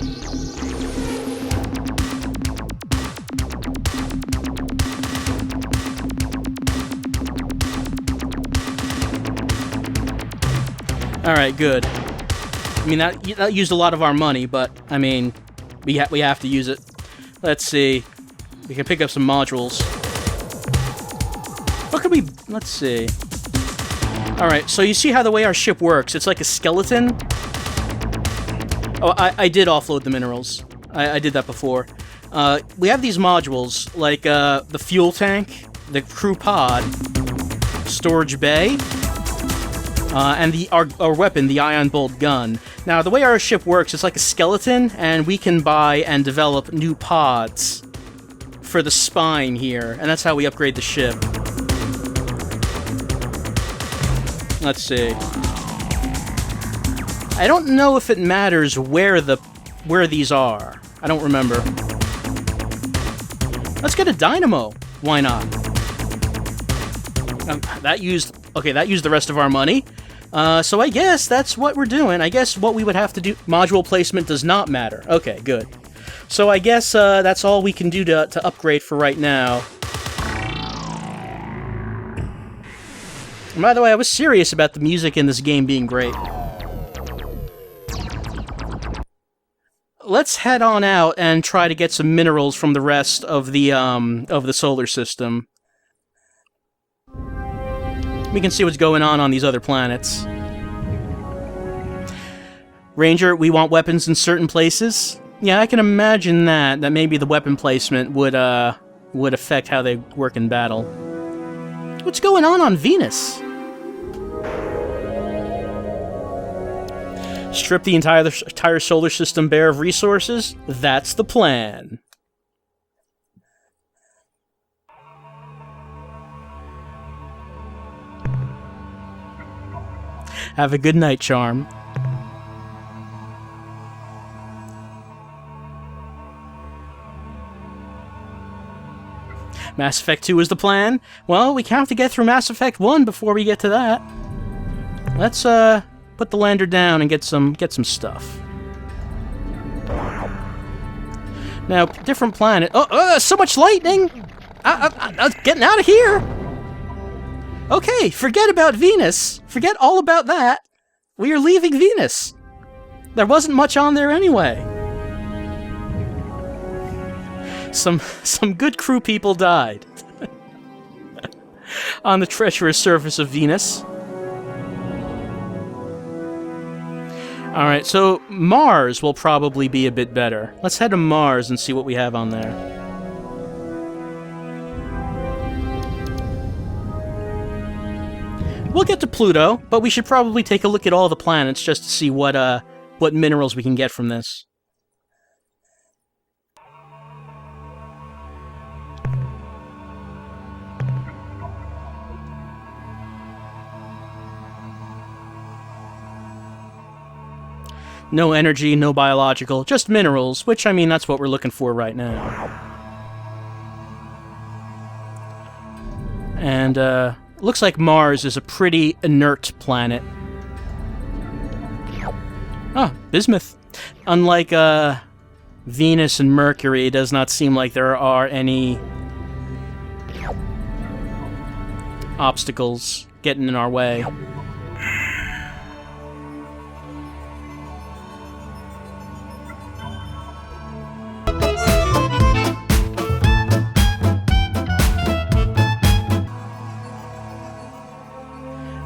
Alright, good. I mean, that used a lot of our money, but, I mean, we have to use it. Let's see. We can pick up some modules. What could we... Let's see. Alright, so you see how the way our ship works? It's like a skeleton. Oh, I did offload the minerals. I did that before. We have these modules, like the fuel tank, the crew pod, storage bay, and our weapon, the ion bolt gun. Now, the way our ship works, it's like a skeleton, and we can buy and develop new pods for the spine here, and that's how we upgrade the ship. Let's see. I don't know if it matters where these are. I don't remember. Let's get a dynamo. Why not? That used the rest of our money. So I guess that's what we're doing. I guess what we would have to do... Module placement does not matter. Okay, good. So I guess that's all we can do to upgrade for right now. And by the way, I was serious about the music in this game being great. Let's head on out and try to get some minerals from the rest of the solar system. We can see what's going on these other planets. Ranger, we want weapons in certain places. Yeah, I can imagine that maybe the weapon placement would affect how they work in battle. What's going on Venus? Strip the entire solar system bare of resources? That's the plan. Have a good night, Charm. Mass Effect 2 is the plan? Well, we have to get through Mass Effect 1 before we get to that. Let's, put the lander down and get some stuff. Now, different planet... so much lightning! I'm getting out of here! Okay, forget about Venus. Forget all about that. We are leaving Venus. There wasn't much on there anyway. Some good crew people died. On the treacherous surface of Venus. Alright, so Mars will probably be a bit better. Let's head to Mars and see what we have on there. We'll get to Pluto, but we should probably take a look at all the planets just to see what minerals we can get from this. No energy, no biological, just minerals, which, I mean, that's what we're looking for right now. And, looks like Mars is a pretty inert planet. Ah, bismuth. Unlike, Venus and Mercury, it does not seem like there are any obstacles getting in our way.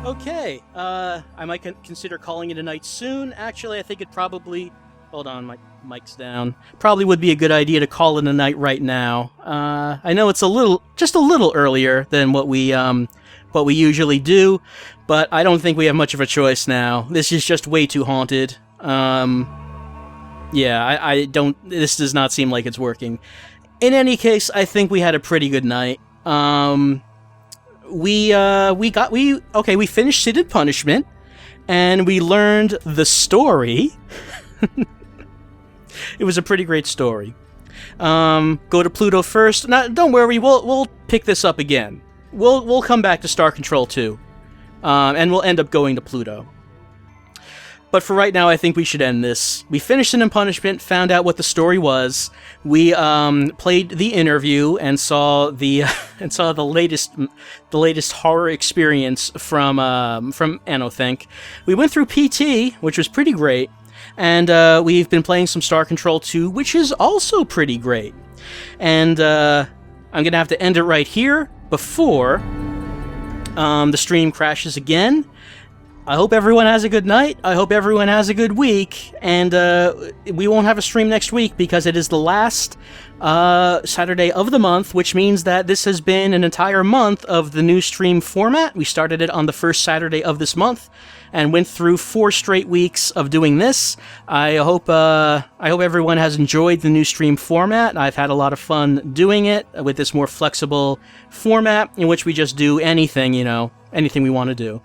Okay, I might consider calling it a night soon. Actually, I think it probably... Hold on, my mic's down. Probably would be a good idea to call it a night right now. I know it's just a little earlier than what we usually do, but I don't think we have much of a choice now. This is just way too haunted. Yeah, I don't... This does not seem like it's working. In any case, I think we had a pretty good night. We finished Sid and Punishment, and we learned the story. It was a pretty great story. Go to Pluto first. No, don't worry, we'll pick this up again. We'll come back to Star Control 2, and we'll end up going to Pluto. But for right now, I think we should end this. We finished Sin and Punishment, found out what the story was. We played the interview and saw the latest horror experience from Anothenk. We went through PT, which was pretty great, and we've been playing some Star Control 2, which is also pretty great. And I'm gonna have to end it right here before the stream crashes again. I hope everyone has a good night. I hope everyone has a good week. And we won't have a stream next week because it is the last Saturday of the month, which means that this has been an entire month of the new stream format. We started it on the first Saturday of this month and went through 4 straight weeks of doing this. I hope everyone has enjoyed the new stream format. I've had a lot of fun doing it with this more flexible format in which we just do anything, anything we want to do.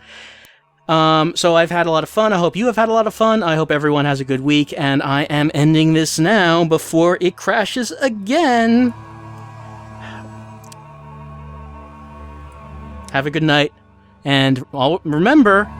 So I've had a lot of fun. I hope you have had a lot of fun. I hope everyone has a good week, and I am ending this now before it crashes again. Have a good night, and remember,